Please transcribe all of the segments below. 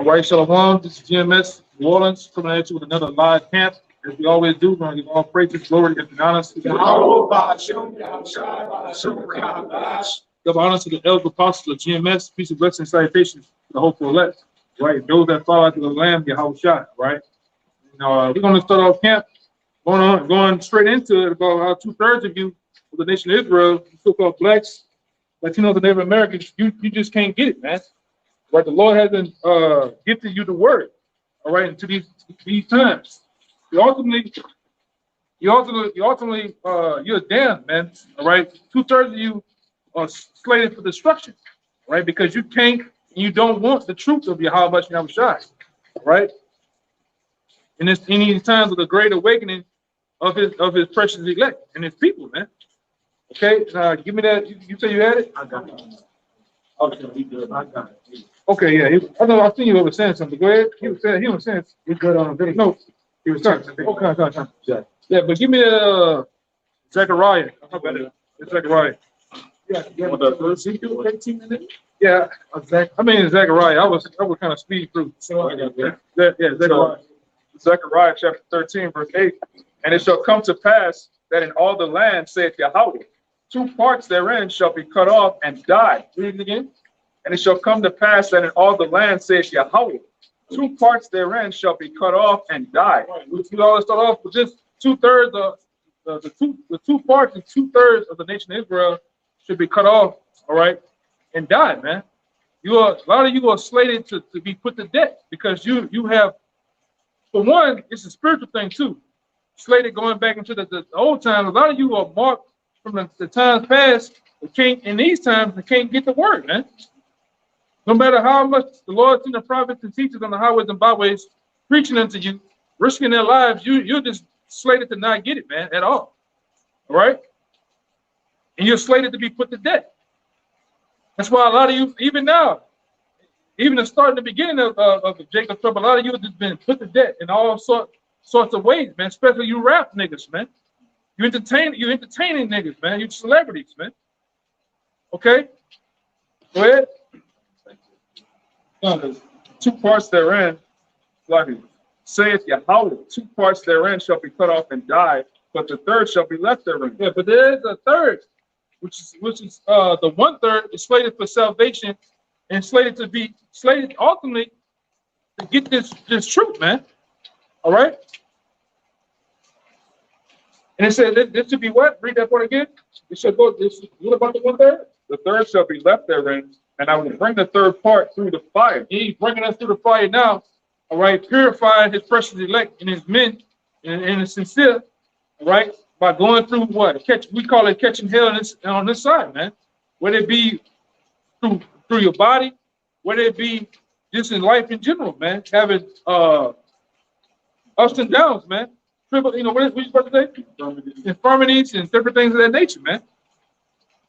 All right, Shalom. This is GMS New Orleans coming at you with another live camp. As we always do, we're going to give all praises, glory, and honor to give honor to the elder apostles of GMS. Peace and blessings, salutations to the hopeful elect. Right, those that fall after the Lamb, Yahweh Shai. Right. We're going to start off camp. Going straight into it. About 2/3 of you of the nation of Israel, so-called blacks, Latinos, and Native Americans, you just can't get it, man. Right, the Lord hasn't gifted you the word. All right, into these times, you're damned, man. All right, 2/3 of you are slated for destruction. All right, because you can't, you don't want the truth of Yahweh Shai. All right, and it's in these times of the great awakening of his precious elect and his people, man. Okay, give me that. You say you had it? I got it. Okay, we good. I got it. Okay, yeah. I know. I seen you over saying something. Go ahead. He was saying. He's good on the video. No, he was saying. Okay. Yeah, but give me that. Zechariah. How about it? Zechariah. Yeah. Ezekiel 18 minutes. Yeah. I mean Zechariah. I was kind of speeding through. Zechariah. Zechariah chapter 13, verse 8. And it shall come to pass that in all the land, saith Yahweh, 2 parts therein shall be cut off and die. Read it again. And it shall come to pass that in all the land, saith Yahweh, 2 parts therein shall be cut off and die. Right. We always start off with just 2/3 of the two parts and 2/3 of the nation of Israel should be cut off, all right, and die, man. A lot of you are slated to be put to death because you have, for one, it's a spiritual thing too. Slated going back into the old times. A lot of you are marked from the times past. In these times, they can't get the word, man. No matter how much the Lord sent the prophets and teachers on the highways and byways preaching unto you, risking their lives, you're just slated to not get it, man, at all. All right? And you're slated to be put to death. That's why a lot of you, even now, even the start in the beginning of Jacob's trouble, a lot of you have just been put to death in all sorts of ways, man. Especially you rap niggas, man. You entertaining niggas, man. You celebrities, man. Okay? Go ahead. 2 parts therein, like saith Yahweh, 2 parts therein shall be cut off and die, but the third shall be left therein. Yeah, but there is a third, which is the 1/3 is slated for salvation and slated ultimately to get this truth, man. All right. And it said this should be what? Read that part again. It should go. What about the 1/3? The third shall be left therein. And I will bring the third part through the fire. He's bringing us through the fire now, all right, purifying his precious elect and his men and his sincere, all right, by going through what? We call it catching hell on this side, man. Whether it be through your body, whether it be just in life in general, man, having ups and downs, man. What you supposed to say? Infirmities and different things of that nature, man.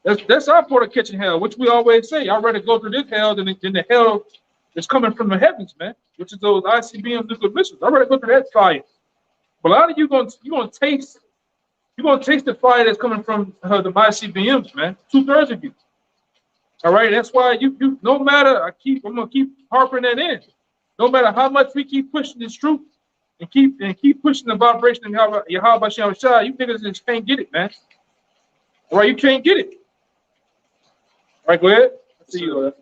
That's our part of catching hell, which we always say. I'd rather go through this hell than the hell that's coming from the heavens, man, which is those ICBM nuclear missiles. I'd rather go through that fire. But a lot of you you're gonna taste the fire that's coming from the ICBMs, man. 2/3 of you. All right, that's why you no matter I'm gonna keep harping that in. No matter how much we keep pushing this truth and keep pushing the vibration of Yahweh Shai, you niggas just can't get it, man. All right, you can't get it. All right, go ahead. I see you.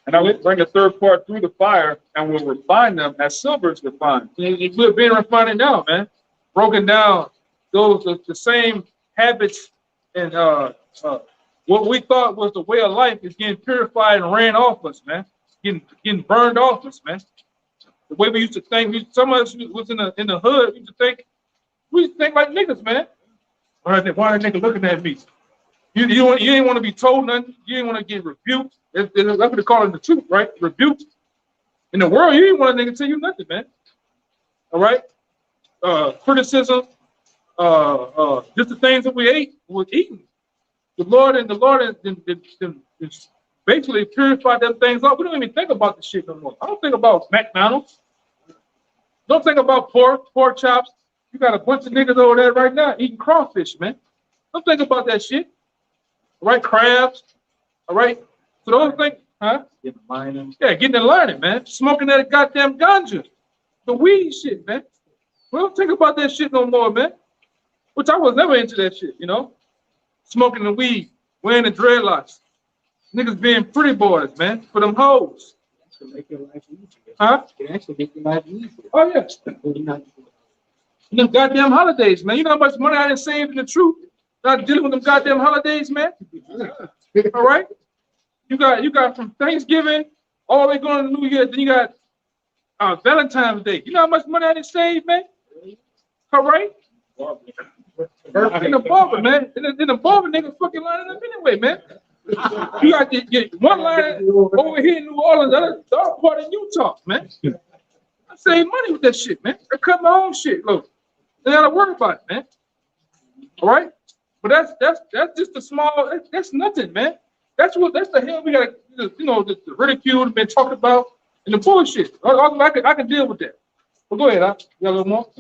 And I will bring a third part through the fire and will refine them as silver is refined. We're being refined now, man. Broken down the same habits and what we thought was the way of life is getting purified and ran off us, man. Getting burned off us, man. The way we used to think, some of us was in the hood, we used to think like niggas, man. Why are niggas looking at me? You ain't want to be told nothing. You ain't want to get rebuked. That's what they call it the truth, right? Rebuked. In the world, you ain't want a nigga tell you nothing, man. All right? Criticism, just the things that we was eating. The Lord basically purified them things up. We don't even think about this shit no more. I don't think about McDonald's. Don't think about pork chops. You got a bunch of niggas over there right now eating crawfish, man. Don't think about that shit. All right, crabs. All right. So those things, Huh? Getting minor. Yeah, getting to learning, man. Smoking that goddamn ganja. The weed shit, man. We don't think about that shit no more, man. Which I was never into that shit, you know? Smoking the weed, wearing the dreadlocks. Niggas being pretty boys, man, for them hoes. To make your life easier. Huh? It actually make your life easier. Oh, yeah. And them goddamn holidays, man. You know how much money I done saved in the truth? Not dealing with them goddamn holidays, man. All right? You got from Thanksgiving all the way going to New Year, then you got Valentine's Day. You know how much money I done saved, man? All right? In the barber, man. In the barber, nigga fucking lining up anyway, man. You got to get one line over here in New Orleans, the other part in Utah, man. I save money with that shit, man. I cut my own shit, look. I gotta worry about it, man. All right? But that's just a small, that's nothing, man. That's the hell we gotta, you know, the ridicule been talked about and the bullshit. I can deal with that. But go ahead, huh? You got a little more?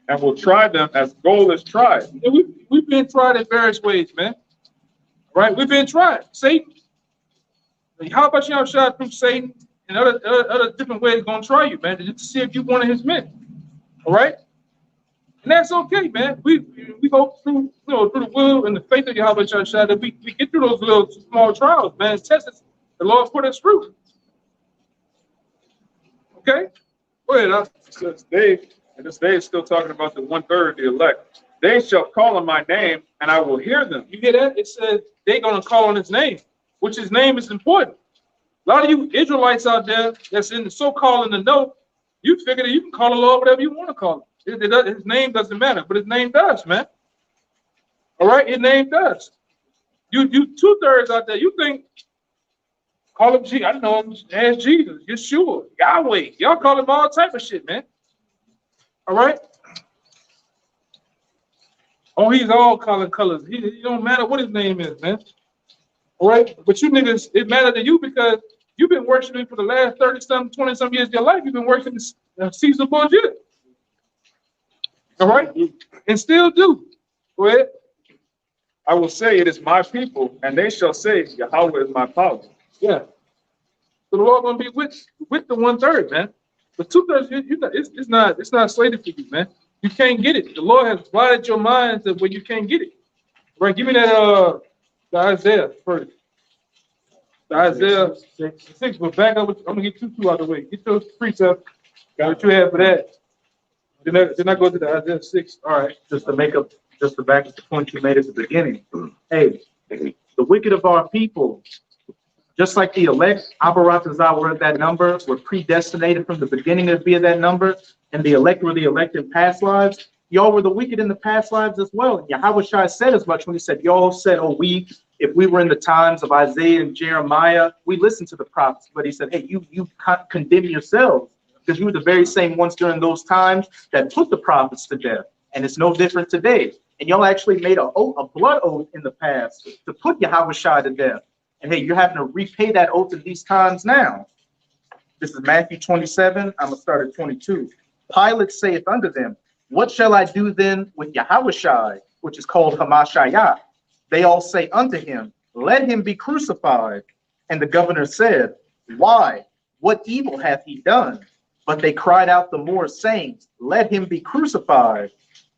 And will try them as gold is tried. Yeah, we've been tried in various ways, man. Right? We've been tried. Satan. How about you shot through Satan and other different ways gonna try you, man, just to see if you're one of his men. All right? And that's okay, man. We hope through through the will and the faith of Yahweh Shah that we get through those little small trials, man. Test us. The Lord put us through. Okay? Go ahead, huh? This day is still talking about the 1/3 of the elect. They shall call on my name, and I will hear them. You hear that? It says they're gonna call on his name, which his name is important. A lot of you Israelites out there that's in the so-called in the know, you figure that you can call the Lord whatever you want to call him. His name doesn't matter, but his name does, man. All right, his name does. You 2/3 out there, you think call him Jesus. I know him as Jesus, Yeshua, Yahweh. Y'all call him all type of shit, man. All right. Oh, he's all calling colors. It don't matter what his name is, man. All right, but you niggas, it matters to you because you've been worshiping for the last 30-some, 20-some years of your life. You've been worshiping Caesar bullshit. All right, and still do. Go ahead. I will say it is my people, and they shall say Yahweh is my power. Yeah. So the Lord gonna be with the 1/3, man. The 2/3, it's not slated for you, man. You can't get it. The Lord has blinded your mind to where you can't get it. Right? Give me that the Isaiah first. The Isaiah 6, but back up. I'm gonna get two out of the way. Get those precepts. Got what you have for that. Then I go to the Isaiah 6. All right. Just to back up the point you made at the beginning. Hey, the wicked of our people, just like the elect, Abaratazah were at that number, were predestinated from the beginning to be at that number, and the elect were the elect in past lives. Y'all were the wicked in the past lives as well. And Yahweh Shai said as much when he said, y'all said, oh, if we were in the times of Isaiah and Jeremiah, we listened to the prophets. But he said, hey, you condemn yourselves because you were the very same ones during those times that put the prophets to death. And it's no different today. And y'all actually made a blood oath in the past to put Yahweh Shai to death. And hey, you're having to repay that oath in these times now. This is Matthew 27. I'm going to start at 22. Pilate saith unto them, what shall I do then with Yahweh Shai, which is called Hamashiach? They all say unto him, let him be crucified. And the governor said, why? What evil hath he done? But they cried out the more, saying, let him be crucified.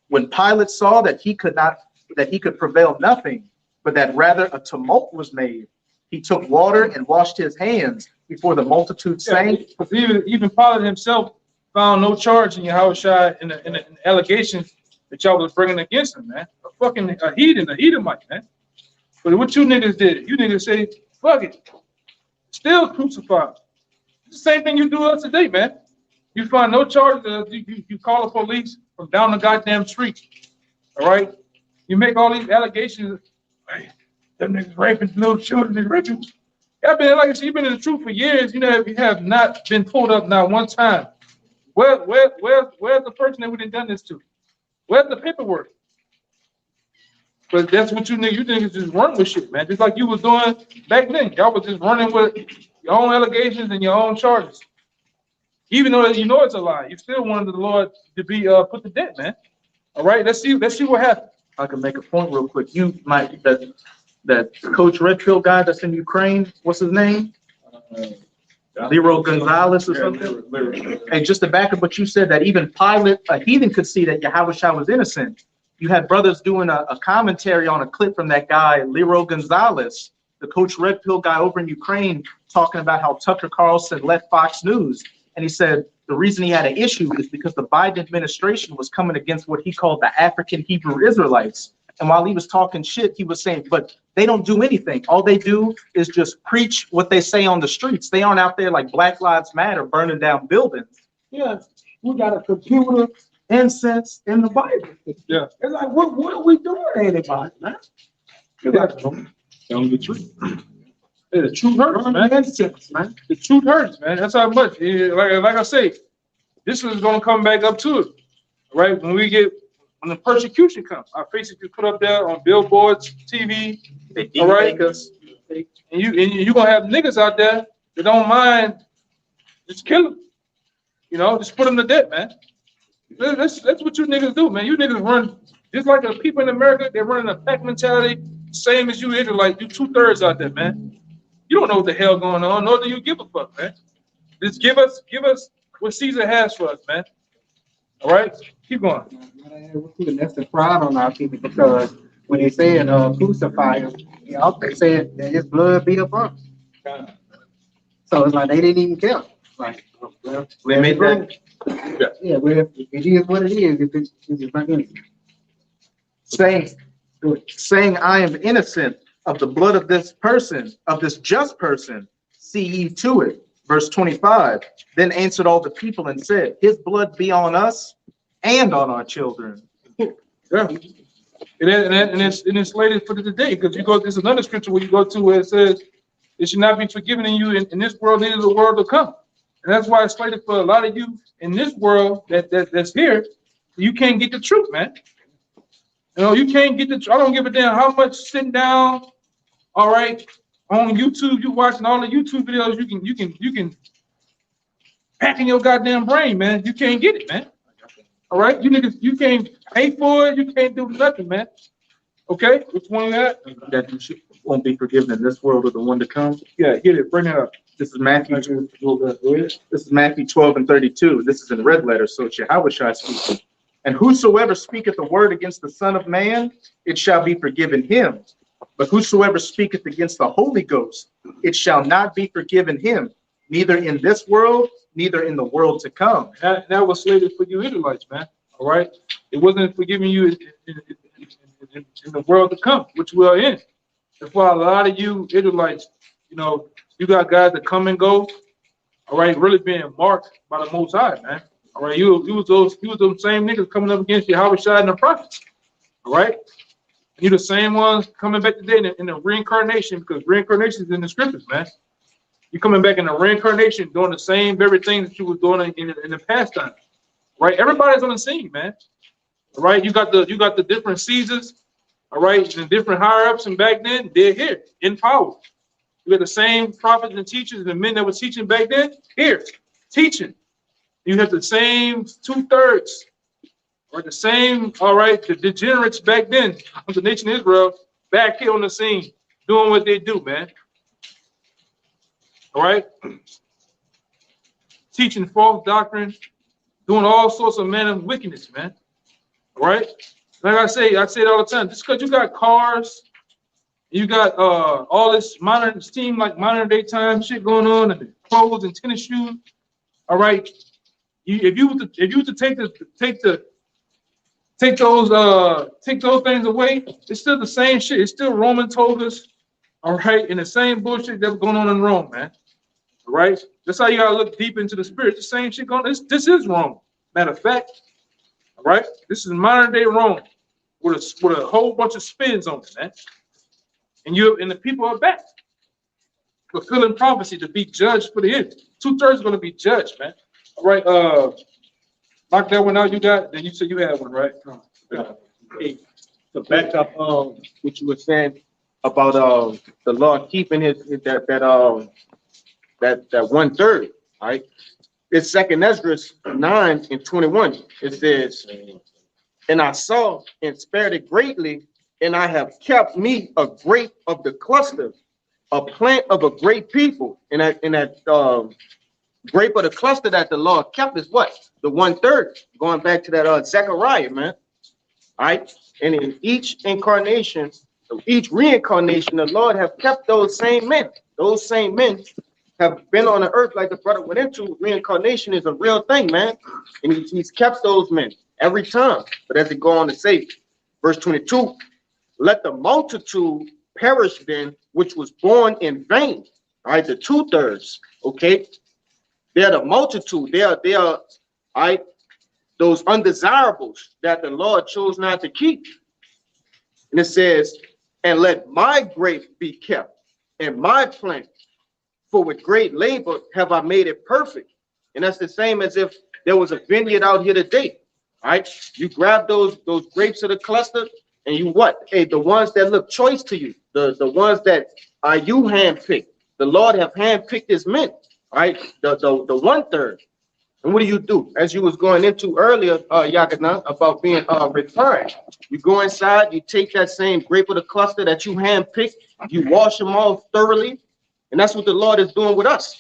When Pilate saw that he could prevail nothing, but that rather a tumult was made, he took water and washed his hands before the multitude, saying, even Pilate himself found no charge in Yahweh Shai in the allegations that y'all was bringing against him, man. A heathen, a Edomite, man. But what you niggas did, you niggas say, fuck it, still crucified. It's the same thing you do us today, man. You find no charges, you call the police from down the goddamn street, all right? You make all these allegations, hey, them niggas raping little children and raping. Y'all been, like I said, you've been in the truth for years. You have not been pulled up not one time. Where's the person that we done this to? Where's the paperwork? But that's what you niggas just run with shit, man. Just like you was doing back then. Y'all was just running with your own allegations and your own charges. Even though you know it's a lie, you still wanted the Lord to be put to death, man. All right, let's see what happens. I can make a point real quick. You might that Coach Redfield guy that's in Ukraine. What's his name? Leroy Gonzalez or something? Hey, just to back up what you said, that even Pilate, a heathen, could see that Yahushua was innocent. You had brothers doing a commentary on a clip from that guy, Leroy Gonzalez, the Coach Red Pill guy over in Ukraine, talking about how Tucker Carlson left Fox News. And he said the reason he had an issue is because the Biden administration was coming against what he called the African Hebrew Israelites. And while he was talking shit, he was saying, but they don't do anything. All they do is just preach what they say on the streets. They aren't out there like Black Lives Matter burning down buildings. Yeah, we got a computer, incense in the Bible. Yeah. It's like, what are we doing, anybody, man? Tell them the truth. Yeah, the truth hurts, man. Incense, man. The truth hurts, man. That's how much. Like I say, this is gonna come back up to it, right? When the persecution comes, our faces get put up there on billboards, TV, all right? And you gonna have niggas out there that don't mind just kill them, just put them to death, man. That's what you niggas do, man. You niggas run just like the people in America. They're running a pack mentality, same as you Israelites. You 2/3 out there, man. You don't know what the hell going on, nor do you give a fuck, man. Just give us what Caesar has for us, man. All right, keep going. That's the pride on our people, because when they said crucify him, they said that his blood be upon him. So it's like they didn't even care. Like, well, They made that. yeah, well, it is what it is. If it's not innocent. Saying I am innocent of the blood of this person, of this just person, see ye to it. Verse 25, then answered all the people and said, his blood be on us and on our children. Yeah. And it's slated for today, because there's another scripture where you go to where it says, it should not be forgiven in you in this world, neither the world to come. And that's why it's slated for a lot of you in this world that's here. You can't get the truth, man. You can't get I don't give a damn how much sitting down, all right, on YouTube, you watching all the YouTube videos, you can pack in your goddamn brain, man. You can't get it, man. All right, you niggas, you can't pay for it, you can't do nothing, man. Okay, which one you got? That you won't be forgiven in this world or the one to come. Yeah, get it, bring it up. This is Matthew. This is Matthew 12:32. This is in red letters, so it's Yahushua speaking. And whosoever speaketh a word against the Son of Man, it shall be forgiven him. But whosoever speaketh against the Holy Ghost, it shall not be forgiven him, neither in this world, neither in the world to come. That was slated for you Israelites, man. All right, it wasn't forgiving you in the world to come, which we are in. That's why a lot of you Israelites, you got guys that come and go. All right, really being marked by the Most High, man. All right, you was those same niggas coming up against Yahushua and the prophets. All right, you the same ones coming back today in the reincarnation, because reincarnation is in the scriptures, man. You coming back in the reincarnation doing the same very thing that you was doing in the past time. Right, everybody's on the scene, man. All right, you got the different Caesars, all right, and different higher ups, and back then they're here in power. You got the same prophets and teachers and the men that were teaching back then here teaching. You have the same 2/3, or the same, all right, the degenerates back then of the nation of Israel back here on the scene doing what they do, man. All right, teaching false doctrine, doing all sorts of manner of wickedness, man. All right, like I say it all the time. Just because you got cars, you got all this modern day time shit going on, and clothes and tennis shoes. All right, if you were to take those things away, it's still the same shit. It's still Roman togas, all right, and the same bullshit that was going on in Rome, man. All right, that's how you gotta look deep into the spirit. The same shit going. This is Rome. Matter of fact, all right, this is modern day Rome with a whole bunch of spins on it, man. And the people are back fulfilling prophecy to be judged for the end. 2/3 going to be judged, man. All right, knock that one out. You got. Then you said you had one, right? Yeah. Hey, to back up what you were saying about the Lord keeping that 1/3, all right? It's 2nd Ezra 9:21. It says, and I saw and spared it greatly, and I have kept me a grape of the cluster, a plant of a great people. And that grape of the cluster that the Lord kept is what? The 1/3. Going back to that Zechariah, man. All right. And in each incarnation, each reincarnation, the Lord have kept those same men. Those same men have been on the earth like the brother went into. Reincarnation is a real thing, man. And he's kept those men every time. But as it go on to say, verse 22, let the multitude perish then, which was born in vain. All right, the 2/3, okay? They're the multitude. They are, all right, those undesirables that the Lord chose not to keep. And it says, and let my grape be kept, and my plant, for with great labor have I made it perfect. And that's the same as if there was a vineyard out here today. All right, you grab those grapes of the cluster, and you what? Hey, the ones that look choice to you, the ones that you handpicked. The Lord have handpicked his men. All right, the 1/3. And what do? As you was going into earlier, Yakana, about being refined. You go inside, you take that same grape of the cluster that you handpicked, you wash them all thoroughly, and that's what the Lord is doing with us.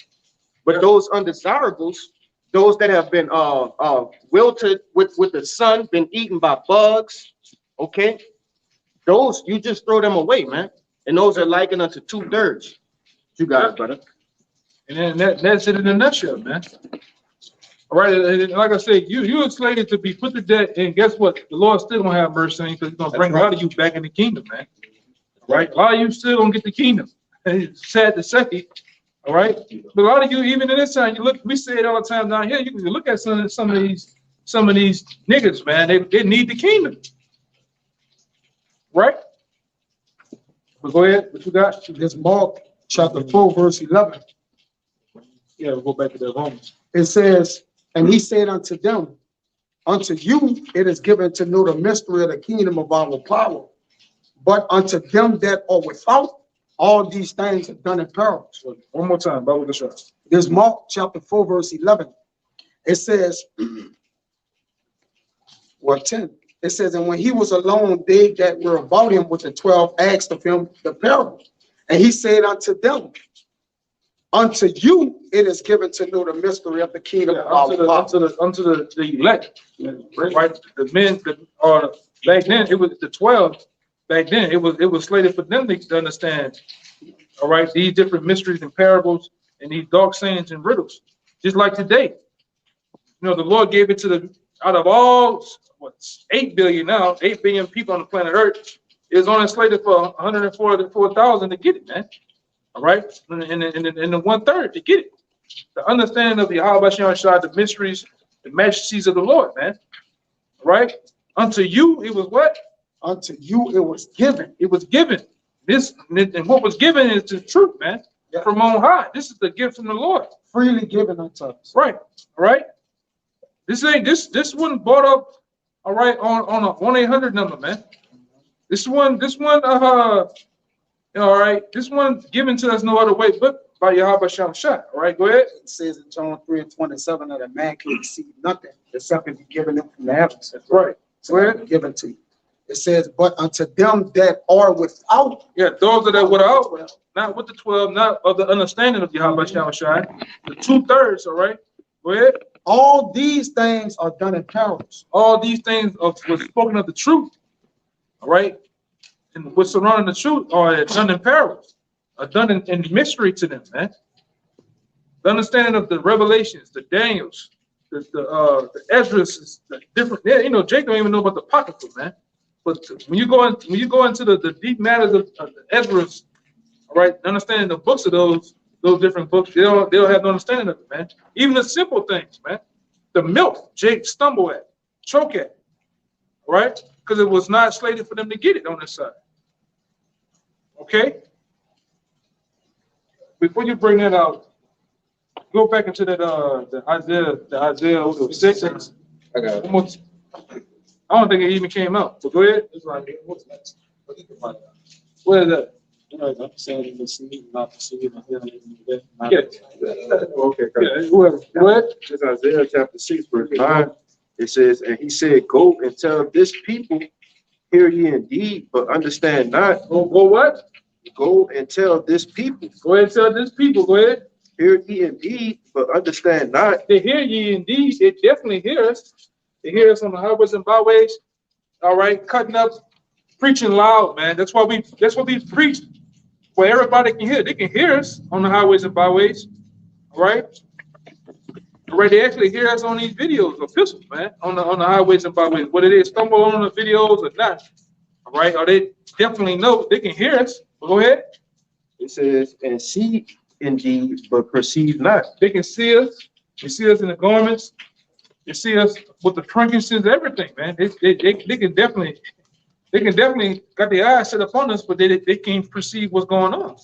But those undesirables, those that have been wilted with the sun, been eaten by bugs, okay, those you just throw them away, man. And those are likened unto 2/3. You got it, brother. And then that's it in a nutshell, man. All right, and like I said, you are slated to be put to death, and guess what? The Lord still gonna have mercy on you because he's gonna bring a lot of you back in the kingdom, man. All right, a lot of you still gonna get the kingdom. And it's sad to say, all right. But a lot of you, even in this time, you look. We say it all the time down here. You can look at some of these niggas, man. They need the kingdom, right? But go ahead. What you got? This Mark chapter 4, verse 11. Yeah, we'll go back to the Romans. It says, and he said unto them, unto you it is given to know the mystery of the kingdom of our power, but unto them that are without, all these things are done in parables. One more time, Bible discuss. This Mark chapter 4, verse 11. It says, well, 10. It says, and when he was alone, they that were about him with the 12 asked of him the parable. And he said unto them, unto you it is given to know the mystery of the kingdom of our power. Unto the elect, right? The men that are back then, it was the 12. Back then, it was slated for them to understand, all right, these different mysteries and parables and these dark sayings and riddles. Just like today, you know, the Lord gave it to the out of all 8 billion now, 8 billion people on the planet Earth. It was only slated for 144,000 to get it, man. All right, and the 1/3 to get it. The understanding of the Yahweh Shai, the mysteries, the majesties of the Lord, man. All right, unto you it was what? Unto you it was given. It was given. This and what was given is the truth, man. Yeah. From on high. This is the gift from the Lord. Freely given unto us. Right. All right. This wasn't bought up, all right, on a 1-800 number, man. This one, all right, this one given to us no other way but by Yahweh Shai. All right, go ahead. It says in John 3:27 that a man can receive nothing except it be given him from the heavens. That's right. So given to you. It says, but unto them that are without. Yeah, those that are without, not with the 12, not of the understanding of Yahweh Shai. The 2/3, all right. Go ahead. All these things are done in parables. All these things was spoken of the truth, all right, and what's surrounding the truth are done in parables, are done in mystery to them, man. The understanding of the revelations, the Daniels, the Ezra's, the different. Yeah, you know, Jake don't even know about the Apocrypha, man. But when you go into the deep matters of the Ezra's, all right, understanding the books of those different books, they'll have no understanding of it, man. Even the simple things, man. The milk, Jake stumble at, choke at, right? Because it was not slated for them to get it on this side. Okay? Before you bring that out, go back into that the Isaiah 6. I got it. Almost, I don't think it even came out. But go ahead. It's right here. What's next? Where is that? I'm saying the seed, not the seed. Yeah. Okay, Yeah, whoever. Go ahead. it's Isaiah chapter 6, verse 9. It says, and he said, go and tell this people, hear ye indeed, but understand not. Go what? Go and tell this people, Go ahead and tell this people, go ahead. hear ye indeed, but understand not. They hear ye indeed. They definitely hear us. They hear us on the highways and byways. All right, cutting up, preaching loud, man. That's what we preach, where everybody can hear. They can hear us on the highways and byways. All right. All right, they actually hear us on these videos, epistles, man, on the highways and byways. Whether they stumble on the videos or not. All right, or they definitely know they can hear us. Go ahead. It says, and see indeed, but perceive not. They can see us. They see us in the garments. They see us with the frankincense, everything, man. They can definitely got their eyes set upon us, but they can't perceive what's going on.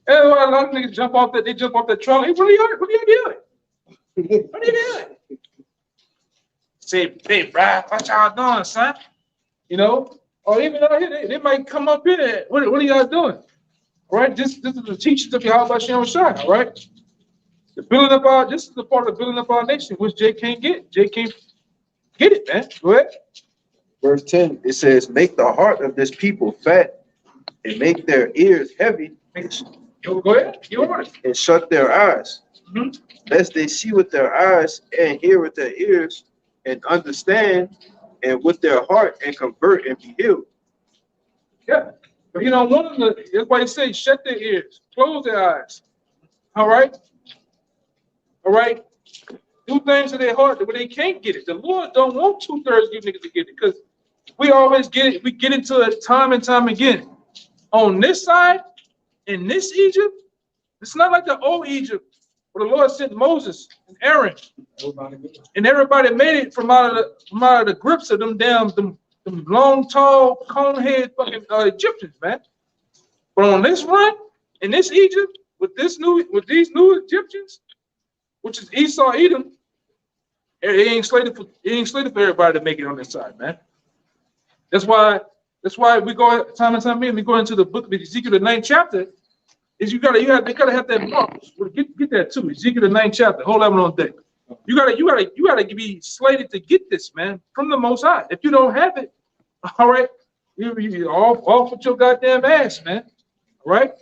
And a lot of niggas jump off that trolley. Hey, what are you doing? What are you doing? Say, hey, Brad, what y'all doing, son? You know, or even out here, they might come up here. What are y'all doing? All right, this is the teachings of Yahweh Shem Shai, all right? This is the part of building up our nation, which Jay can't get. Jay can't get it, man. Go ahead. Verse 10, it says, make the heart of this people fat and make their ears heavy. Go ahead. You want it. And shut their eyes, lest they see with their eyes and hear with their ears and understand and with their heart and convert and be healed. Yeah. But you know, that's why he says, shut their ears, close their eyes. All right? All right? Do things in their heart where they can't get it. The Lord don't want 2/3 of you niggas to get it, because we always get it. We get into it time and time again. On this side, in this Egypt, it's not like the old Egypt where the Lord sent Moses and Aaron, and everybody made it from out of the grips of them long, tall, cone-head fucking Egyptians, man. But on this run, in this Egypt, with these new Egyptians, which is Esau, Edom, it ain't slated for everybody to make it on this side, man. That's why we go time and time again. We go into the book of Ezekiel, the 9th chapter. Is they gotta have that mark. Get that too. Ezekiel, the 9th chapter. Hold that one on deck. You gotta be slated to get this, man, from the Most High. If you don't have it, all right, you off with your goddamn ass, man. All right.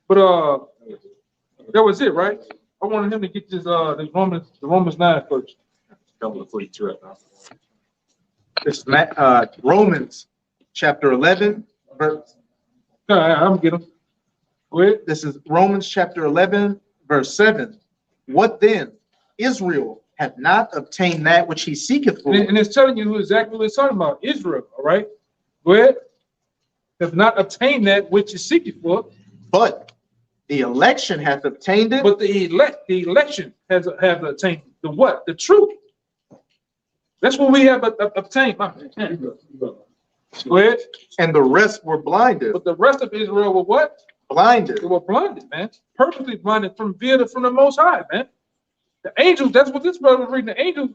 But that was it, right? I wanted him to get this Romans 9 first. This is Romans chapter 11, verse. I'm getting him. Go ahead. This is Romans chapter 11, verse 7. What then? Israel hath not obtained that which he seeketh for. And it's telling you exactly what it's talking about. Israel, all right? Go ahead. Have not obtained that which is seeking for. But the election hath obtained it. But the election have obtained the what? The truth. That's what we have obtained. Go ahead. And the rest were blinded. But the rest of Israel were what? Blinded. They were blinded, man. Perfectly blinded from the Most High, man. The angels, that's what this brother was reading. The angels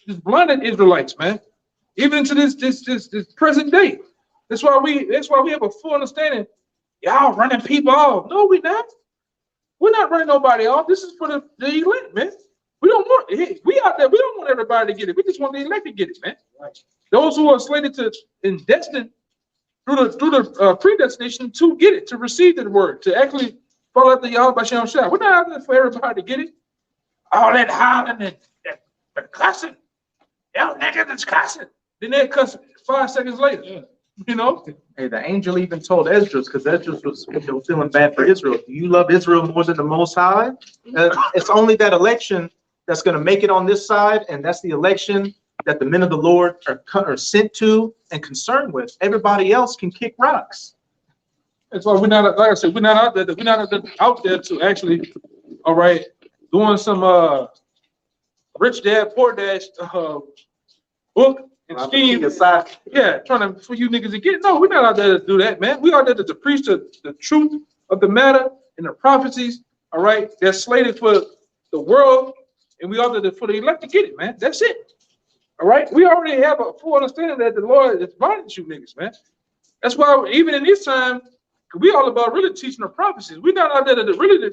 just blinded Israelites, man. Even into this present day. That's why we have a full understanding. Y'all running people off. No, we're not. We're not running nobody off. This is for the elect, man. We out there, we don't want everybody to get it. We just want the elect to get it, man. Right. Those who are slated to and destined through the predestination to get it, to receive the word, to actually follow after Yahweh Shem Shai. We're not out there for everybody to get it. All that hollering and that cussing. Y'all niggas is cussing. Then they cuss 5 seconds later. Yeah. You know? Hey, the angel even told Esdras, because Esdras was feeling bad for Israel. Do you love Israel more than the Most High? It's only that election that's going to make it on this side, and that's the election that the men of the Lord are sent to and concerned with. Everybody else can kick rocks. That's why we're not, like I said, we're not out there. We're not out there to actually, all right, doing some rich dad, poor dad book and scheme. Yeah, trying for you niggas to get it. No, we're not out there to do that, man. We out there to preach the truth of the matter and the prophecies, all right, that's slated for the world, and we out there for the elect to get it, man. That's it. All right, we already have a full understanding that the Lord is blinding you niggas, man. That's why even in this time, we all about really teaching the prophecies. We're not out there to really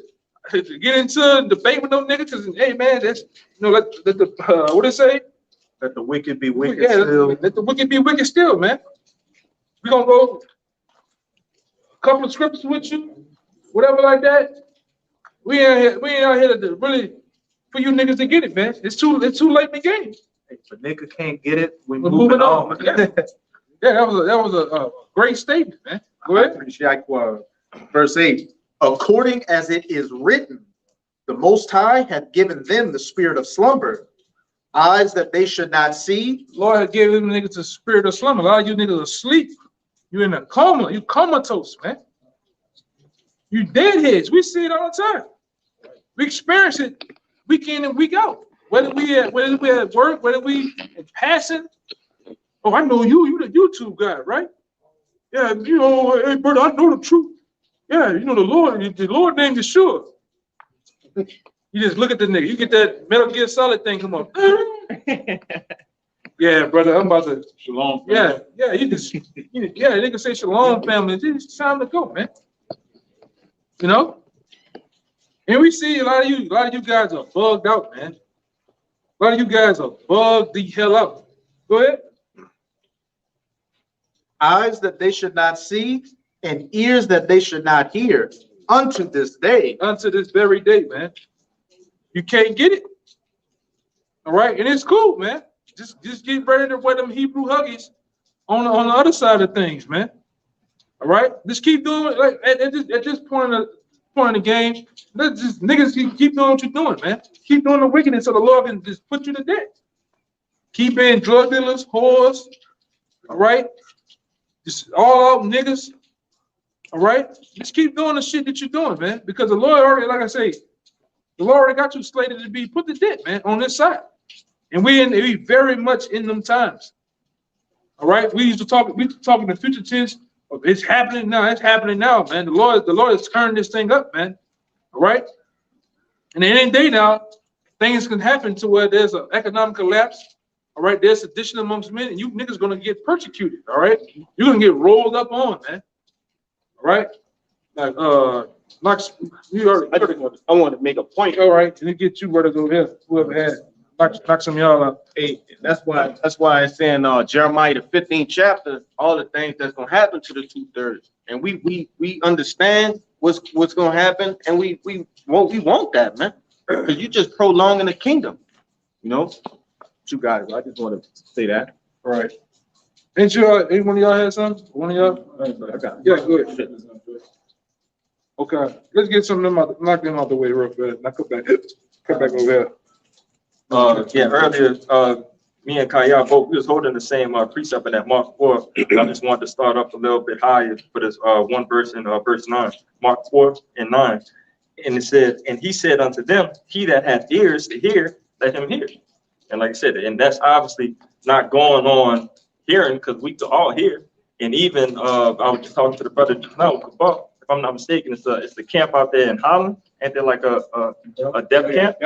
to get into debate with no niggas. Because hey, man, that's let the what it say? Let the wicked be wicked Yeah, still. let the wicked be wicked still, man. We're gonna go a couple of scriptures with you, whatever like that. We ain't out here to really for you niggas to get it, man. It's too late in the game. If a nigga can't get it, we're We're moving on. Yeah, that was a great statement, man. Go I ahead. appreciate verse 8. According as it is written, the Most High hath given them the spirit of slumber, eyes that they should not see. Lord had given them niggas the spirit of slumber. A lot of you niggas asleep. You in a coma. You comatose, man. You deadheads. We see it all the time. We experience it week in and week out. Whether we at work, whether we in passing. Oh, I know you. You the YouTube guy, right? Yeah, you know, hey, brother, I know the truth. Yeah, you know the Lord named Yeshua. You just look at the nigga. You get that Metal Gear Solid thing come up. Yeah, brother, I'm about to. Shalom. Yeah, you just. Yeah, they can say shalom, family. It's time to go, man. You know. And we see a lot of you guys are bugged out, man. A lot of you guys are bugged the hell out. Go ahead. Eyes that they should not see, and ears that they should not hear, unto this day. Unto this very day, man. You can't get it. All right, and it's cool, man. Just get ready to wear them Hebrew huggies on the other side of things, man. All right, just keep doing it. Like at this point in the game, let's just niggas keep doing what you're doing, man. Keep doing the wickedness so the Lord can just put you to death. Keep being drug dealers, whores. All right, just all out niggas. All right, just keep doing the shit that you're doing, man. Because the Lord already, like I say, the Lord already got you slated to be put to death, man, on this side. And we very much in them times. All right, we talking the future tense. It's happening now. It's happening now, man. The Lord is turning this thing up, man. All right, and in any day now, things can happen to where there's an economic collapse. All right, there's sedition amongst men, and you niggas gonna get persecuted. All right, you're gonna get rolled up on, man. All right, like you already. I want to make a point. All right, and it get you brothers over here. Whoever had knock some of y'all out. Hey, that's why it's in Jeremiah the 15th chapter, all the things that's gonna happen to the 2/3. And we understand what's gonna happen, and we want that, man. Because you just prolonging the kingdom, you know. You guys, I just want to say that. All right. Ain't you any one of y'all had something? One of y'all? Yeah, good. Okay, let's get some of them out, knock them out the way real fast. Now come back over here. Yeah, earlier, me and Kaya both, we was holding the same precept in that Mark 4. I just wanted to start up a little bit higher for this one verse in verse 9, Mark 4 and 9. And it said, and he said unto them, he that hath ears to hear, let him hear. And like I said, and that's obviously not going on hearing, because we all hear. And even I was just talking to the brother just now, if I'm not mistaken, it's the camp out there in Holland, and they're like a deaf camp.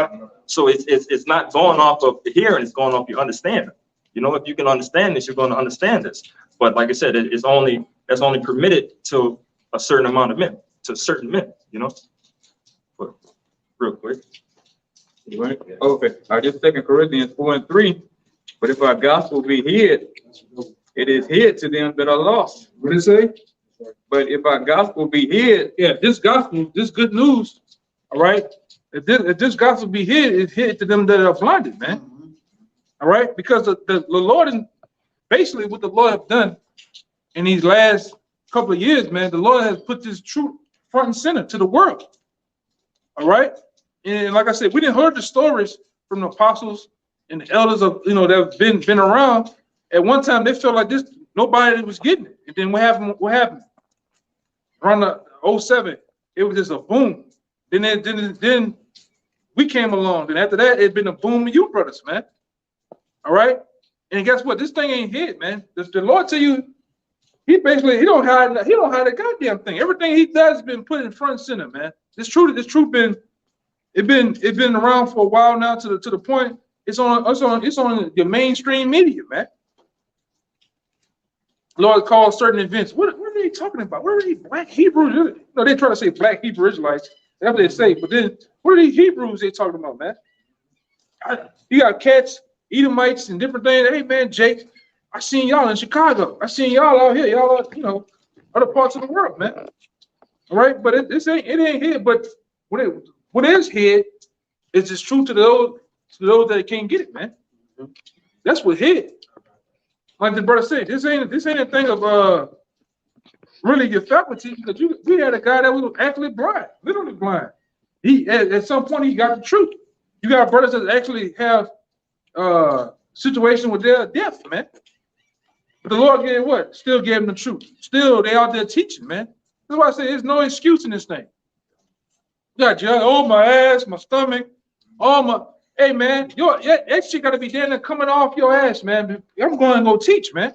So it's not going off of the hearing, it's going off your understanding. You know, if you can understand this, you're going to understand this. But like I said, that's only permitted to a certain amount of men, to certain men, you know. But real quick. Okay, I just 2 Corinthians 4 and 3. But if our gospel be hid, it is hid to them that are lost. What did it say? But if our gospel be hid, Yeah, this gospel, this good news, all right? If this gospel be hid, it's hid to them that are blinded, man. All right? Because the Lord, is basically what the Lord have done in these last couple of years, man, the Lord has put this truth front and center to the world. All right? And like I said, we didn't heard the stories from the apostles and the elders of, you know, that have been around. At one time, they felt like this, nobody was getting it. And then what happened? Around the 07, it was just a boom. Then we came along. Then after that, it's been a boom of you brothers, man. All right? And guess what? This thing ain't hid, man. The Lord tell you, he don't hide a goddamn thing. Everything he does has been put in front and center, man. This truth been around for a while now to the point it's on the mainstream media, man. Lord calls certain events. What are they talking about? What are they black Hebrews? No, they try to say black Hebrew Israelites. That's what they say. But then what are these Hebrews they talking about, man? You got cats, Edomites, and different things. Hey man, Jake, I seen y'all in Chicago. I seen y'all out here. Y'all are, you know, other parts of the world, man. All right, but it ain't here. But what is here is just true to those that can't get it, man. That's what hid. Like the brother said, this ain't a thing of really your faculty, because we had a guy that was actually blind, literally blind. He at some point he got the truth. You got brothers that actually have situation where they're deaf, man. But the Lord gave what? Still gave them the truth. Still they out there teaching, man. That's why I say there's no excuse in this thing. You got my ass, my stomach, hey man, that shit gotta be there coming off your ass, man. I'm going to go teach, man.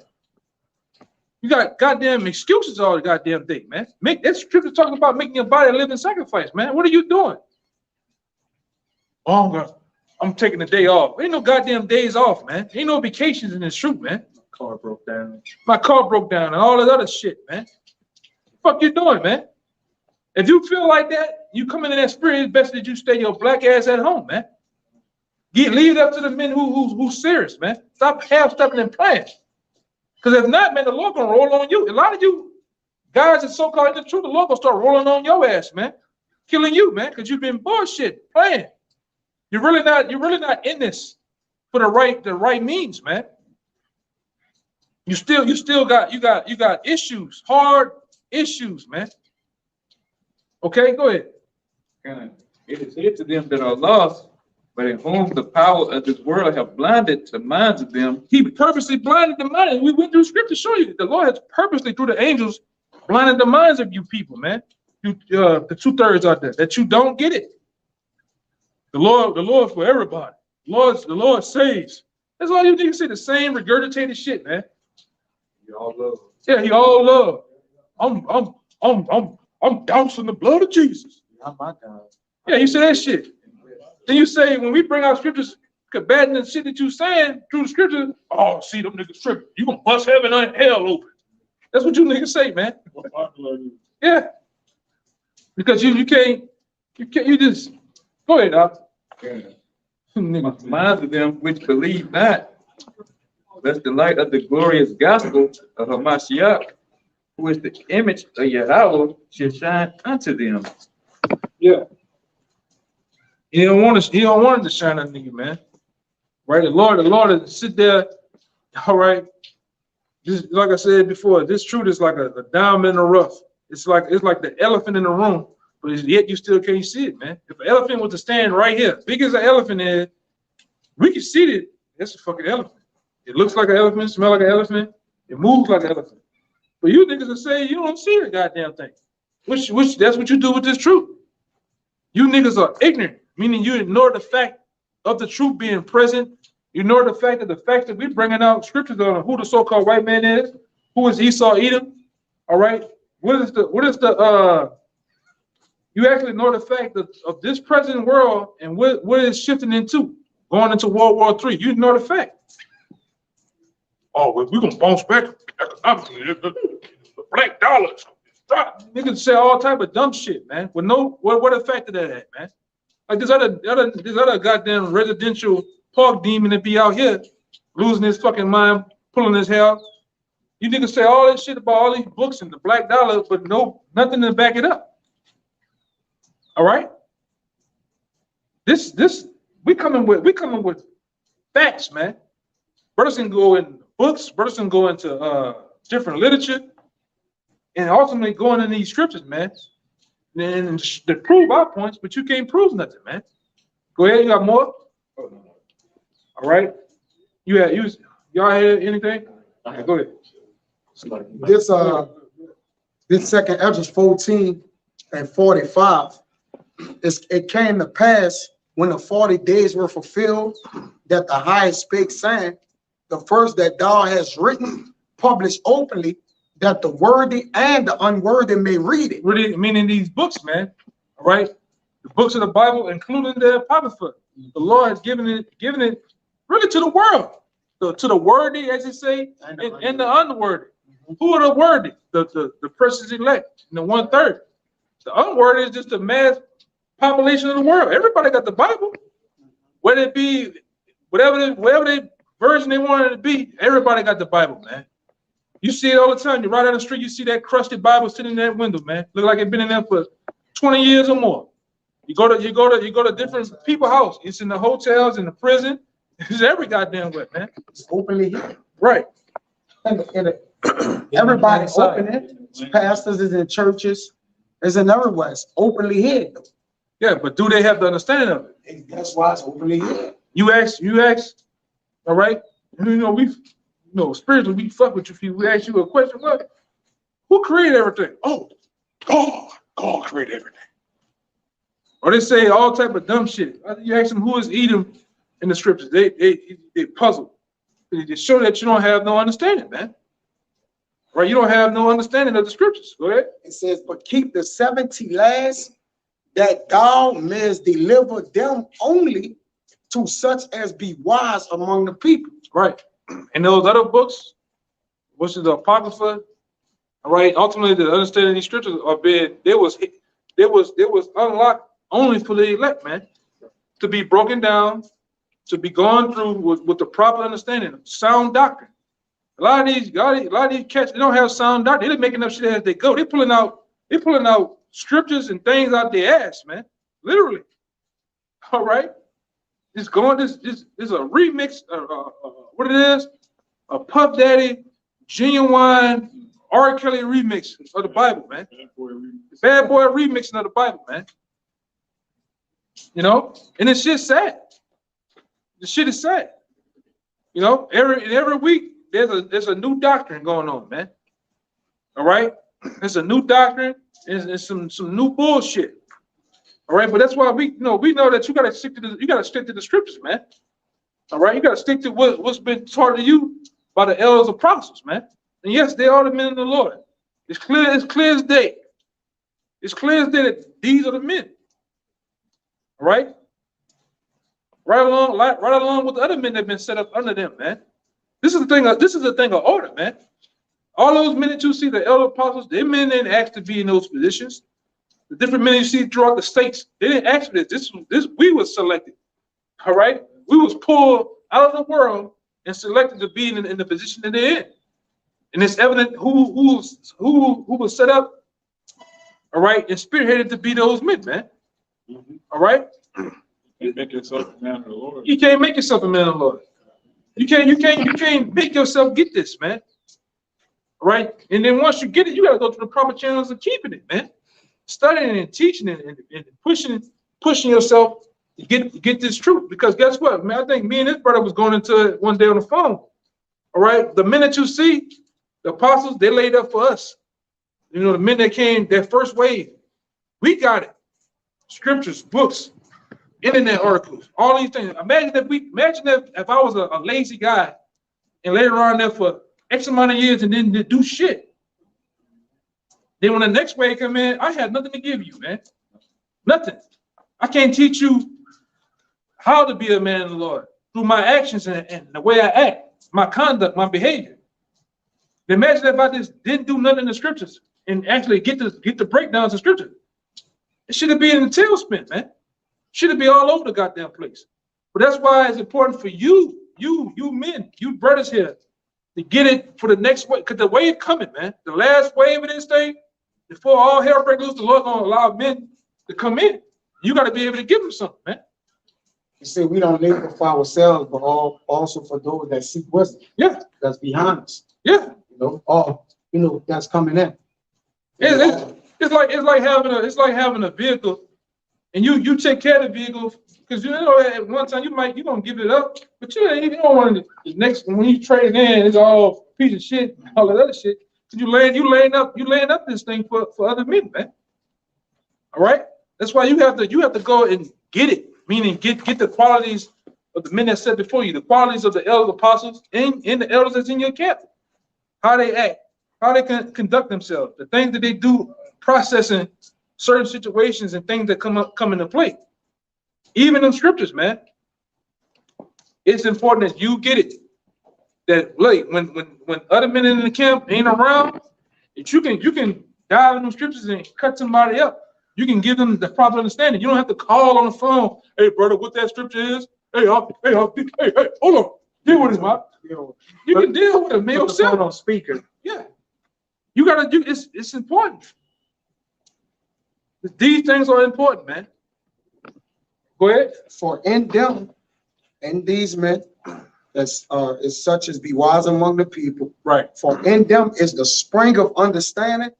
You got goddamn excuses all the goddamn day, man. That scripture talking about making your body a living sacrifice, man. What are you doing? Oh, I'm taking the day off. Ain't no goddamn days off, man. Ain't no vacations in this truth, man. Car broke down. My car broke down and all that other shit, man. What the fuck you doing, man? If you feel like that, you come into that spirit, it's best that you stay your black ass at home, man. Leave it up to the men who's serious, man. Stop half-stepping and playing. Because if not, man, the Lord gonna roll on you. A lot of you guys that so-called in the truth, the Lord gonna start rolling on your ass, man. Killing you, man, because you've been bullshit playing. You're really not in this for the right means, man. You still got issues, hard issues, man. Okay, go ahead. It is said to them that are lost, but in whom the power of this world have blinded the minds of them. He purposely blinded the mind. We went through scripture to show you that the Lord has purposely, through the angels, blinded the minds of you people, man. You the 2/3 out there that you don't get it. The Lord for everybody. The Lord saves. That's all you niggas say, the same regurgitated shit, man. You all love. Yeah, he all love. I'm dousing the blood of Jesus. Oh my God. Yeah, you say that shit. Then you say when we bring out scriptures combating the shit that you saying through the scriptures, oh, see them niggas tripping. You gonna bust heaven and hell open. That's what you niggas say, man. Yeah. Because you can't you just go ahead, Doc. Yeah. Minds of them which believe not, lest the light of the glorious gospel of Hamashiach, who is the image of Yahweh, should shine unto them. Yeah. He don't want it to shine on nigga, man. Right? The Lord is sit there, all right. Just like I said before, this truth is like a diamond in the rough. It's like the elephant in the room, but yet you still can't see it, man. If an elephant was to stand right here, big as an elephant is, we can see it. That's a fucking elephant. It looks like an elephant, smell like an elephant, it moves like an elephant. But you niggas will say you don't see the goddamn thing. Which that's what you do with this truth. You niggas are ignorant, meaning you ignore the fact of the truth being present. You ignore the fact that we're bringing out scriptures on who the so-called white man is, who is Esau Edom. All right. What is the you actually ignore the fact of this present world and what is shifting into, going into World War III. You ignore the fact. Oh, we're gonna bounce back economically. The black dollars. Niggas say all type of dumb shit, man. With what effect of that at, man? Like this other goddamn residential park demon that be out here losing his fucking mind, pulling his hair. You niggas say all this shit about all these books and the black dollar, but nothing to back it up. All right. We coming with facts, man. Brothers can go in books, brothers can go into different literature, and ultimately going in these scriptures, man. And to prove our points, but you can't prove nothing, man. Go ahead, you got more? All right. Y'all hear anything? Okay, go ahead. This second Ezra 14 and 45, it came to pass when the 40 days were fulfilled that the highest spake, saying, the first that thou hast written, published openly, that the worthy and the unworthy may read it. Really, meaning these books, man. All right. The books of the Bible, including the Apocrypha. The Lord has given it really to the world. To the worthy, as you say, and the unworthy. Who are the worthy? The precious elect, and the 1/3. The unworthy is just the mass population of the world. Everybody got the Bible. Whether it be whatever they version they wanted it to be, everybody got the Bible, man. You see it all the time. You ride down the street, you see that crusted Bible sitting in that window, man. Look like it's been in there for 20 years or more. You go to different people's house. It's in the hotels, in the prison. It's every goddamn way, man. It's openly hidden. Right. And everybody open it. Pastors is in churches, is in everywhere. It's openly hidden. Yeah, but do they have the understanding of it? And that's why it's openly hidden. You ask, all right? Spiritually, we fuck with you. We ask you a question, what? Who created everything? Oh, God. God created everything. Or they say all type of dumb shit. You ask them who is Edom in the scriptures. They puzzled. They just show that you don't have no understanding, man. Right? You don't have no understanding of the scriptures. Go ahead. It says, but keep the 70 last, that thou mayest deliver them only to such as be wise among the people. Right. And those other books, which is the Apocrypha, all right, ultimately the understanding of these scriptures are being, there was unlocked only for the elect, man, to be broken down, to be gone through with the proper understanding of sound doctrine. A lot of these cats, they don't have sound doctrine. They're making up shit as they go. They're pulling out scriptures and things out their ass, man. Literally. All right. This is a remix, what it is, a Puff Daddy, genuine R. Kelly remix of the Bible, man. Bad boy remixing of the Bible, man. And it's just sad. The shit is sad. Every week there's a new doctrine going on, man. All right, there's a new doctrine and some new bullshit. All right, but that's why we know that you gotta stick to the scriptures, man. All right, you gotta stick to what's been taught to you by the elders apostles, man. And yes, they are the men of the Lord. It's clear as day. It's clear as day that these are the men. All right? Right along with the other men that have been set up under them, man. This is the thing of order, man. All those men that you see, the elder apostles, they men didn't ask to be in those positions. The different men you see throughout the states, they didn't ask for this. We was selected. All right? We was pulled out of the world and selected to be in the position that they're in. And it's evident who was set up, all right, and spearheaded to be those men, man. All right? You make yourself a man of the Lord. You can't make yourself a man of the Lord. You can't make yourself get this, man. All right? And then once you get it, you gotta go through the proper channels of keeping it, man. Studying and teaching and pushing yourself to get this truth. Because guess what, man? I think me and this brother was going into it one day on the phone. All right. The minute you see the apostles, they laid up for us. The men that came, that first wave, we got it. Scriptures, books, internet articles, all these things. Imagine if I was a lazy guy and laid around there for X amount of years and didn't do shit. Then when the next wave come in, I had nothing to give you, man. Nothing. I can't teach you how to be a man of the Lord through my actions and the way I act, my conduct, my behavior. Imagine if I just didn't do nothing in the scriptures and actually get the breakdowns of scripture. It should have been in the tailspin, man. Should have been all over the goddamn place. But that's why it's important for you men, you brothers here, to get it for the next wave, because the wave coming, man. The last wave of this thing, before all hell breaks loose, the Lord gonna allow men to come in. You got to be able to give them something, man. You see, we don't labor for ourselves, but also for those that seek wisdom. Yeah. That's behind us. Yeah. That's coming in. It's like having a vehicle, and you take care of the vehicle, because at one time you're gonna give it up, but you don't want it the next when you trade it in, it's all piece of shit, all that other shit. You laying up this thing for other men, man. All right. That's why you have to go and get it, meaning get the qualities of the men that set before you, the qualities of the elders, apostles, and the elders that's in your camp. How they act, how they can conduct themselves, the things that they do, processing certain situations and things that come into play. Even in scriptures, man. It's important that you get it. That like when other men in the camp ain't around, if you can dive in the scriptures and cut somebody up. You can give them the proper understanding. You don't have to call on the phone. Hey, brother, what that scripture is? Hey, hold on. Deal with him, Mark. You You can deal with him, man, Put the phone yourself. on speaker. Yeah. You gotta do, it's important. These things are important, man. Go ahead. For in them, and these men, as is such as be wise among the people. Right. For in them is the spring of understanding,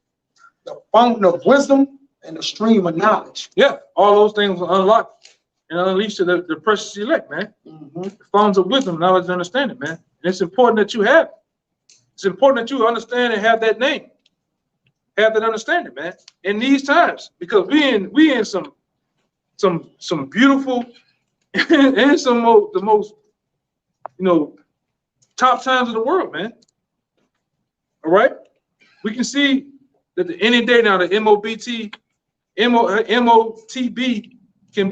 the fountain of wisdom, and the stream of knowledge. Yeah, all those things are unlocked and unleashed to the precious elect, man. The fountains of wisdom, knowledge, and understanding, man. And it's important that you have it. It's important that you understand and have that name. Have that understanding, man. In these times, because we in some beautiful and the most top times of the world, man. All right, we can see that any day now the MOTB can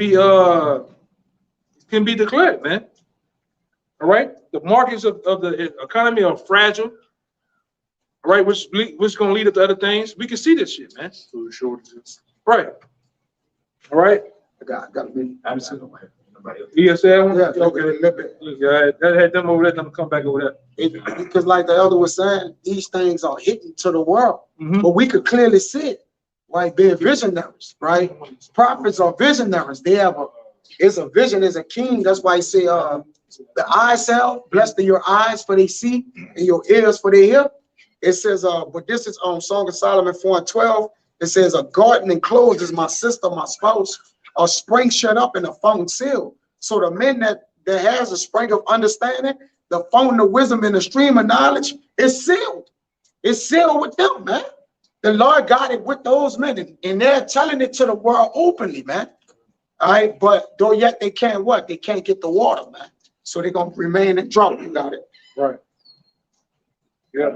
be declared, man. All right, the markets of the economy are fragile. All right, which gonna lead up to other things. We can see this shit, man. Food shortages. Right. All right. I got me. You said one? Yeah, Okay. Yeah, that had them over there. Them come back over there. Because like the elder was saying, these things are hitting to the world, but we could clearly see it. Right, they're visionaries, right? Prophets are visionaries. They have it's a vision as a king. That's why he say, the eyes have, blessed are your eyes for they see, and your ears for they hear. It says, but this is Song of Solomon 4:12. It says, a garden enclosed is my sister, my spouse, a spring shut up and a fountain sealed. So the men that has a spring of understanding, the fountain of wisdom and the stream of knowledge is sealed. It's sealed with them, man. The Lord got it with those men, and they're telling it to the world openly, man. All right, but though yet they can't what? They can't get the water, man. So they're gonna remain in drought. You got it. Right. Yeah.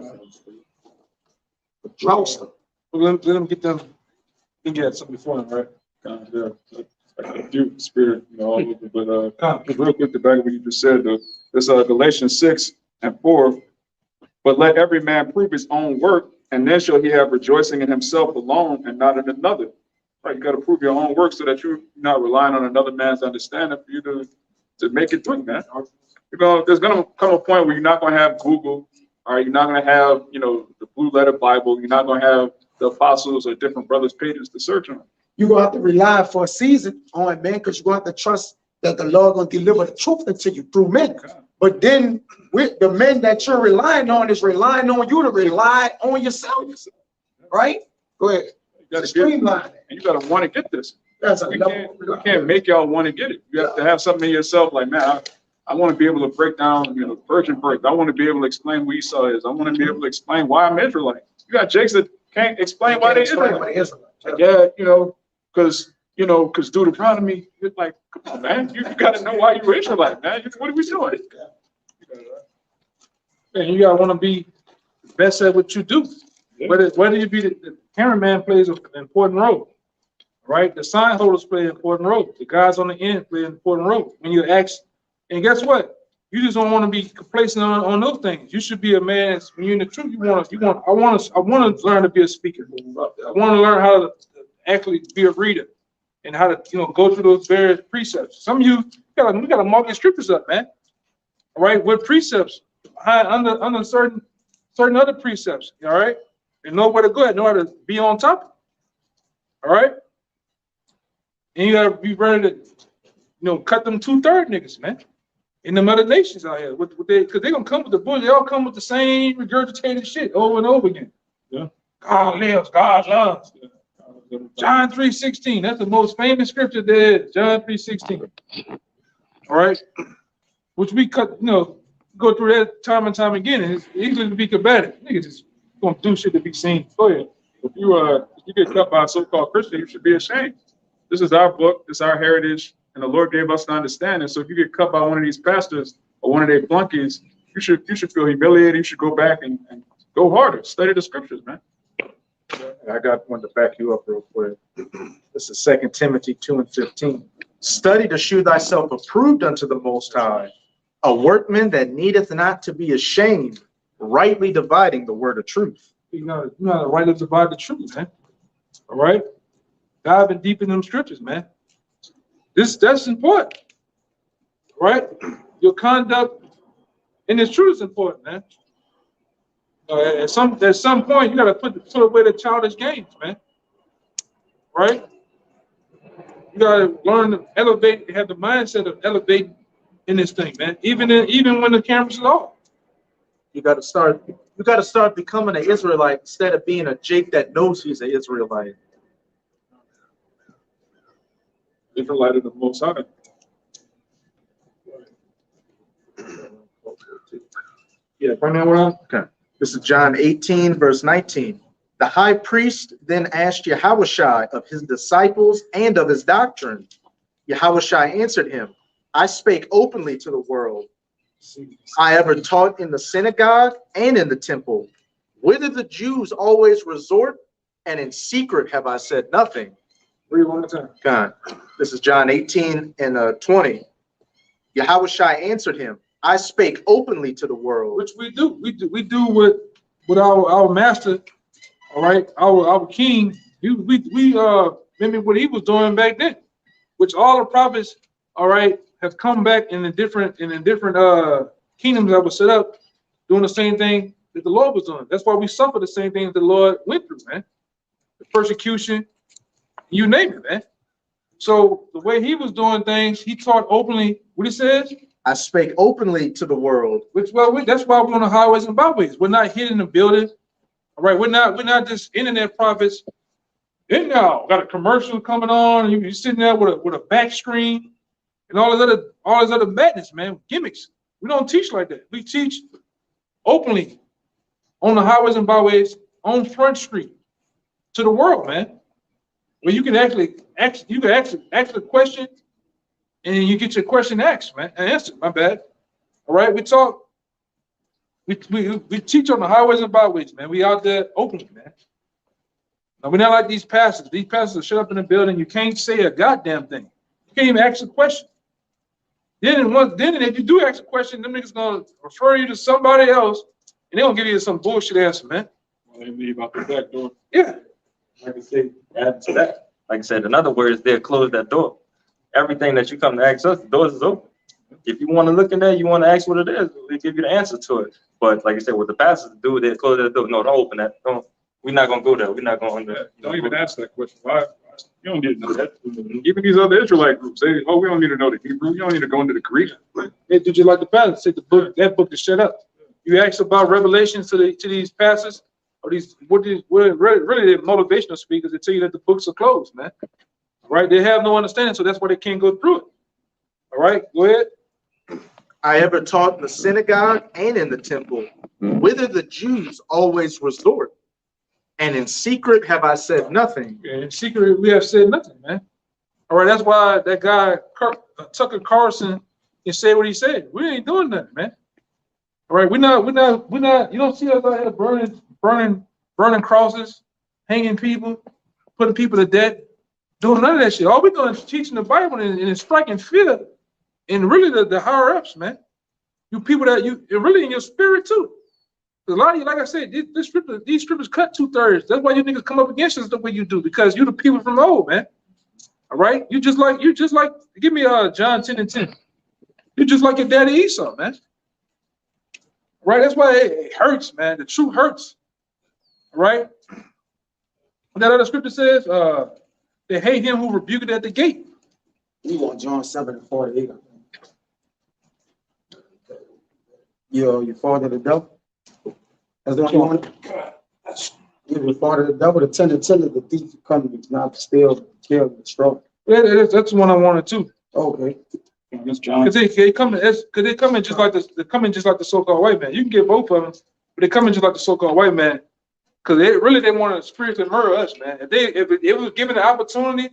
Drought. Let them get them. They get something before them, right? Yeah, like a few spirit, all over. But just real quick, to back up what you just said, though, it's Galatians 6:4. But let every man prove his own work, and then shall he have rejoicing in himself alone and not in another. Right? You got to prove your own work so that you're not relying on another man's understanding for you to make it through, man. There's gonna come a point where you're not gonna have Google, or you're not gonna have, the Blue Letter Bible. You're not gonna have the apostles or different brothers' pages to search on. You're gonna have to rely for a season on it, man, because you're gonna have to trust that the Lord gonna deliver the truth into you through men. But then with the men that you're relying on is relying on you to rely on yourself. Right? Go ahead. You gotta Streamline it. and you gotta want to get this. That's a You can't make y'all want to get it. You have to have something in yourself like, man, I want to be able to break down, virgin birth. I want to be able to explain who Esau is. I want to be able to explain why I'm Israelite. You got Jakes that can't explain why they're Israelite. Yeah, because Deuteronomy, it's like, come on, man, you got to know why you're Israelite, man. What are we doing? And you gotta want to be the best at what you do. Yeah. Whether you be the cameraman plays an important role, right? The sign holders play an important role. The guys on the end play an important role. When you ask, and guess what? You just don't want to be complacent on those things. You should be a man. When you're in the truth, I want to learn to be a speaker. I want to learn how to actually be a reader and how to go through those various precepts. Some of you we gotta mark your scriptures up, man. All right, with precepts under certain other precepts. All right, and know where to go at, know how to be on top. All right, and you gotta be ready to cut them 2/3 niggas, man. In the other nations out here, because they're gonna come with the bull. They all come with the same regurgitated shit over and over again. Yeah. God lives, God loves. John 3:16. That's the most famous scripture there is. John 3:16. All right, which we go through that time and time again, and it's easy to be combative. Niggas just gonna do shit to be seen. Go ahead. If you get cut by a so-called Christian, you should be ashamed. This is our book. This is our heritage. And the Lord gave us an understanding. So if you get cut by one of these pastors or one of their flunkies, you should feel humiliated. You should go back and go harder. Study the scriptures, man. I got one to back you up real quick. This is 2 Timothy 2:15. Study to shew thyself approved unto the Most High, a workman that needeth not to be ashamed, rightly dividing the word of truth. You know how to rightly divide the truth, man. All right, diving deep in them scriptures, man. That's important, right? Your conduct And the truth is important, man. At some point, you gotta put away the childish games, man. Right? You gotta learn to elevate, have the mindset of elevating in this thing, man. Even when the cameras are off. You gotta start becoming an Israelite instead of being a Jake that knows he's an Israelite. Israelite of the Most High. Yeah, bring that one up. Okay. This is John 18, verse 19. The high priest then asked Yahushua of his disciples and of his doctrine. Yahushua answered him, I spake openly to the world. I ever taught in the synagogue and in the temple, whither the Jews always resort, and in secret have I said nothing. Read one more time. God. This is John 18 and 20. Yahushua answered him, I spake openly to the world. Which we do. We do with our master, all right, our king. We remember what he was doing back then, which all the prophets, all right, have come back in the different kingdoms that were set up, doing the same thing that the Lord was doing. That's why we suffer the same things the Lord went through, man. The persecution, you name it, man. So the way he was doing things, he taught openly. What he says? I spake openly to the world. That's why we're on the highways and byways. We're not hidden in the building. All right, we're not just internet prophets. And now got a commercial coming on, and you're sitting there with a back screen and all this other madness, man, gimmicks. We don't teach like that. We teach openly on the highways and byways, on Front Street, to the world, man. Where you can actually ask a question, and you get your question asked, man, and answered. My bad. All right, we talk. We teach on the highways and byways, man. We out there openly, man. Now, we're not like these pastors. These pastors are shut up in the building. You can't say a goddamn thing. You can't even ask a question. Then if you do ask a question, them niggas gonna refer you to somebody else, and they're gonna give you some bullshit answer, man. Well, they leave out the back door. Yeah. Like I say, add to that. Like I said, in other words, they'll close that door. Everything that you come to ask us, the doors is open. If you want to look in there, you want to ask what it is, we give you the answer to it. But like I said, what the pastors do, they close that door. No, don't open that. We're not gonna go there. We're not going there. Don't even ask that question. Why? You don't need to know that. Even these other Israelite groups, we don't need to know the Hebrew. You don't need to go into the Greek. Hey, did you like the pastor? Say that book is shut up. You ask about revelations to these pastors, or these really they're motivational speakers. They tell you that the books are closed, man. All right, they have no understanding, so that's why they can't go through it. All right, go ahead. I ever taught in the synagogue and in the temple, whither the Jews always resort, and in secret have I said nothing. In secret, we have said nothing, man. All right, that's why that guy Tucker Carlson can say what he said. We ain't doing nothing, man. All right, we're not. You don't see us out here burning crosses, hanging people, putting people to death, doing none of that shit. All we're doing is teaching the Bible and striking fear, and really the higher ups, man. You people that you're really in your spirit too. A lot of you, like I said, these scriptures cut 2/3. That's why you niggas come up against us the way you do, because you're the people from old, man. All right, you just like. Give me John 10:10. You're just like your daddy Esau, man. Right, that's why it hurts, man. The truth hurts. Right. That other scripture says, they hate him who rebuked it at the gate. You want John 7:48. You father the devil. That's the one you want. You father the devil, the tender, the thief coming, not to steal, kill, and destroy. Yeah, that's the one I wanted too. Okay. That's John. Because they come in just like the so-called white man. You can get both of them, but they come in just like the so-called white man. Because they want to spiritually murder us, man. If it was given the opportunity,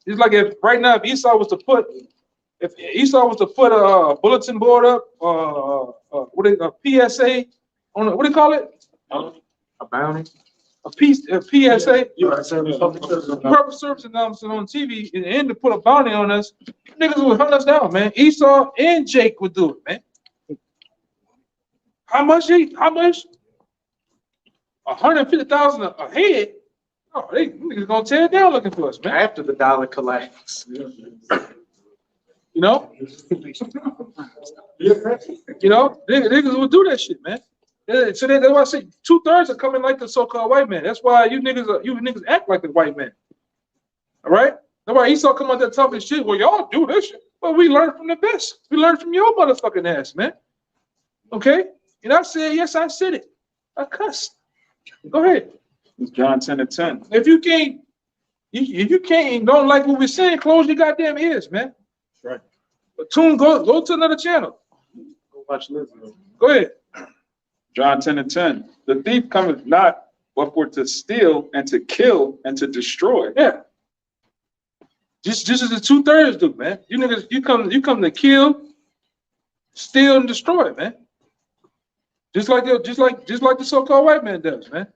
it's like if Esau was to put a bulletin board up, a PSA on what do you call it? A bounty. A PSA. Public Public service announcement on TV, and to put a bounty on us, niggas would hunt us down, man. Esau and Jake would do it, man. How much? 150,000 a head. Oh, they niggas gonna tear it down looking for us, man. After the dollar collapse. You know? You know, niggas will do that shit, man. So that's why I say 2/3 are coming like the so-called white man. That's why you niggas act like the white man. All right? That's why Esau come out there talking shit. Well, y'all do this shit. Well, we learn from the best. We learn from your motherfucking ass, man. Okay? And I said, yes, I said it. I cussed. Go ahead. It's John 10:10. If you can't and don't like what we're saying, close your goddamn ears, man. Right. But go to another channel. Go watch Liz. Go ahead. John 10:10. The thief cometh not but for to steal and to kill and to destroy. Yeah. Just as the 2/3 do, man. You niggas, you come to kill, steal, and destroy, man. Just like the so-called white man does, man.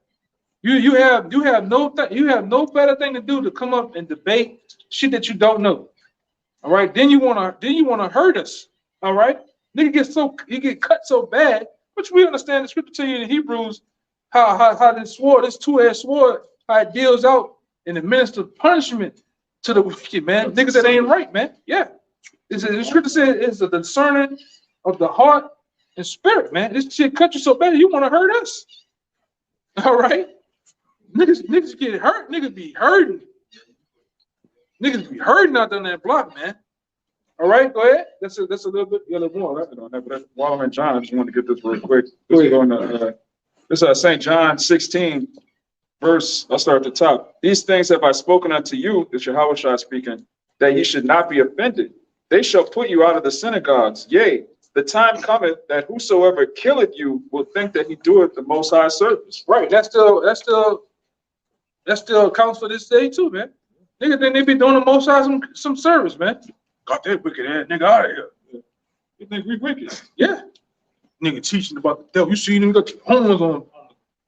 You have no better thing to do to come up and debate shit that you don't know. All right, then you wanna hurt us. All right, nigga you get cut so bad, which we understand the scripture tell you in Hebrews how this sword, this two-edged sword, how it deals out and administers punishment to the wicked, man. Niggas that ain't right, man. Yeah, the scripture says it's a discerning of the heart and spirit, man. This shit cut you so bad you want to hurt us. All right, niggas get hurt. Niggas be hurting. Niggas be hurting out on that block, man. All right, go ahead. That's a little bit more. Right? On that, but while I'm in John, I just want to get this real quick. This is St. John 16, verse. I'll start at the top. These things have I spoken unto you, this Yahweh Shai speaking, that ye should not be offended. They shall put you out of the synagogues. Yea, the time cometh that whosoever killeth you will think that he doeth the Most High service. Right. That still counts for this day too, man. Nigga think they be doing the Most High some service, man. Got that wicked ass nigga out of here. You think we wicked? Yeah. Nigga teaching about the devil. You see them got the horns on.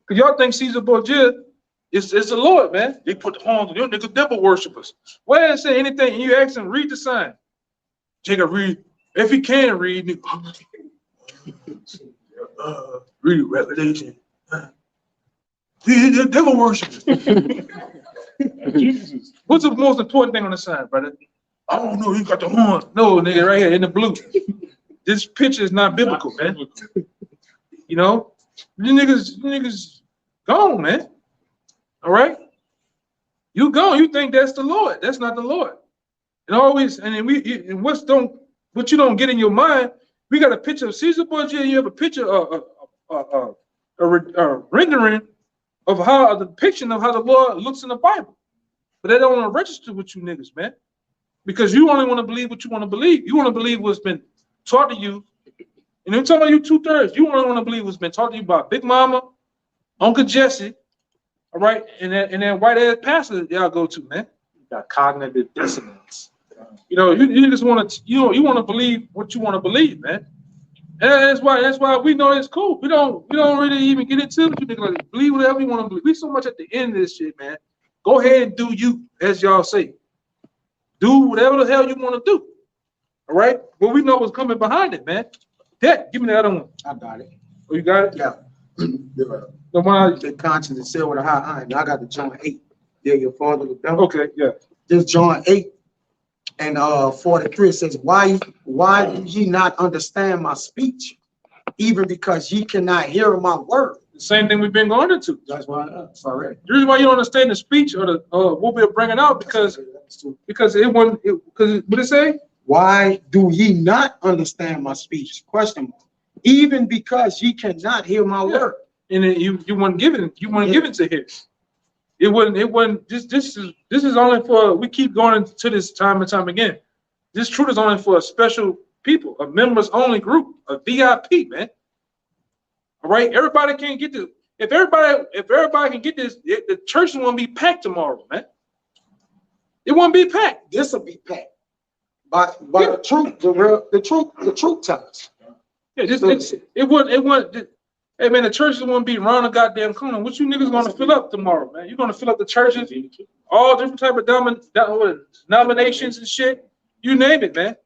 Cause y'all think Caesar Borgia is the Lord, man. They put the horns on your niggas devil worshippers. Why didn't say anything? And you ask him, read the sign. Jacob read. If he can read, nigga. Read Revelation. The devil worshippers. Jesus. What's the most important thing on the sign, brother? I don't know. You got the horn. No, nigga, right here in the blue. This picture is not biblical, man. You know, you niggas gone, man. All right, you gone. You think that's the Lord? That's not the Lord. And always, and then what you don't get in your mind. We got a picture of Caesar Borgia. You have a picture a rendering of how a depiction of how the Lord looks in the Bible, but they don't want to register with you niggas, man, because you only want to believe what you want to believe. You want to believe what's been taught to you, and I'm talking about you 2/3. You only want to believe what's been taught to you by Big Mama, Uncle Jesse, all right, and that white ass pastor that y'all go to, man. You got cognitive dissonance. You know, you just want to, you want to believe what you want to believe, man. And that's why we know it's cool. We don't really even get into it. You niggas like believe whatever you want to believe. We so much at the end of this shit, man. Go ahead and do you, as y'all say. Do whatever the hell you want to do. All right? But we know what's coming behind it, man. That, give me the other one. I got it. Oh, you got it? Yeah. The one The conscience is sealed with a high iron. I got the John 8. There your father with them. okay, yeah. This John 8 and 43 says, why do ye not understand my speech? Even because ye cannot hear my word. The same thing we've been going into. That's why it's already. The reason why you don't understand the speech or the what we're bringing out because it wasn't because what it say? Why do ye not understand my speech? Question mark. Even because ye cannot hear my word. And then you weren't given to hear. It wasn't this is only for, we keep going to this time and time again. This truth is only for a special people, a members only group, a VIP, man. All right, everybody can't get this. If everybody can get this, the church won't be packed tomorrow, man. It won't be packed. This will be packed. By the truth, the truth tells. Yeah, it wouldn't. Hey man, the churches won't be around the goddamn corner. What you niggas gonna fill up tomorrow, man? You're gonna fill up the churches, all different type of denominations and shit. You name it, man.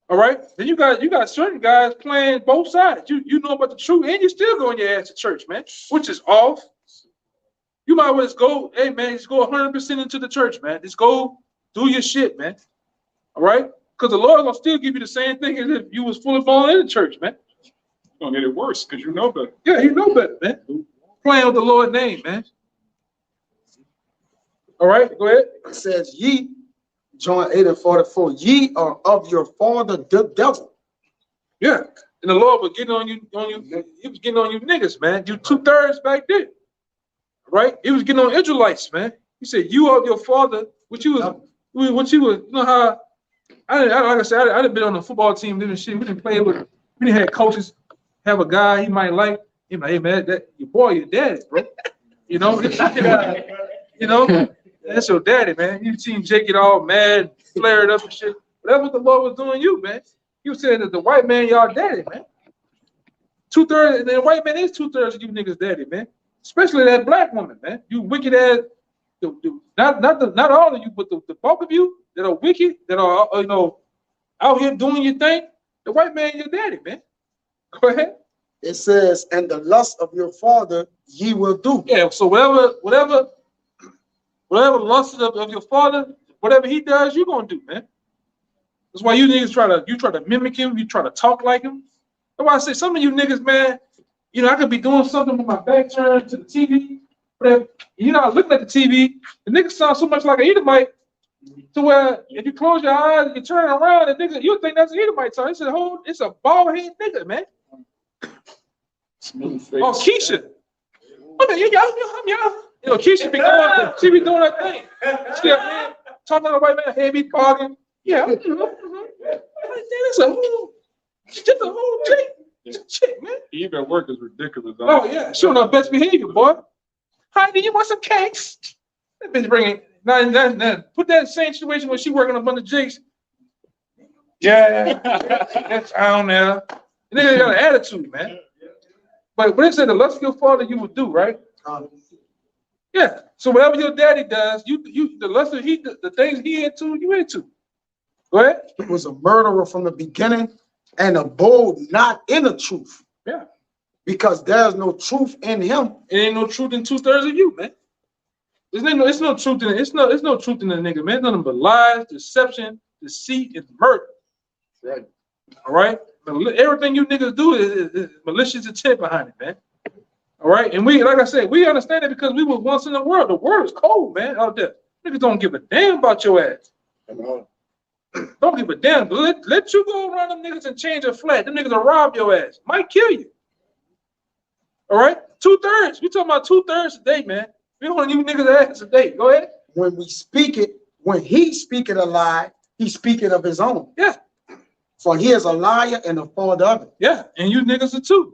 All right. Then you got certain guys playing both sides. You know about the truth, and you still going your ass to church, man, which is off. You might as well just go, hey man, just go 100% into the church, man. Just go do your shit, man. All right. Because the Lord gonna still give you the same thing as if you was fully born in the church, man. It's gonna get it worse, because you know better. Yeah, you know better, man. Playing with the Lord's name, man. All right, go ahead. It says, ye, John 8:44, ye are of your father, the devil. Yeah. And the Lord was getting on you, he was getting on you niggas, man. You 2/3 back then. Right? He was getting on Israelites, man. He said, you are your father, what you was, you know how, like I said, I done been on the football team, living shit. We didn't play with, we didn't have coaches, have a guy he might like, he like, hey man, that your boy, your daddy, bro. You know, you know, that's your daddy, man. You seen Jake get all mad, flared up and shit. But that's what the Lord was doing you, man. He was saying that the white man, y'all daddy, man. 2/3, and the white man is 2/3 of you niggas daddy, man. Especially that black woman, man. You wicked ass, not all of you, but the bulk of you that are wicked, that are, you know, out here doing your thing, the white man, your daddy, man. Go ahead. It says, and the lust of your father ye will do. Yeah, so whatever lust of your father, whatever he does, you're gonna do, man. That's why you niggas try to mimic him, you try to talk like him. That's why I say some of you niggas, man, you know, I could be doing something with my back turned to the TV, but if you're not looking at the TV, the nigga sounds so much like an Edomite to where if you close your eyes and you turn around, the nigga, you'll think that's an Edomite. So it's a bald head nigga, man. Smooth face. Oh, Keisha. Okay, y'all. You know, Keisha be going, she be doing that thing. She got man talking to the white man, hey, be talking. Yeah. That's a whole, just a whole chick, man. Even work is ridiculous. Oh, yeah. Showing her best behavior, boy. Hi, do you want some cakes? That bitch bringing, now, put that same situation when she working up under Jakes. Yeah. That's down there. And they got an attitude, man. But when it said the lust of your father, you would do, right? Yeah. So whatever your daddy does, the lust of the things he into, you into. Go ahead. He was a murderer from the beginning and abode not in the truth. Yeah. Because there's no truth in him. It ain't no truth in 2/3 of you, man. It's no truth in it. It's no truth in the nigga, man. It's nothing but lies, deception, deceit, and murder. Right. All right. Everything you niggas do is malicious intent behind it, man. All right. And we, like I said, we understand it because we was once in the world. The world is cold, man, out there. Niggas don't give a damn about your ass. Don't give a damn. Let you go around them niggas and change a flat. Them niggas will rob your ass. Might kill you. All right. 2/3. We talking about 2/3 today, man. We don't want you niggas ass today. Go ahead. When we speak it, when he speaketh a lie, he's speaking of his own. Yeah. For he is a liar and a father of it. Yeah. And you niggas are too.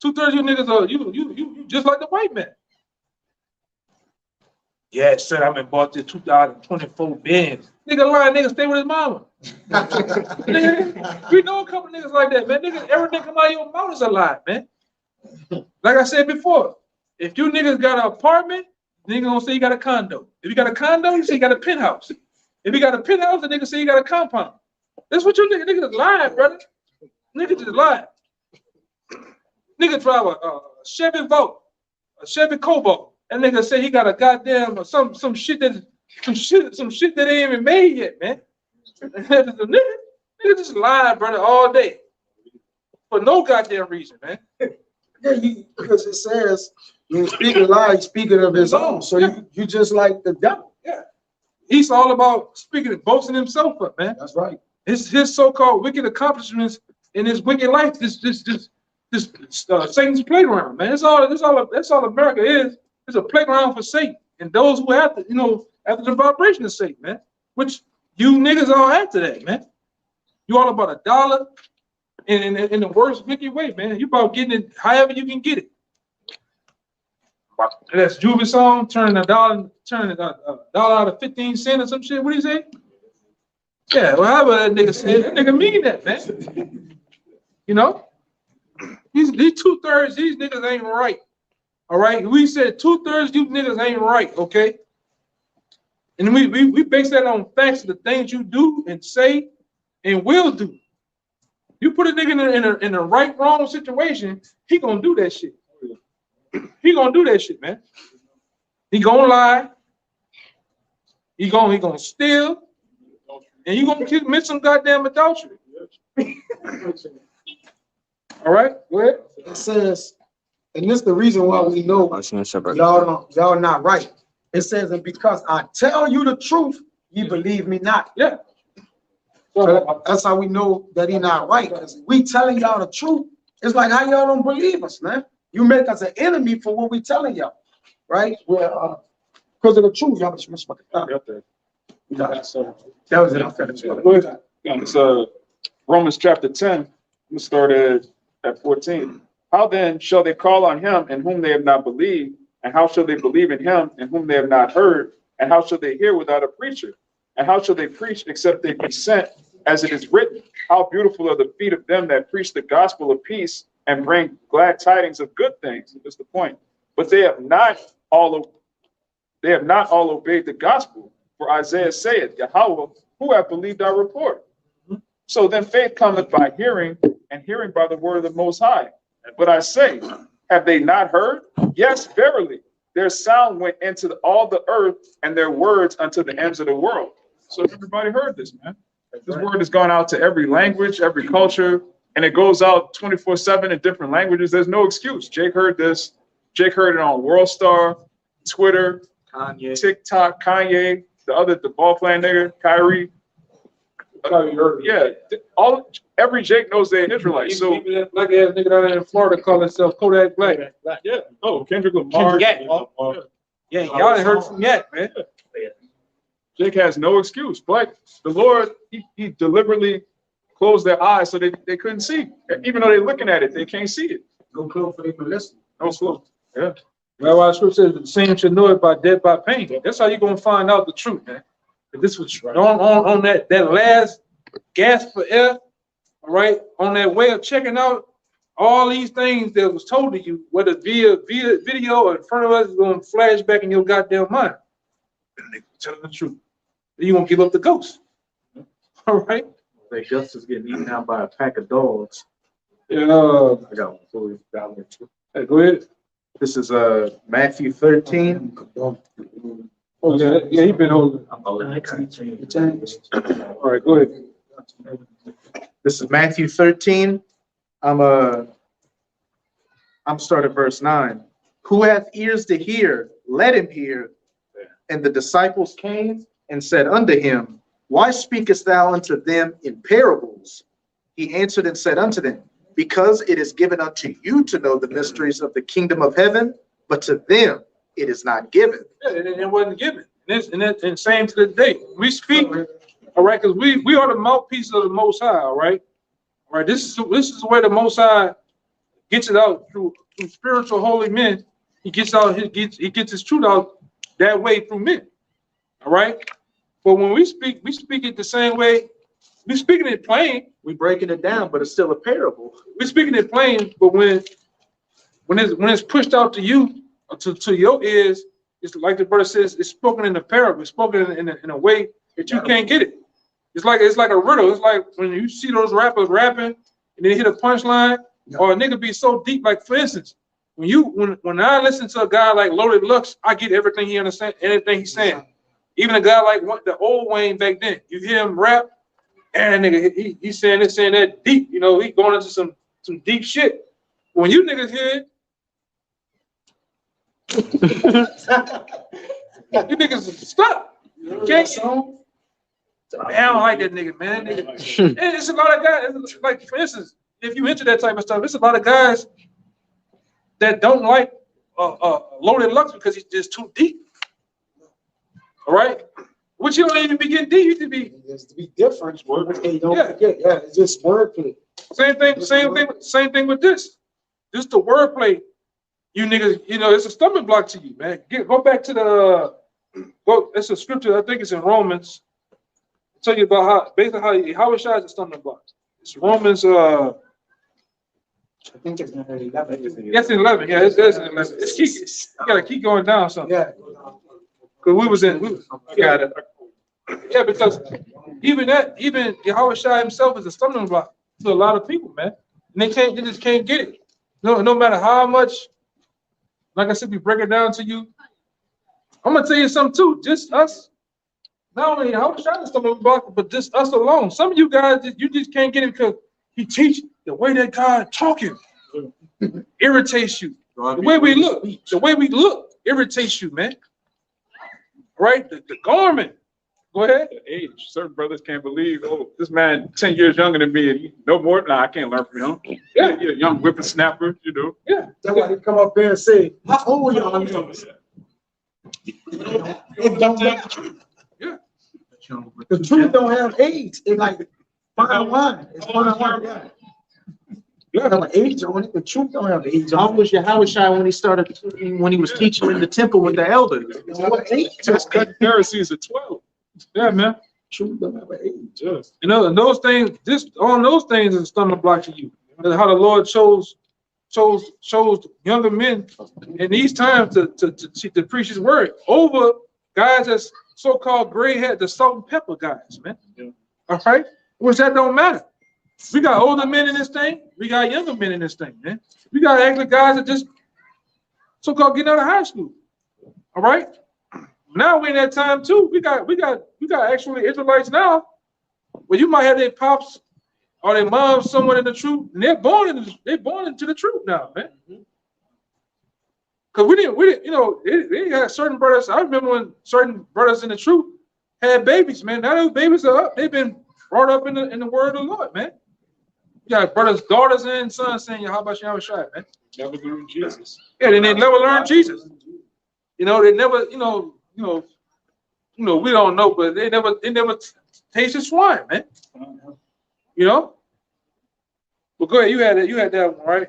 2/3 of you niggas are you just like the white man. Yeah, said I bought this 2024 Benz. Nigga lying, nigga stay with his mama. Nigga, we know a couple niggas like that, man. Niggas, everything come out of your mouth is a lie, man. Like I said before, if you niggas got an apartment, nigga gonna say you got a condo. If you got a condo, you say you got a penthouse. If you got a penthouse, the nigga say you got a compound. That's what you niggas lying, brother. Niggas just lying. Nigga drive a Chevy Volt, a Chevy Cobalt. That nigga say he got a goddamn some shit that ain't even made yet, man. nigga just lying, brother, all day for no goddamn reason, man. Yeah, because it says when you speak a lie, he's speaking of his own. So you just like the devil. Yeah, he's all about speaking and boasting himself up, man. That's right. His so-called wicked accomplishments in his wicked life, this Satan's playground, man. That's all America is. It's a playground for Satan and those who have to, after the vibration of Satan, man. Which you niggas all after that, man. You all about $1 in the worst wicked way, man. You about getting it however you can get it. That's Juven's song, turning a dollar out of 15 cents or some shit. What do you say? Yeah, well, however that nigga said, that nigga mean that, man. These 2/3, these niggas ain't right. All right, we said 2/3, you niggas ain't right, okay? And we base that on facts of the things you do and say and will do. You put a nigga in a right wrong situation, he gonna do that shit. He gonna do that shit, man. He gonna lie. He gonna steal. and you gonna commit some goddamn adultery. All right, go ahead. It says, and this is the reason why we know y'all not right. It says, and because I tell you the truth, ye believe me not. Yeah. So that's how we know that he not right. Because we telling y'all the truth. It's like how y'all don't believe us, man. You make us an enemy for what we telling y'all, right? Well, because of the truth, y'all. That was it. I'm finished. Go ahead. It's Romans chapter 10. Let's start at 14. How then shall they call on him in whom they have not believed? And how shall they believe in him in whom they have not heard? And how shall they hear without a preacher? And how shall they preach except they be sent? As it is written, how beautiful are the feet of them that preach the gospel of peace and bring glad tidings of good things. That's the point. But they have not all obeyed the gospel. For Isaiah saith, Yahweh, who hath believed our report? So then faith cometh by hearing, and hearing by the word of the Most High. But I say, have they not heard? Yes, verily. Their sound went into all the earth, and their words unto the ends of the world. So everybody heard this, man. This word has gone out to every language, every culture, and it goes out 24/7 in different languages. There's no excuse. Jake heard this. Jake heard it on World Star, Twitter, Kanye. TikTok, Kanye, the ball playing nigga, Kyrie. Yeah, every Jake knows they're an Israelite. So Even that black ass nigga down there in Florida call himself Kodak Black. yeah, oh, Kendrick Lamar. Yeah, y'all ain't heard from yet, man. Jake has no excuse. But the Lord, he deliberately closed their eyes so they couldn't see. Even though they're looking at it, they can't see it. No clue for them to listen. No clue. Yeah. That's why the scripture says the same should know it by death by pain. That's how you're gonna find out the truth, man. If this was on that last gasp for air, all right, on that way of checking out all these things that was told to you, whether via video or in front of us, is gonna flash back in your goddamn mind. And they telling the truth. You won't give up the ghost. All right. Like justice getting eaten out by a pack of dogs. Yeah. I got one for you. Hey, go ahead. This is Matthew 13. Oh, yeah, he been holding. All right, go ahead. This is Matthew 13. I'm starting verse 9. Who hath ears to hear, let him hear. And the disciples came and said unto him, Why speakest thou unto them in parables? He answered and said unto them, Because it is given unto you to know the mysteries of the kingdom of heaven, but to them it is not given. Yeah, it wasn't given. And same to this day. We speak, all right, because we are the mouthpiece of the Most High, all right? All right, this is where the Most High gets it out through spiritual holy men. He gets his truth out that way through men. All right. But when we speak it the same way. We speaking it plain. We breaking it down, but it's still a parable. We're speaking it plain, but when it's pushed out to you, to your ears, it's like the brother says, it's spoken in a parable, it's spoken in a way that you can't get it. It's like a riddle. It's like when you see those rappers rapping and they hit a punchline, or a nigga be so deep. Like for instance, when I listen to a guy like Loaded Lux, I get everything he understands, anything he's saying. Even a guy like the old Wayne back then, you hear him rap, and nigga, he's saying this, saying that deep. You know, he going into some deep shit. When you niggas hear it, you niggas stop. You can't. Man, I don't like that nigga, man. Nigga. And it's a lot of guys. Like for instance, if you into that type of stuff, it's a lot of guys that don't like Loaded Lux because he's just too deep. All right, which you don't even be getting deep. You should be. It's to be different. Yeah, it's just wordplay. Same thing with this. Just the wordplay. You niggas, you know, it's a stumbling block to you, man. Go back to it's a scripture. I think it's in Romans. I'll tell you about how it shines a stumbling block. It's Romans. I think it's in 11. Yes, in 11. Yeah, it's in 11. You gotta keep going down something. Yeah. Because yeah, because even Yahushua himself is a stumbling block to a lot of people, man. And they just can't get it. No matter how much, like I said, we break it down to you. I'm gonna tell you something too. Just us, not only how much I stumbling block, but just us alone. Some of you guys, you just can't get it because he teach the way that God talking irritates you. The way we look irritates you, man. Right? The garment. Go ahead. The age. Certain brothers can't believe, oh, this man 10 years younger than me, and he no more. Nah, I can't learn from him. Yeah, you're a young whippersnapper, you know. Yeah. That's why he come up there and say, how old y'all know? It don't matter. Yeah. The truth don't have age. It's like fine wine. It's fine wine. Yeah. You have an age on it. The truth don't have age How on was Yahushua when he was teaching in the temple with the elders? it. What age? Just cut Pharisees at 12. Yeah, man. Truth don't have an age. Just. You know, and those things, just on those things is a stumbling block to you. And how the Lord chose younger men in these times to preach his word over guys that's so-called gray head, the salt and pepper guys, man. Yeah. All right? Which that don't matter. We got older men in this thing, we got younger men in this thing, man. We got actually guys that just so-called getting out of high school. All right? Now we're in that time too. We got actually Israelites now where you might have their pops or their moms somewhere in the truth, and they're born into the truth now, man. Cause we didn't, you know, they had certain brothers. I remember when certain brothers in the truth had babies, man. Now those babies are up. They've been brought up in the word of the Lord, man. You got brothers, daughters, and sons saying, "How about you, man?" Never learned Jesus. Yeah, they never learned Jesus. You know, they never, you know, we don't know, but they never tasted swine, man. You know? Well, go ahead. You had that one, right?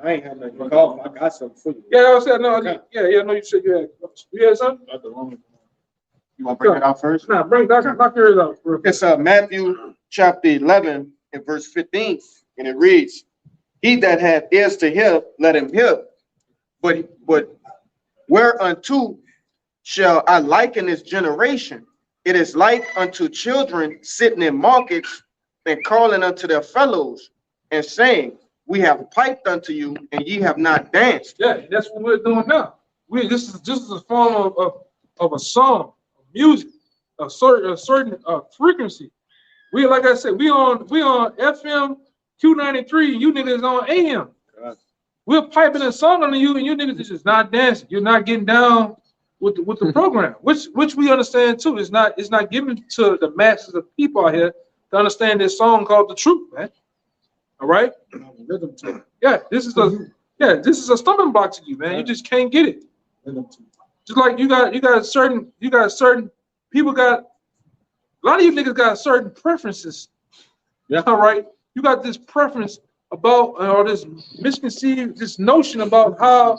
I ain't have nothing to call. I got something for you. Yeah, I said no. Yeah. No, you said you had something. Not the wrong. You want to bring it out first? Nah, knock yours out. It's Matthew chapter 11 and verse 15, and it reads, "He that hath ears to hear, let him hear. But whereunto shall I liken this generation? It is like unto children sitting in markets and calling unto their fellows and saying, We have piped unto you, and ye have not danced." Yeah, that's what we're doing now. This is a form of a song, music, a certain frequency. We, like I said, we on FM Q93, and you niggas on AM. We're piping a song on you, and you niggas is just not dancing. You're not getting down with the program, which we understand too. It's not given to the masses of people out here to understand this song called the truth, man. All right? Yeah, this is a stumbling block to you, man. You just can't get it. Just like you got certain people got, a lot of you niggas got certain preferences. Yeah. All right. You got this preference about or this misconceived this notion about how,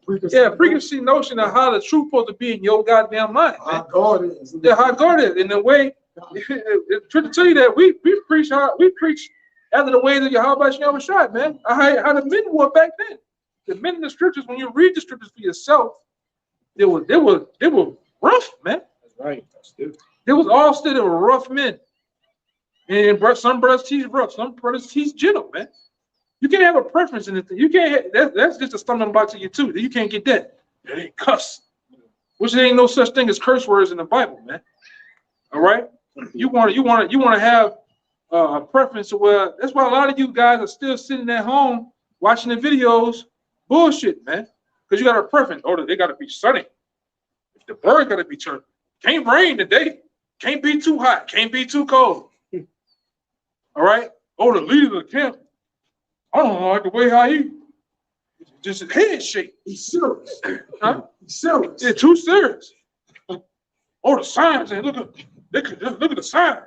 preconceived notion of how the truth supposed to be in your goddamn mind. How God is. Yeah, how God is. In the way, to tell you that we preach after the ways of Yahweh Shai, man. How the men were back then. The men in the scriptures, when you read the scriptures for yourself, they were rough, man. That's right. They were rough men. And some brothers teach rough, some brothers teach gentle, man. You can't have a preference in it. You can't. That's just a stumbling block to you too. You can't get that. It ain't cuss. Which there ain't no such thing as curse words in the Bible, man. All right. You want to have a preference to where. That's why a lot of you guys are still sitting at home watching the videos, bullshit, man. Because you got a preference. Oh, they got to be sunny. The bird got to be turned. Can't rain today. Can't be too hot. Can't be too cold. All right. Oh, the leader of the camp. I don't like the way how he just his head shake. He's serious. Huh? He's serious. Yeah, too serious. Oh, the signs. And look at the sign.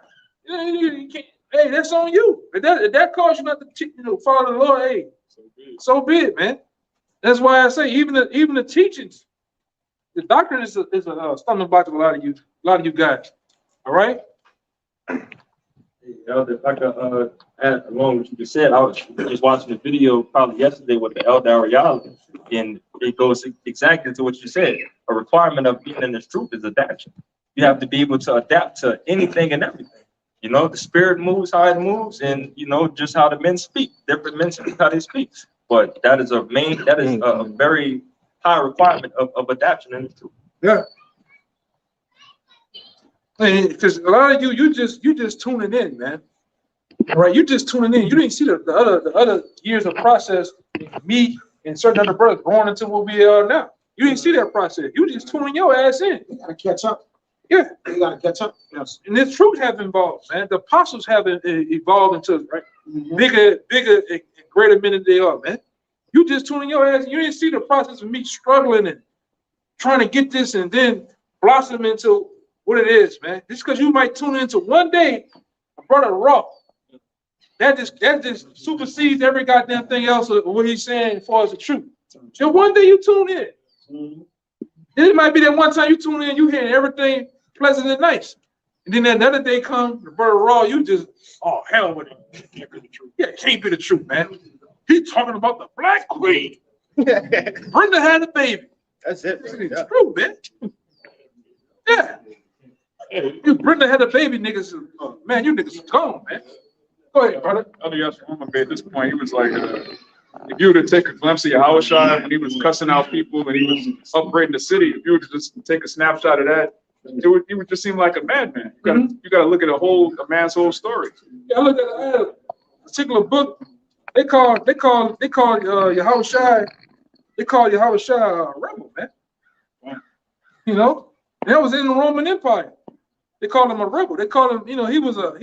You can't, hey, that's on you. If that causes you not to follow the Lord, hey, so be it, man. That's why I say even the teachings, the doctrine is a stumbling block to a lot of you guys. All right. Elder, if I could add along what you just said, I was just watching a video probably yesterday with the Elder Ariala, and it goes exactly to what you said. A requirement of being in this truth is adaptation. You have to be able to adapt to anything and everything. You know, the spirit moves how it moves, and just how the men speak. Different men speak how they speak. But that is a very high requirement of adaptation in the truth. Yeah. Because a lot of you just tuning in, man. All right, you just tuning in. You didn't see the other years of process, me and certain other brothers growing into what we are now. You didn't see that process. You just tuning your ass in. You gotta catch up. Yeah. You gotta catch up. Yes. And this truth have evolved, man. The apostles have evolved into bigger, and greater men than they are, man. You just tuning your ass. You didn't see the process of me struggling and trying to get this and then blossom into what it is, man. Just because you might tune into one day, brother Raw, that just supersedes every goddamn thing else of what he's saying as far as the truth. So one day you tune in. It might be that one time you tune in, you hear everything pleasant and nice. And then another day comes, the brother Raw, you just, oh, hell with it. It can't be the truth. Yeah, it can't be the truth, man. He's talking about the black queen. Brenda had a baby. That's it. It's true, man. Yeah. If Brenda had a baby, niggas, man, you niggas are gone, man. Go ahead, brother. Other Yashima at this point, he was like, if you were to take a glimpse of Yahushua when he was cussing out people and he was upgrading the city, if you were to just take a snapshot of that, it would just seem like a madman. You gotta look at a man's whole story. Yeah, I look at a particular book. They call Yahushua. They call Yahushua a rebel, man. You know, and that was in the Roman Empire. They called him a rebel. They called him, you know, he was a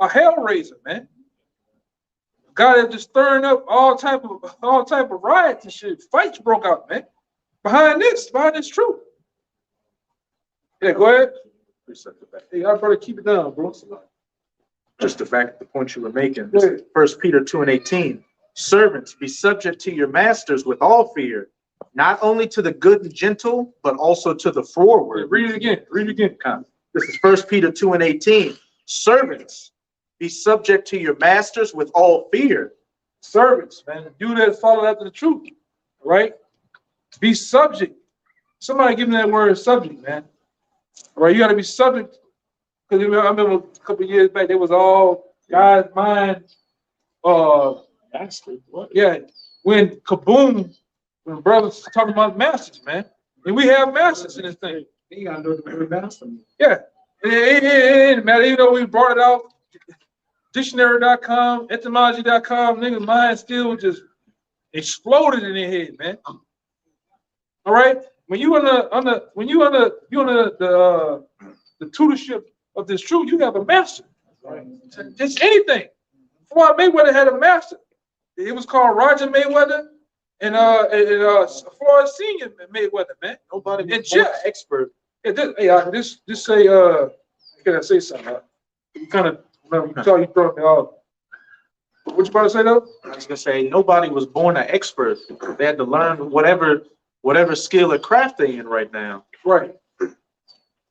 hell raiser, man. A guy that just stirring up all type of riots and shit. Fights broke out, man. Behind this truth. Yeah, go ahead. Hey, I better keep it down, bro. Just to back the point you were making. Go ahead. 1 Peter 2:18. Servants, be subject to your masters with all fear, not only to the good and gentle, but also to the froward. Read it again. Read it again. This is 1 Peter 2:18. Servants, be subject to your masters with all fear. Servants, man. You that follow after the truth, right? Be subject. Somebody give me that word subject, man. All right, you got to be subject. Because I remember a couple of years back, there was all God's mind. Yeah, when kaboom, when brothers talking about masters, man. And we have masters in this thing. You gotta know the word master. Yeah. It didn't matter, even though we brought it out, dictionary.com, etymology.com, niggas' mind still just exploded in their head, man. All right? When you under the tutorship of this truth, you have a master. Right? Just anything. Floyd Mayweather had a master. It was called Roger Mayweather and Floyd Senior Mayweather, man. Nobody And was born an Jeff. expert. Yeah, this say can I say something? You kind of you throwing me off. What you about to say though? I was gonna say nobody was born an expert. They had to learn whatever skill or craft they in right now. Right.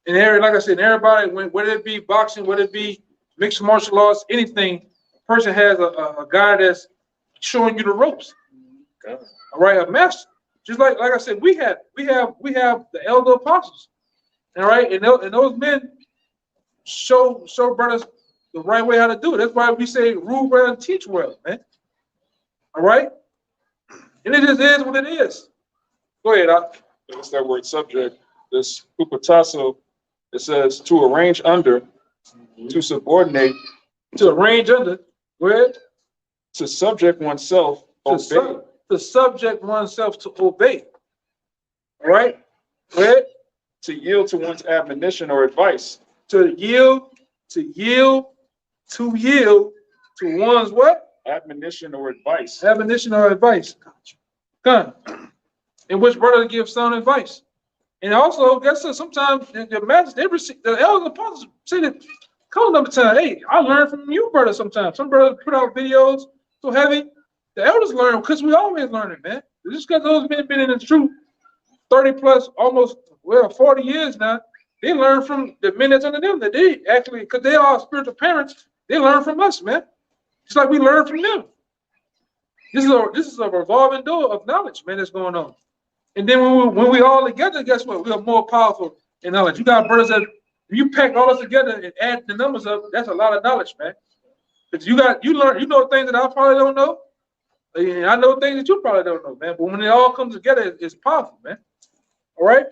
And like I said, everybody, whether it be boxing, whether it be mixed martial arts, anything, a person has a guy that's showing you the ropes. All right, a master. Just like I said, we have the elder apostles. All right, and those men show brothers the right way how to do it. That's why we say rule well and teach well, man. All right, and it just is what it is. Go ahead, Doc. It's that word subject. This upatasso, it says to arrange under, to subordinate, To arrange under. Go ahead. to subject oneself, obey. To subject oneself to obey. All right? Go ahead. To yield to one's admonition or advice. To yield to one's what? Admonition or advice. Admonition or advice. Come. In which brother gives sound advice. And also, guess what? Sometimes the master, the elders apostles say that come number time, hey, I learned from you, brother, sometimes. Some brothers put out videos so heavy. The elders learn because we always learning, man. Just because those men been in the truth 30 plus, almost 40 years now, they learn from the men that's under them that they actually, because they are spiritual parents, they learn from us, man. Just like we learn from them. This is a revolving door of knowledge, man, that's going on. And then when we all together, guess what? We are more powerful in knowledge. You got brothers that, if you pack all this together and add the numbers up, that's a lot of knowledge, man. But you know things that I probably don't know. And I know things that you probably don't know, man. But when it all comes together, it's powerful, man. All right?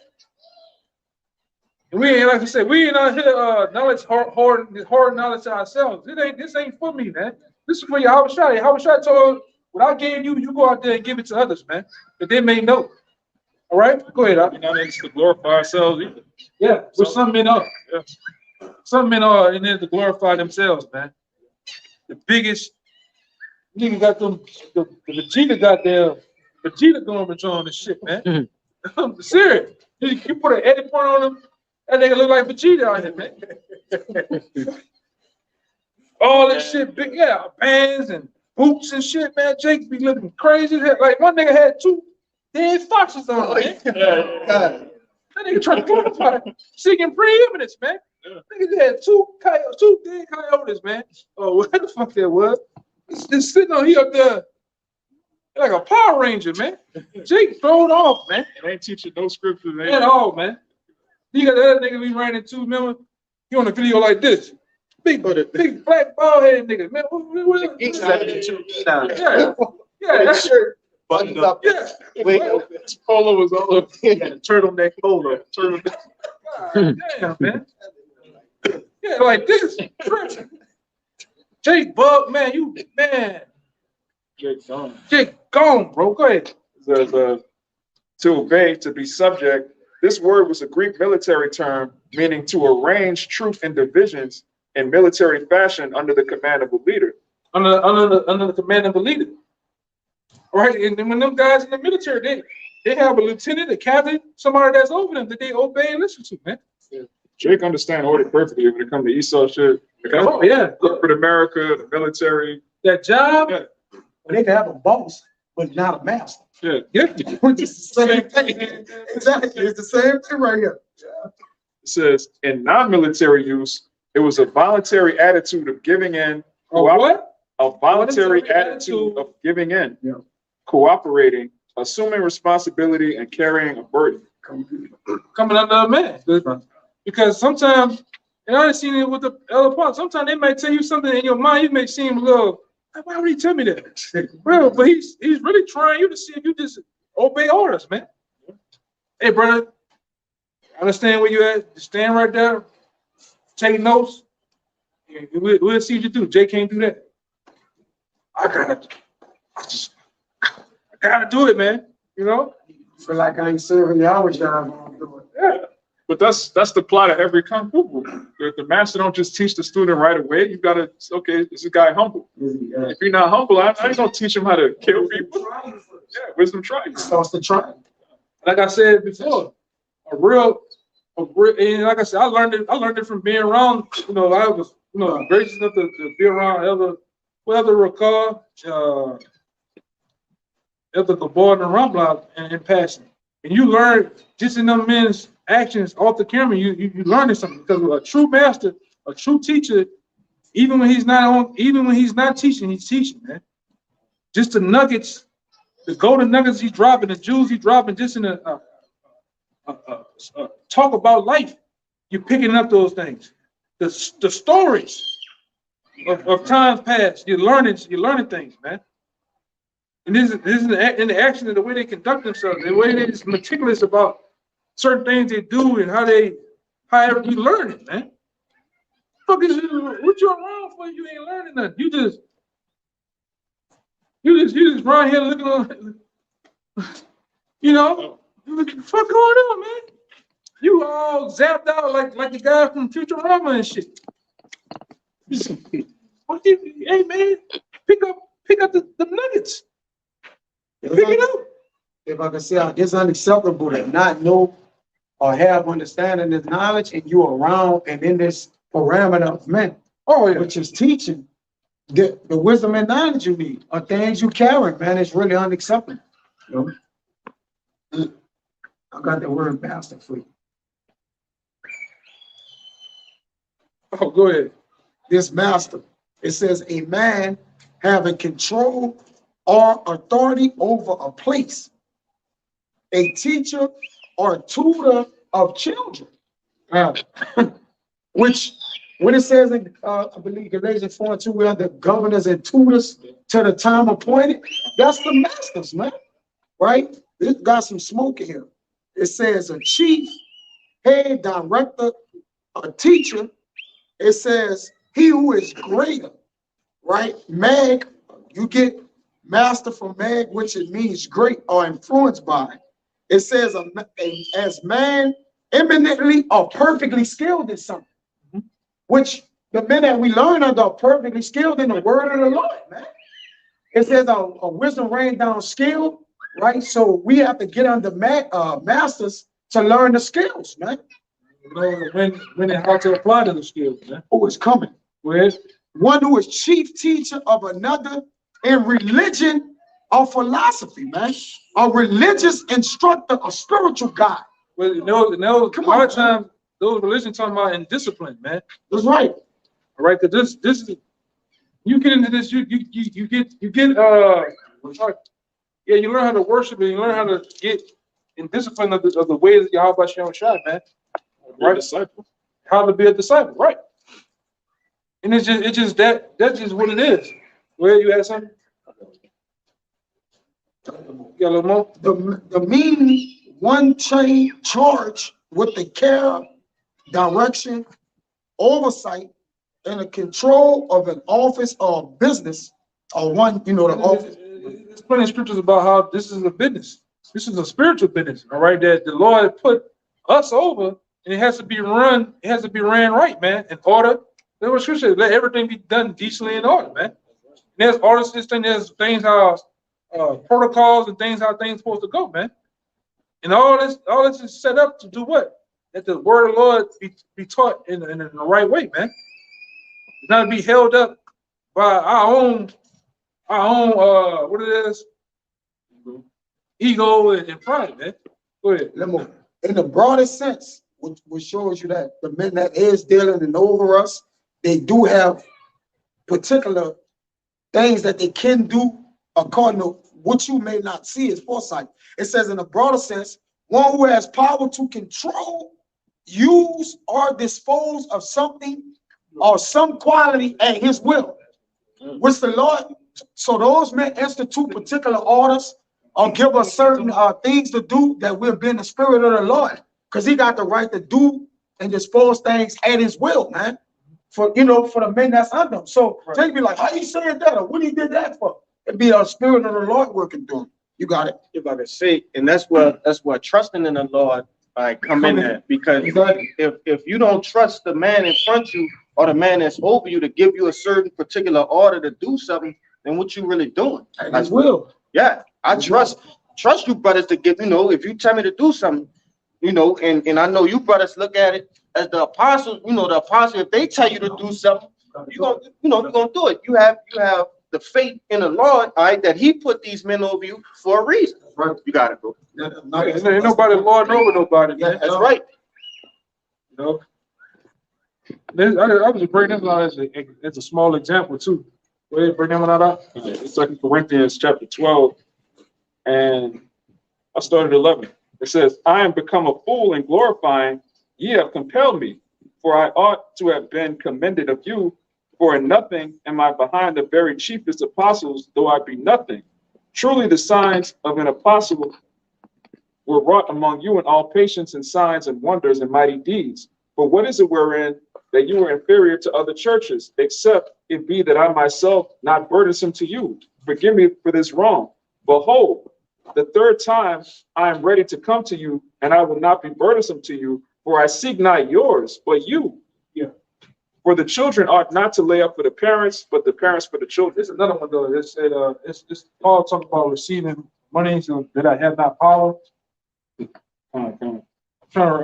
And we ain't, like I said, we ain't out here, knowledge, hard knowledge to ourselves. This ain't for me, man. This is for your Howard Shai. Howard Shai told, what I gave you, you go out there and give it to others, man. That they may know. All right? Go ahead, You know, it's to glorify ourselves either. Yeah, with some men are. Yeah. Some men are in there to glorify themselves, man. The biggest nigga got them, the Vegeta got their Vegeta going on this shit, man. I'm serious. You put an edit point on him, that nigga look like Vegeta out here, man. All this shit, big, yeah, bands and boots and shit, man. Jake be looking crazy. Like one nigga had 2 dead foxes on him, man. That nigga trying to glorify seeking preeminence, man. Nigga had 2 dead coyotes, man. Oh, what the fuck that was? It's just sitting on here up there like a Power Ranger, man. Jake thrown off, man. It ain't teaching no scriptures. At all, man. You got the other nigga we ran into, remember? He on a video like this. Big black bald headed nigga, man. Yeah, that's shirt buttoned up. yeah. Wait, His polo was all over. he had a turtleneck polo. God damn, man. Yeah, like this. Jake Bug, man, Jake gone, bro. Go ahead. To obey, to be subject. This word was a Greek military term meaning to arrange troops in divisions in military fashion under the command of a leader. Under the command of the leader. All right, and then when them guys in the military, they have a lieutenant, a captain, somebody that's over them that they obey and listen to, man. Jake understand order perfectly when it comes to Esau shit. Oh, yeah. Corporate America, the military. That job, Yeah. They can have a boss, but not a master. Yeah. yeah. Which is the same thing. Exactly. It's the same thing right here. It says in non-military use, it was a voluntary attitude of giving in. Oh, what? A voluntary Voluntary attitude attitude. of giving in, Yeah. cooperating, assuming responsibility, and carrying a burden. Coming under a man. Because sometimes, and I done seen it with the other parts, sometimes they might tell you something in your mind, you may seem a little, why would he tell me that? Well, but he's really trying you to see if you just obey orders, man. Hey, brother, I understand where you at. Just stand right there, take notes. We'll see what you do. Jay can't do that. I gotta do it, man. You know? Feel like I ain't serving the hour job. I'm doing. Yeah. But that's the plot of every kung fu book. The master don't just teach the student right away. You gotta, okay, is this guy humble? If you're not humble, I ain't gonna teach him how to kill people. Yeah, wisdom tries. Starts to try. Like I said before, a real, and like I said, I learned it from being around. You know, I was, gracious enough to be around Elder Ricard, Elder Gabor and Rumblock in passing. And you learn just in them men's actions off the camera, you learning something. Because a true master, a true teacher, even when he's not teaching, he's teaching, man. Just the nuggets, the golden nuggets he's dropping, the jewels he's dropping, just in a talk about life. You're picking up those things. The stories of times past. You're learning things, man. And this is in the action and the way they conduct themselves, the way they're just meticulous about certain things they do and how you learn it, man. Fuck is what you around for? You ain't learning nothing. You just run here looking on, what the fuck going on, man? You all zapped out like the guy from Futurama and shit. Hey man, pick up the nuggets. Pick it up. If I can say it's unacceptable to not know or have understanding this knowledge and you around and in this parameter of men. Oh yeah. Which is teaching the wisdom and knowledge you need are things you carry, man. It's really unacceptable. You know? I got the word master for you. Oh, go ahead. This master, it says a man having control or authority over a place, a teacher or tutor of children. Which, when it says in, I believe Galatians 4:2, we are the governors and tutors to the time appointed. That's the masters, man. Right? This got some smoke in here. It says a chief head, director, a teacher, it says, he who is greater, right? Mag, you get master from mag, which it means great or influenced by. It says, as man eminently or perfectly skilled in something, which the men that we learn under are perfectly skilled in the word of the Lord, man. It says a wisdom rain down skill, right? So we have to get under masters to learn the skills, man. You know, when and how to apply to the skills, man. Who is coming? Whereas, One who is chief teacher of another in religion or philosophy, man. A religious instructor, a spiritual guide. well, you know, Come a lot of on, times those religions talking about in discipline, man. That's right. All right, because this is you get into this, you get yeah, you learn how to worship and you learn how to get in discipline of the ways of Yahweh Shem Shai, man. Right, disciple. How to be a disciple, right? And it's just that's just what it is. Where you had something? You got a little more? The meaning, one chain charge with the care, direction, oversight, and the control of an office or business, or one, the office. There's plenty of scriptures about how this is a business. This is a spiritual business, all right? That the Lord put us over, and it has to be run. It has to be ran right, man, in order. That's what scripture says. Let everything be done decently in order, man. And there's orders, there's things how protocols and things how things supposed to go, man. And all this is set up to do what? That the word of the Lord be taught in the right way, man. Not be held up by our own what it is, ego and pride, man. Go ahead. In the broadest sense, which shows you that the men that is dealing and over us, they do have particular things that they can do according to what you may not see as foresight. It says in a broader sense, one who has power to control, use, or dispose of something or some quality at his will, which the Lord, so those men institute particular orders or give us certain things to do that will be in the spirit of the Lord, because he got the right to do and dispose things at his will, man. For for the men that's under him. So they be like, how you saying that? Or what he did that for? It be a spirit of the Lord working through him. You got it. If I could say, and that's where trusting in the Lord come in there. Because if you don't trust the man in front of you or the man that's over you to give you a certain particular order to do something, then what you really doing? As will. Yeah, I trust you brothers to give, if you tell me to do something, and I know you brothers look at it as the apostles, the apostle, if they tell you to do something, you're gonna do it. You have the faith in the Lord, all right, that he put these men over you for a reason. Right. You got it, bro. Ain't nobody lording over nobody, man. That's right. I was just bringing this out as a small example too. Go ahead, bring them out. It's 2 Corinthians chapter 12, and I started 11. It says, I am become a fool in glorifying, ye have compelled me, for I ought to have been commended of you, for in nothing am I behind the very chiefest apostles, though I be nothing. Truly the signs of an apostle were wrought among you in all patience and signs and wonders and mighty deeds. For what is it wherein that you were inferior to other churches, except it be that I myself not burdensome to you? Forgive me for this wrong. Behold, the third time I am ready to come to you, and I will not be burdensome to you, for I seek not yours, but you. Yeah. For the children ought not to lay up for the parents, but the parents for the children. There's another one though. It said, it's Paul talking about receiving money so that I have not power. I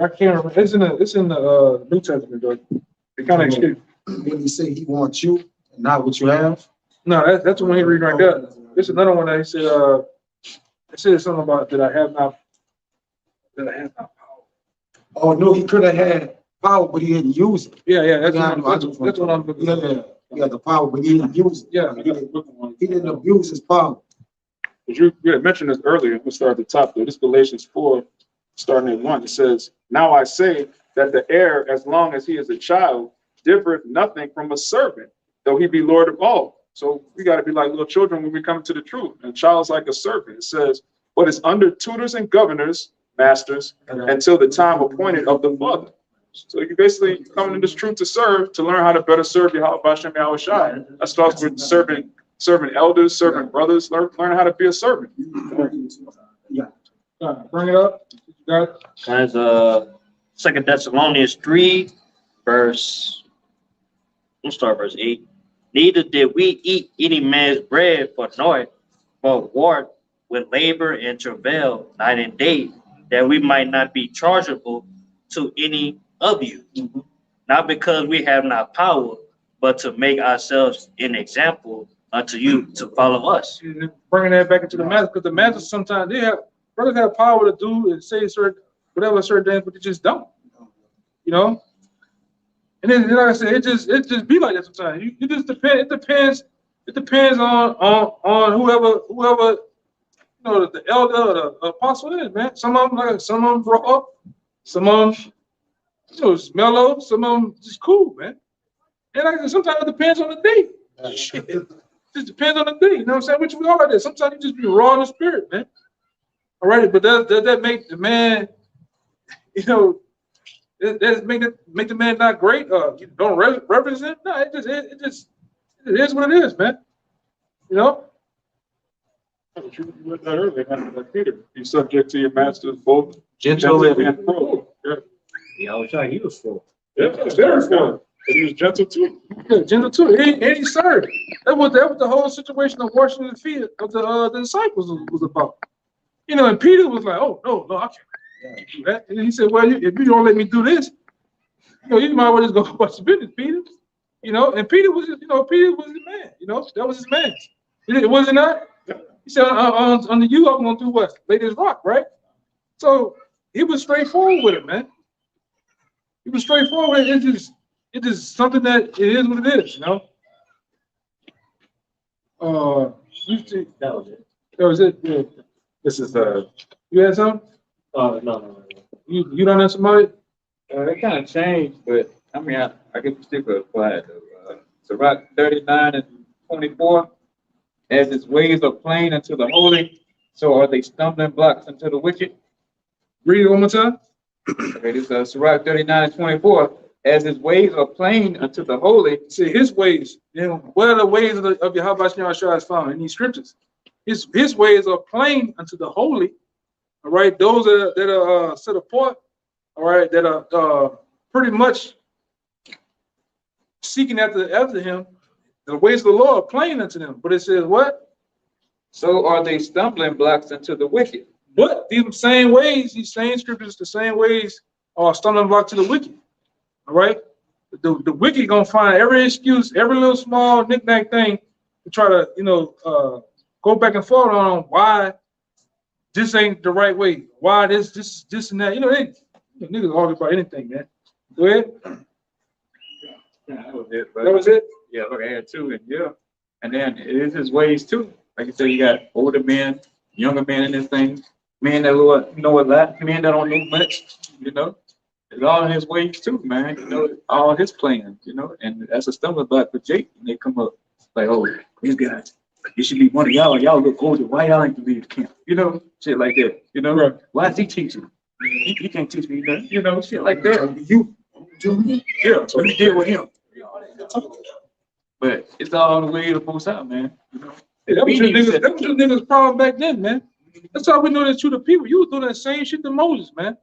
can't remember. It's in the New Testament though. It kind of escaped. When he say he wants you and not what you have. No, that's the one he read right there. There's another one that he said, it said something about that I have not power. Oh no, he could have had power, but he didn't use it. Yeah, that's what I'm looking at. Yeah, he had the power, but he didn't use it. Yeah, He didn't abuse his power. You had mentioned this earlier. We'll start at the top there. This Galatians 4, starting at 1. It says, now I say that the heir, as long as he is a child, differeth nothing from a servant, though he be Lord of all. So we got to be like little children when we come to the truth. And a child is like a servant. It says, but is under tutors and governors, masters until the time appointed of the Father. So you basically come into this truth to serve, to learn how to better serve Yahweh Bashem Yahweh Shai. That starts with serving elders, serving brothers, learn how to be a servant. Bring it up. You got it? Guys, 2 Thessalonians 3, we'll start verse 8. Neither did we eat any man's bread for naught, but worked with labor and travail night and day, that we might not be chargeable to any of you, not because we have not power, but to make ourselves an example unto you to follow us. Bringing that back into the master, because the masters sometimes brothers have power to do and say certain things, but they just don't. You know? And then like I said, it just be like that sometimes. It just depends. It depends on whoever the elder or the apostle is, man. Some of them raw, some of them it's mellow, some of them just cool, man. And like I said, sometimes it depends on the day. It just depends on the day. You know what I'm saying? Which we all like that. Sometimes you just be raw in the spirit, man. All right, but does that make the man, does make the man not great? You don't represent? No, it is what it is, man. You know. You read that earlier, like Peter. Be subject to your masters, both Gentle and cruel. Yeah, I was trying, he was full. Yeah, very full. But he was gentle too. Yeah, gentle too. And he served. That was the whole situation of washing the feet of the disciples was about. And Peter was like, "Oh no, I can't do that." And he said, "Well, if you don't let me do this, you might as well just go about your business, Peter." And Peter was, Peter was his man. That was his man. It was it not? He said, "On the you, I'm gonna do what? Lay this rock, right?" So he was straightforward with it, man. He was straightforward. It is something that it is what it is, That was it. That was it. Yeah. This is You had something? No. You don't have somebody? It kind of changed, but I mean, I guess we still could apply it though. Sirach 39 and 24, as his ways are plain unto the holy, so are they stumbling blocks unto the wicked. Read it one more time. Okay, this is Sirach 39 and 24, as his ways are plain unto the holy. See, his ways, where are the ways of Yahweh Shai is found in these scriptures? His ways are plain unto the holy, all right? Those that are set apart, all right, that are pretty much seeking after him. The ways of the Lord are plain unto them. But it says what? So are they stumbling blocks unto the wicked. But these same ways, these same scriptures, the same ways are stumbling block to the wicked. All right? The wicked gonna find every excuse, every little small knick-knack thing to try to, go back and forth on why this ain't the right way, why this and that. Niggas argue about anything, man. Go ahead. Yeah, that was it. That was it. Yeah, look, I had two, and then it is his ways too. Like you said, you got older men, younger men in this thing, men that know a lot, men that don't know much. It's all in his ways too, man. All his plans. And that's a stumbling block for Jake when they come up like, "Oh, these guys, it should be one of y'all. Y'all look older. Why y'all ain't to leave the camp?" Shit like that. Right. Why is he teaching? He can't teach me nothing. Shit like that. You do me. Yeah, so you deal with him. But it's all the way to post out, man. Yeah, that was your niggas' problem back then, man. That's how we know that you the people. You was doing that same shit to Moses, man.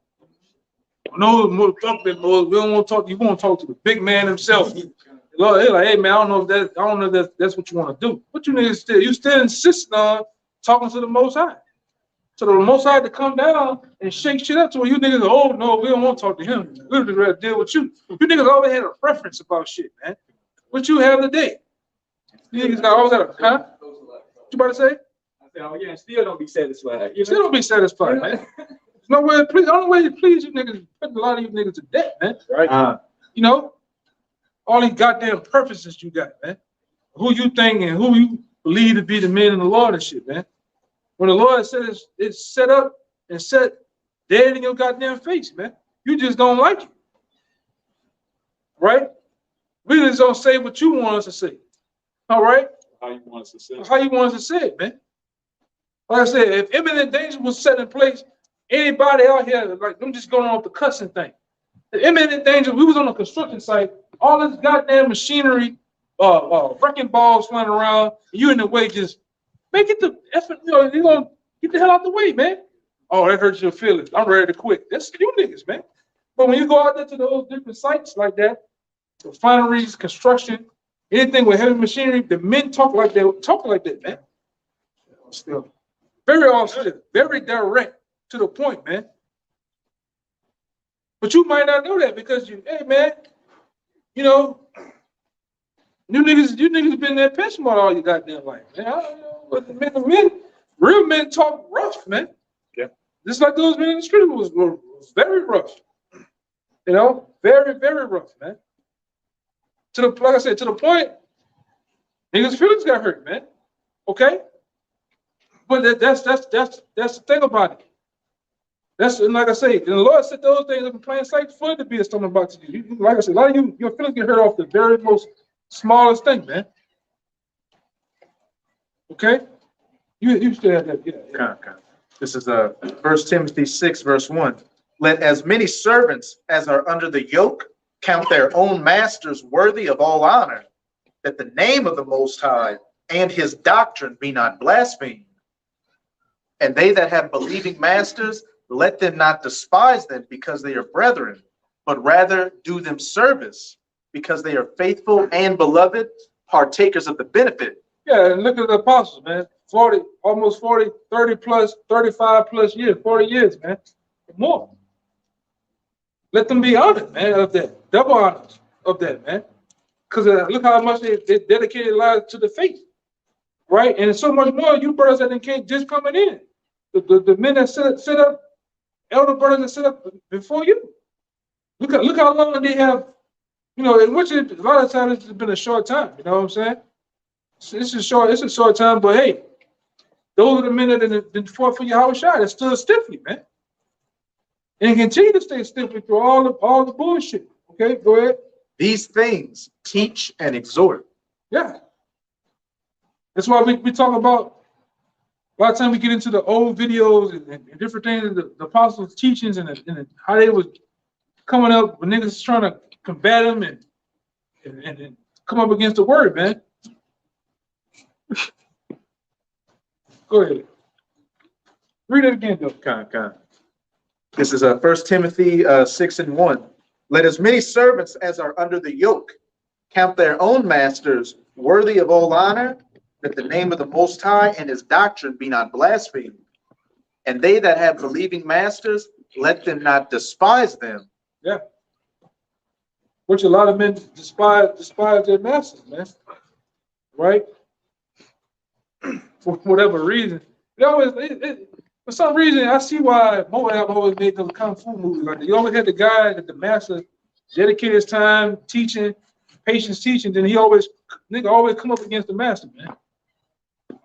No more talk to Moses. We don't want to talk. You want to talk to the big man himself. They're like, "Hey man, I don't know if that's what you want to do." But you niggas still insist on talking to the Most High. So the Most High to come down and shake shit up to where you niggas, "Oh no, we don't want to talk to him. We'd rather deal with you." You niggas always had a preference about shit, man. What you have today? You niggas always had a, huh? What you about to say? I said, "Oh yeah, still don't be satisfied." You still don't be satisfied, man. There's no way to please. The only way to please you niggas is putting a lot of you niggas to death, man. Right. All these goddamn purposes you got, man. Who you think and who you believe to be the men in the Lord and shit, man. When the Lord says it's set up and set dead in your goddamn face, man. You just don't like it. Right? We just don't say what you want us to say. All right? how you want us to say. How you want us to say it, man. Like I said, if imminent danger was set in place anybody out here, like, I'm just going off the cussing thing. The imminent danger, we was on a construction site, all this goddamn machinery, wrecking balls flying around, and you in the way just, man, get the effort, you gonna get the hell out the way, man. Oh, that hurts your feelings. I'm ready to quit. That's you niggas, man. But when you go out there to those different sites like that, refineries, construction, anything with heavy machinery, the men talk like that, man. Still, very austere, very direct to the point, man. But you might not know that because hey, man, you niggas been there piss smart all your goddamn life, man. I don't know, but the men, real men talk rough, man. Yeah. Just like those men in the street was very rough. Very, very rough, man. Like I said, to the point, niggas' feelings got hurt, man. Okay? But that's the thing about it. And like I say, the Lord said those things in plain sight for it to be a stumbling block to you. Like I said, a lot of your feelings get hurt off the very most smallest thing, man. Okay? You still have that, yeah. This is 1 Timothy 6, verse 1. Let as many servants as are under the yoke count their own masters worthy of all honor, that the name of the Most High and his doctrine be not blasphemed. And they that have believing masters, let them not despise them because they are brethren, but rather do them service because they are faithful and beloved, partakers of the benefit. Yeah, and look at the apostles, man. 40, almost 40, 30 plus, 35 plus years, 40 years, man. More. Let them be honored, man, of that. Double honors of that, man. Because look how much they dedicated lives to the faith, right? And so much more, you brothers that can't just coming in. The men that sit up, elder brothers that sit up before you. Look how long they have, in which a lot of times it's been a short time, you know what I'm saying? It's a short time, but hey, those are the men that fought for Yahweh Shai that stood stiffly, man. And continue to stay stiffly through all the bullshit. Okay, go ahead. These things teach and exhort. Yeah. That's why we talk about, a lot of times we get into the old videos and different things, the apostles' teachings and how they was coming up when niggas trying to combat them and come up against the word, man. Go ahead. Read it again, though. This is 1 Timothy 6 and 1. Let as many servants as are under the yoke count their own masters worthy of all honor, that the name of the Most High and his doctrine be not blasphemed. And they that have believing masters, let them not despise them. Yeah. Which a lot of men despise their masters, man. Right? For whatever reason. For some reason, I see why Moab always made those kung fu movies like that. You always had the guy that the master dedicated his time teaching, patience teaching, then nigga always come up against the master, man.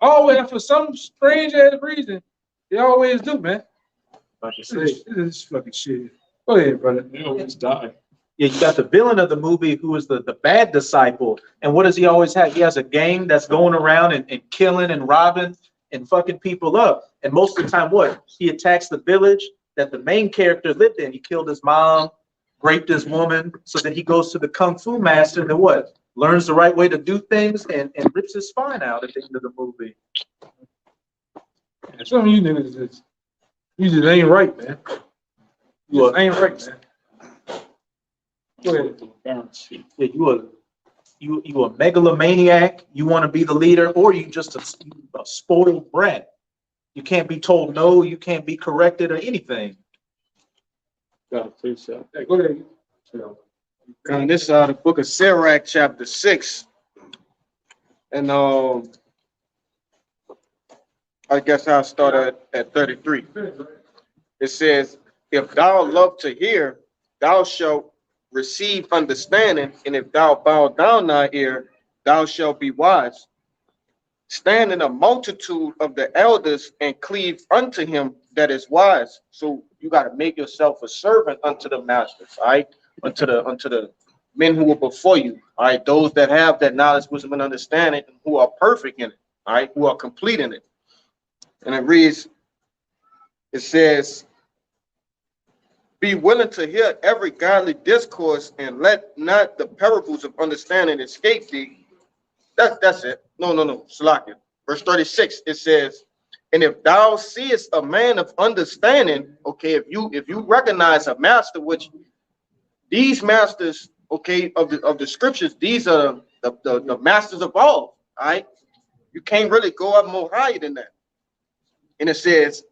Always, for some strange ass reason, they always do, man. This is fucking shit. Go ahead, brother. They always die. Yeah, you got the villain of the movie who is the bad disciple. And what does he always have? He has a gang that's going around and killing and robbing and fucking people up. And most of the time, what? He attacks the village that the main character lived in. He killed his mom, raped his woman, so then he goes to the kung fu master and then what? Learns the right way to do things and rips his spine out at the end of the movie. And some of you niggas you just ain't right, man. You just ain't right, man. Go ahead. Yeah, you a megalomaniac, you want to be the leader, or you just a spoiled brat. You can't be told no, you can't be corrected or anything. Hey, go ahead. And this is the book of Sirach, chapter 6. And I guess I'll start at 33. It says, if thou love to hear, thou shalt receive understanding, and if thou bow down thy ear, thou shalt be wise. Stand in a multitude of the elders and cleave unto him that is wise. So you got to make yourself a servant unto the masters, all right? Unto the men who were before you, all right? Those that have that knowledge, wisdom, and understanding, who are perfect in it, all right? Who are complete in it. And it reads, it says, be willing to hear every godly discourse, and let not the parables of understanding escape thee. That's it. No, Salakia. Verse 36, it says, and if thou seest a man of understanding, okay, if you recognize a master, which these masters, okay, of the scriptures, these are the masters of all right? You can't really go up more higher than that. And it says,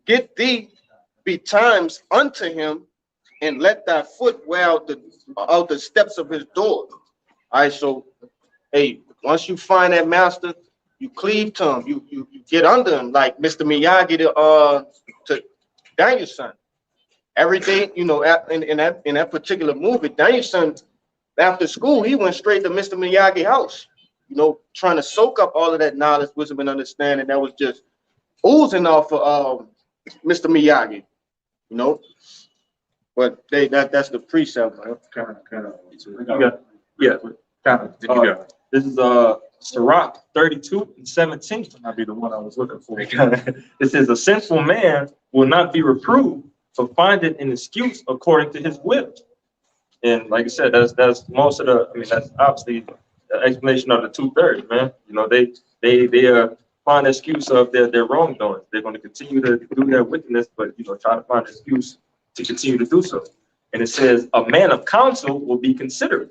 get thee betimes unto him, and let thy foot wear out the steps of his door. All right, so hey, once you find that master, you cleave to him, you get under him, like Mr. Miyagi to Daniel-san. Every day, you know, in that particular movie, Daniel-san, after school, he went straight to Mr. Miyagi house, you know, trying to soak up all of that knowledge, wisdom, and understanding that was just oozing off of Mr. Miyagi, you know. But that's the precept, man. This is Sirach 32:17. Might be the one I was looking for. It says, a sinful man will not be reproved for finding an excuse according to his will. And like I said, that's most of that's obviously the explanation of the 2/3, man. You know, they find an excuse of their wrongdoing. They're going to continue to do their wickedness, but you know, try to find an excuse to continue to do so. And it says, a man of counsel will be considerate.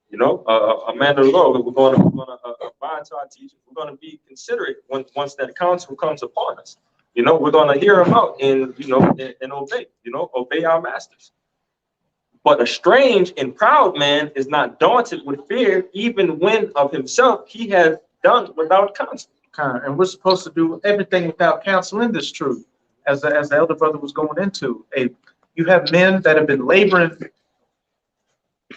You know, a man of the law, we're going to abide to our teachers. We're going to be considerate once that counsel comes upon us. You know, we're going to hear him out and, you know, and obey, you know, obey our masters. But a strange and proud man is not daunted with fear, even when of himself he has done without counsel. And we're supposed to do everything without counsel in this truth, as the elder brother was going into. You have men that have been laboring.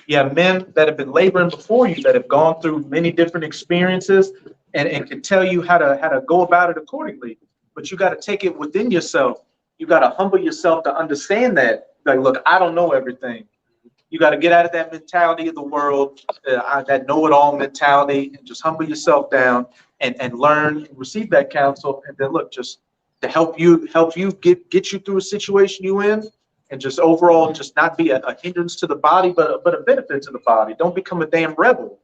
You have men that have been laboring before you, that have gone through many different experiences and can tell you how to go about it accordingly. But you got to take it within yourself. You got to humble yourself to understand that. Like, look, I don't know everything. You got to get out of that mentality of the world, that know-it-all mentality, and just humble yourself down and learn and receive that counsel. And then look, just to help you get you through a situation you in, and just overall just not be a hindrance to the body, but a benefit to the body. Don't become a damn rebel.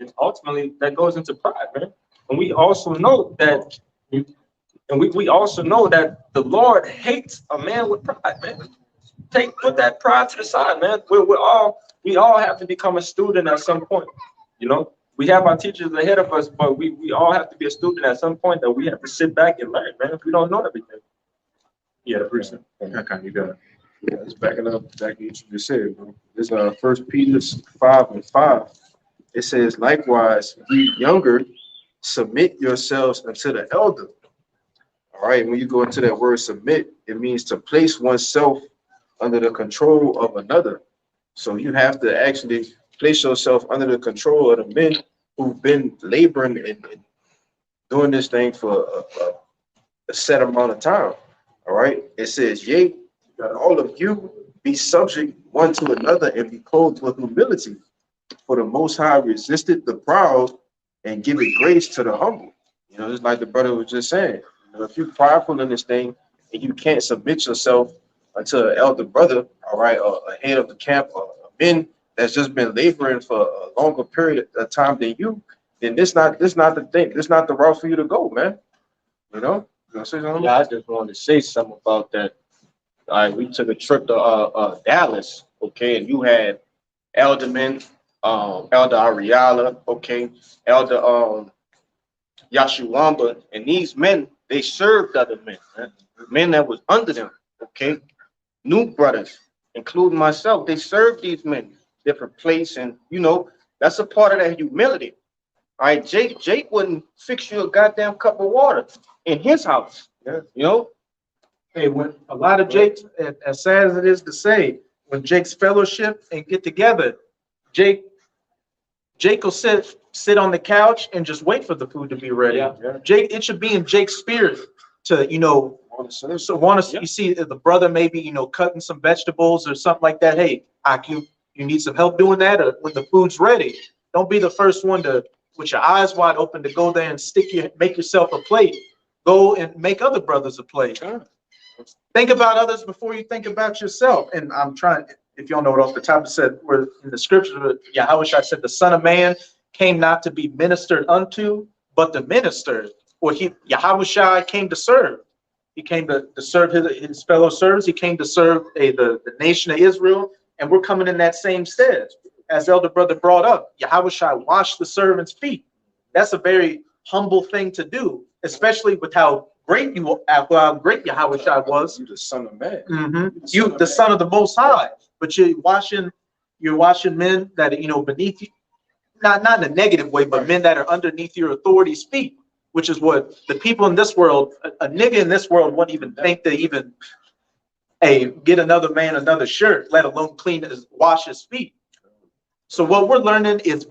And ultimately, that goes into pride, man. And we also know that, we also know that the Lord hates a man with pride, man. Put that pride to the side, man. We all have to become a student at some point. You know, we have our teachers ahead of us, but we all have to be a student at some point, that we have to sit back and learn, man. If we don't know everything. Yeah, appreciate it. Okay, you got it. Yeah, it's backing up exactly what you just said, bro. This 1 Peter 5:5. It says, likewise, ye younger, submit yourselves unto the elder. All right, when you go into that word submit, it means to place oneself under the control of another. So you have to actually place yourself under the control of the men who've been laboring and doing this thing for a set amount of time. All right, it says, yea, that all of you be subject one to another and be clothed with humility. For the Most High resisted the proud and giveth grace to the humble. You know, just like the brother was just saying. You know, if you're prideful in this thing and you can't submit yourself unto an elder brother, all right, or a head of the camp, or a men that's just been laboring for a longer period of time than you, then this not the thing. This not the route for you to go, man. You know? You gonna say something? Yeah, I just wanted to say something about that. All right, we took a trip to Dallas, okay, and you had eldermen, Elder Ariala, okay, Elder Yashuamba, and these men, they served other men, men that was under them, okay, new brothers, including myself, they served these men, different place, and you know, that's a part of that humility. All right, Jake wouldn't fix you a goddamn cup of water in his house, you know. Hey, when a lot of Jake's, as sad as it is to say, when Jake's fellowship and get together, Jake will sit on the couch and just wait for the food to be ready. Yeah. Jake, it should be in Jake's spirit to, you know, you see the brother maybe, you know, cutting some vegetables or something like that. Hey, you need some help doing that, or when the food's ready. Don't be the first one to, with your eyes wide open, to go there and make yourself a plate. Go and make other brothers a plate. Think about others before you think about yourself. And I'm trying, if y'all know it off the top, it said, where in the scripture, Yahushua said, the Son of Man came not to be ministered unto, but to minister. Or Yahushua came to serve. He came to serve his fellow servants. He came to serve the nation of Israel. And we're coming in that same stead. As Elder Brother brought up, Yahushua washed the servants' feet. That's a very humble thing to do, especially with how great Yahushua was. You the Son of Man. You, the Son of the Most High, but you're washing men that are, beneath you, not in a negative way, but men that are underneath your authority's feet, which is what the people in this world, a nigga in this world wouldn't even think to even, get another man another shirt, let alone wash his feet. So what we're learning is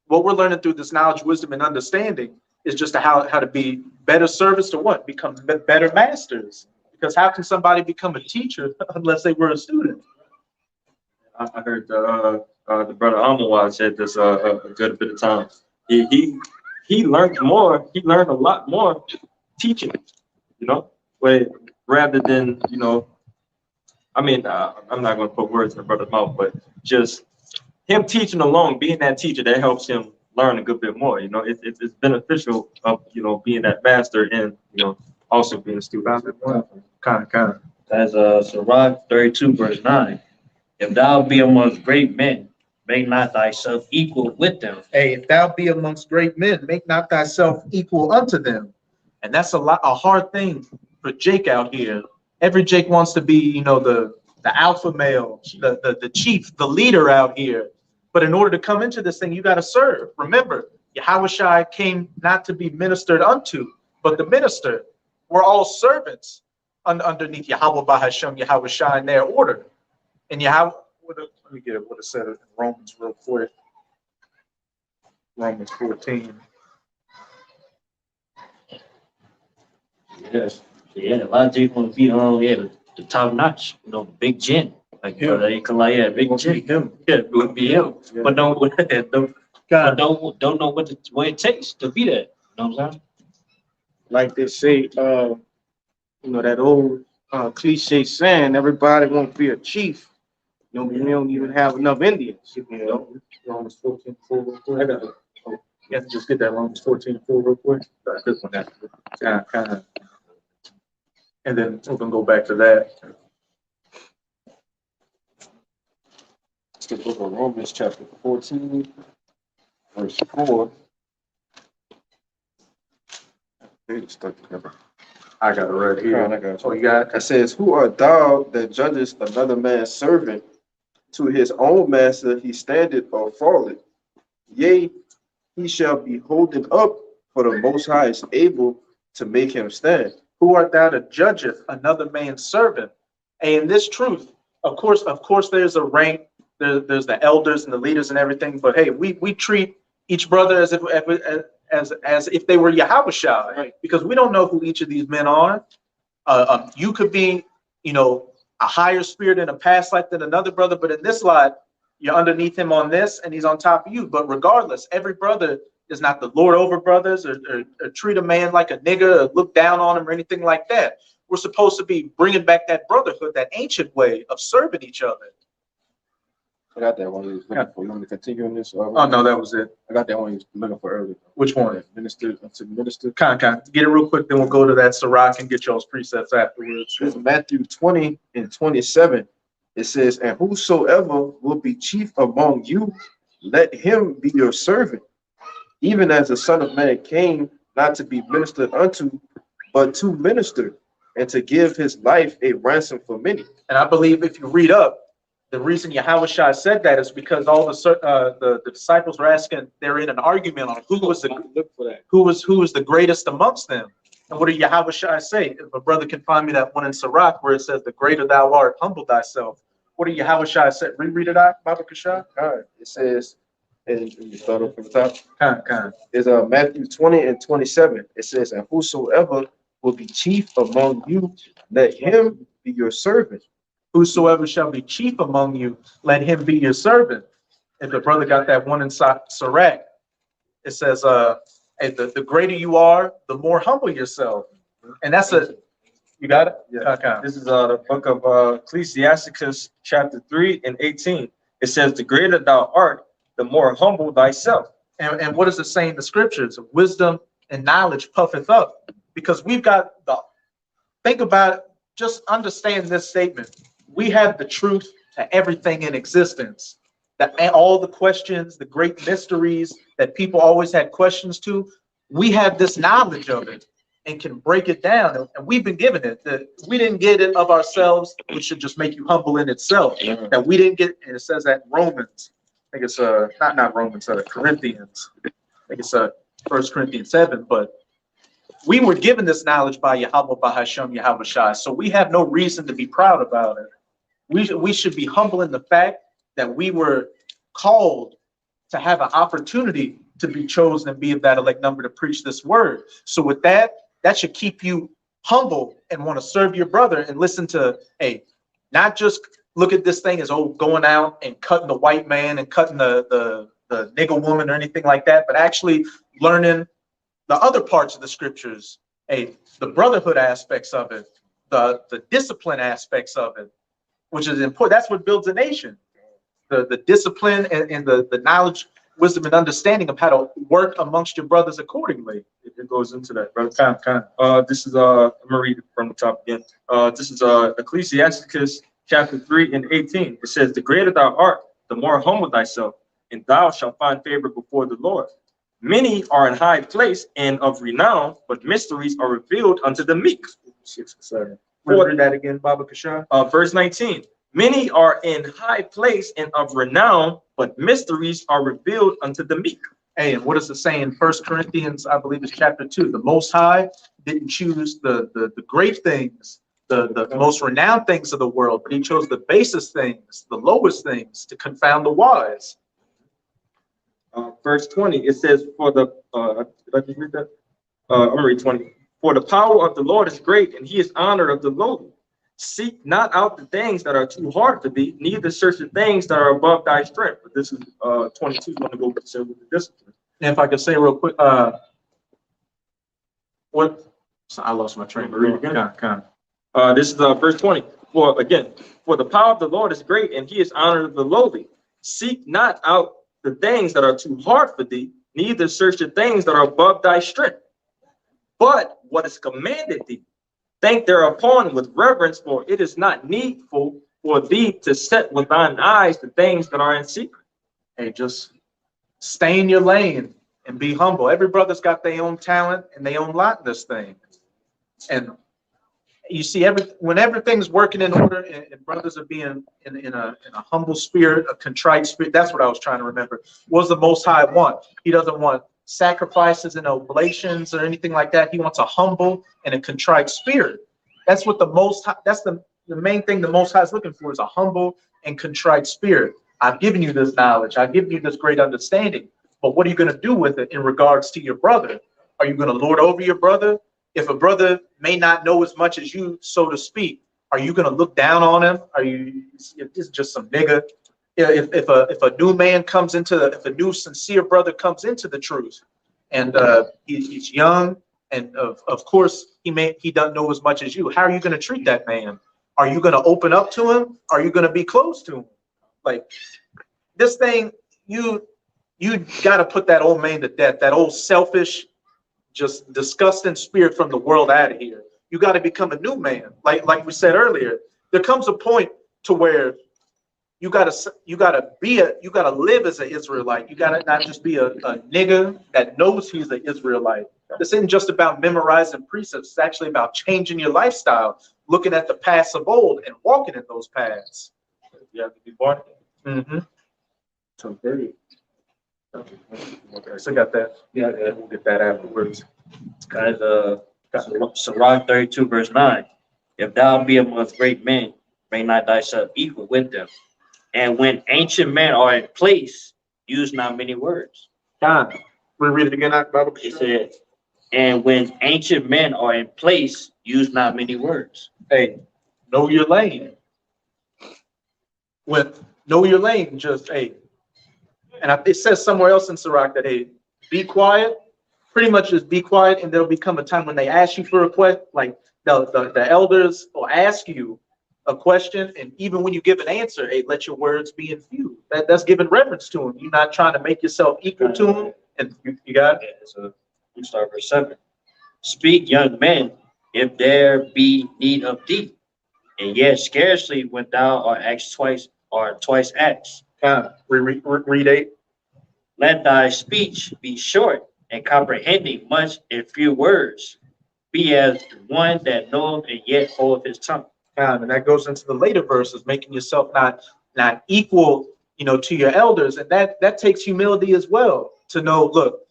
what we're learning through this knowledge, wisdom, and understanding is just how to be better servants to what? Become better masters. Because how can somebody become a teacher unless they were a student? I heard the brother Amawad said this a good bit of time. He learned more. He learned a lot more teaching, rather than I'm not going to put words in the brother's mouth, but just him teaching alone, being that teacher, that helps him learn a good bit more. It's beneficial of being that master and also being a student. Kind of. That's Sirach 32, verse 9. If thou be amongst great men, make not thyself equal with them. Hey, if thou be amongst great men, make not thyself equal unto them. And that's a hard thing for Jake out here. Every Jake wants to be, the alpha male, the chief, the leader out here. But in order to come into this thing, you got to serve. Remember, Yahushua came not to be ministered unto, but the minister. We're all servants underneath Yahweh Bahashem, Yahushua in their order. And let me get it, what it said in Romans real quick. Romans 14. Yes. Yeah, a lot of people want to be the top notch, big gin. Like big gin. Yeah, it would be him. Yeah. But don't know what it takes to be that. You know what I'm saying? Like they say, that old cliche saying, everybody won't be a chief. We don't even have enough Indians. Romans 14, 4 real quick. I got it. You have to just get that Romans 14, 4 real quick. This one, kind of. And then we're going to go back to that. It's the book of Romans, chapter 14, verse 4. It's stuck together. I got it right here. I got Oh, you got it? It says, who art thou that judgest another man's servant? To his own master he standeth or falleth. Yea, he shall be holden up, for the Most High is able to make him stand. Who art thou that judgeth another man's servant? And in this truth, of course, there's a rank. There's the elders and the leaders and everything. But hey, we treat each brother as if they were Yahushua, right? Because we don't know who each of these men are. You could be, a higher spirit in a past life than another brother, but in this life, you're underneath him on this, and he's on top of you. But regardless, every brother is not the Lord over brothers, or treat a man like a nigger, or look down on him, or anything like that. We're supposed to be bringing back that brotherhood, that ancient way of serving each other. I got that one you was looking for. You want me to continue on this? Oh, no, that was it. I got that one you was looking for earlier. Which one? Minister. Kind. Get it real quick, then we'll go to that Sirach and get y'all's precepts afterwards. It's Matthew 20 and 27. It says, and whosoever will be chief among you, let him be your servant, even as the Son of Man came not to be ministered unto, but to minister, and to give his life a ransom for many. And I believe if you read up, the reason Yahushua said that is because all the disciples were asking, they're in an argument on who was the greatest amongst them. And what did Yahushua say? If a brother can find me that one in Sirach where it says, the greater thou art, humble thyself. What did Yahushua say? Reread it out, Baba Kasha. All right. It says, and you start off from the top. Kind. It's Matthew 20 and 27. It says, and whosoever will be chief among you, let him be your servant. Whosoever shall be chief among you, let him be your servant. If the brother got that one in Sirach, it says, the greater you are, the more humble yourself. And that's You got it? Yeah. Okay. This is the book of Ecclesiasticus, chapter 3 and 18. It says, "The greater thou art, the more humble thyself." And what does it say in the scriptures? Wisdom and knowledge puffeth up. Because we've got think about it, just understand this statement. We have the truth to everything in existence. That all the questions, the great mysteries that people always had questions to, we have this knowledge of it and can break it down. And we've been given it. That we didn't get it of ourselves, which should just make you humble in itself. That we didn't get, and it says that in Romans. I think it's not Romans, Corinthians. I think it's 1 Corinthians 7. But we were given this knowledge by Yahweh Bahashem Yahweh Shai. So we have no reason to be proud about it. We should be humble in the fact that we were called to have an opportunity to be chosen and be of that elect number to preach this word. So with that, that should keep you humble and want to serve your brother and listen to, hey, not just look at this thing as going out and cutting the white man and cutting the nigger woman or anything like that, but actually learning the other parts of the scriptures, hey, the brotherhood aspects of it, the discipline aspects of it, which is important. That's what builds a nation. The discipline and the knowledge, wisdom, and understanding of how to work amongst your brothers accordingly. It goes into that, brother. This is I'm gonna read it from the top again. This is Ecclesiasticus chapter 3 and 18. It says, "The greater thou art, the more humble thyself, and thou shalt find favor before the Lord. Many are in high place and of renown, but mysteries are revealed unto the meek." 6 and 7. Read that again, Baba Kashan. Verse 19. "Many are in high place and of renown, but mysteries are revealed unto the meek." Hey, and what does it say in 1 Corinthians, I believe it's chapter 2? The Most High didn't choose the great things, the most renowned things of the world, but he chose the basest things, the lowest things to confound the wise. Verse 20, it says, "For the," did I just read that? I'm gonna read 20. "For the power of the Lord is great, and he is honored of the lowly. Seek not out the things that are too hard for thee, neither search the things that are above thy strength." But this is 22, going to go with the discipline. And if I could say real quick, so I lost my train. Read it again. This is verse 20. "For the power of the Lord is great, and he is honored of the lowly. Seek not out the things that are too hard for thee, neither search the things that are above thy strength. But what is commanded thee, think thereupon with reverence, for it is not needful for thee to set with thine eyes the things that are in secret." Hey, just stay in your lane and be humble. Every brother's got their own talent and their own lot in this thing. And you see, when everything's working in order and brothers are being in a humble spirit, a contrite spirit, that's what I was trying to remember. What does the Most High want? He doesn't want sacrifices and oblations or anything like that. He wants a humble and a contrite spirit. That's what the Most High, that's the main thing the Most High is looking for, is a humble and contrite spirit. I've given you this knowledge. I've given you this great understanding. But what are you going to do with it in regards to your brother? Are you going to lord over your brother? If a brother may not know as much as you, so to speak, are you going to look down on him? Are you, it's just some nigga? If a new man comes into, if a new sincere brother comes into the truth, and he's young, and of course he doesn't know as much as you, how are you going to treat that man? Are you going to open up to him? Are you going to be close to him? Like this thing, you got to put that old man to death, that old selfish, just disgusting spirit from the world out of here. You got to become a new man. Like we said earlier, there comes a point to where you gotta live as an Israelite. You gotta not just be a nigga that knows he's an Israelite. This isn't just about memorizing precepts. It's actually about changing your lifestyle, looking at the paths of old and walking in those paths. You have to be born again. Mm-hmm. So very. Okay, so got that. Yeah, we'll get that afterwards. Guys, Sirach 32, verse 9. "If thou be amongst great men, bring not thyself equal with them. And when ancient men are in place, use not many words." Don, we'll read it again, Bible. It said, "And when ancient men are in place, use not many words." Hey, know your lane. Know your lane, just hey. And it says somewhere else in Sirach that hey, be quiet. Pretty much just be quiet, and there'll become a time when they ask you for a question, like the elders will ask you a question, and even when you give an answer, hey, let your words be infused. That's giving reverence to him. You're not trying to make yourself equal to him. And you got it. So we start verse 7. Speak, young men, if there be need of thee, and yet scarcely when thou art asked twice or twice asked. Read 8. Let thy speech be short and comprehending much in few words. Be as one that knoweth and yet holdeth his tongue. And that goes into the later verses, making yourself not equal, to your elders, and that takes humility as well to know. Look,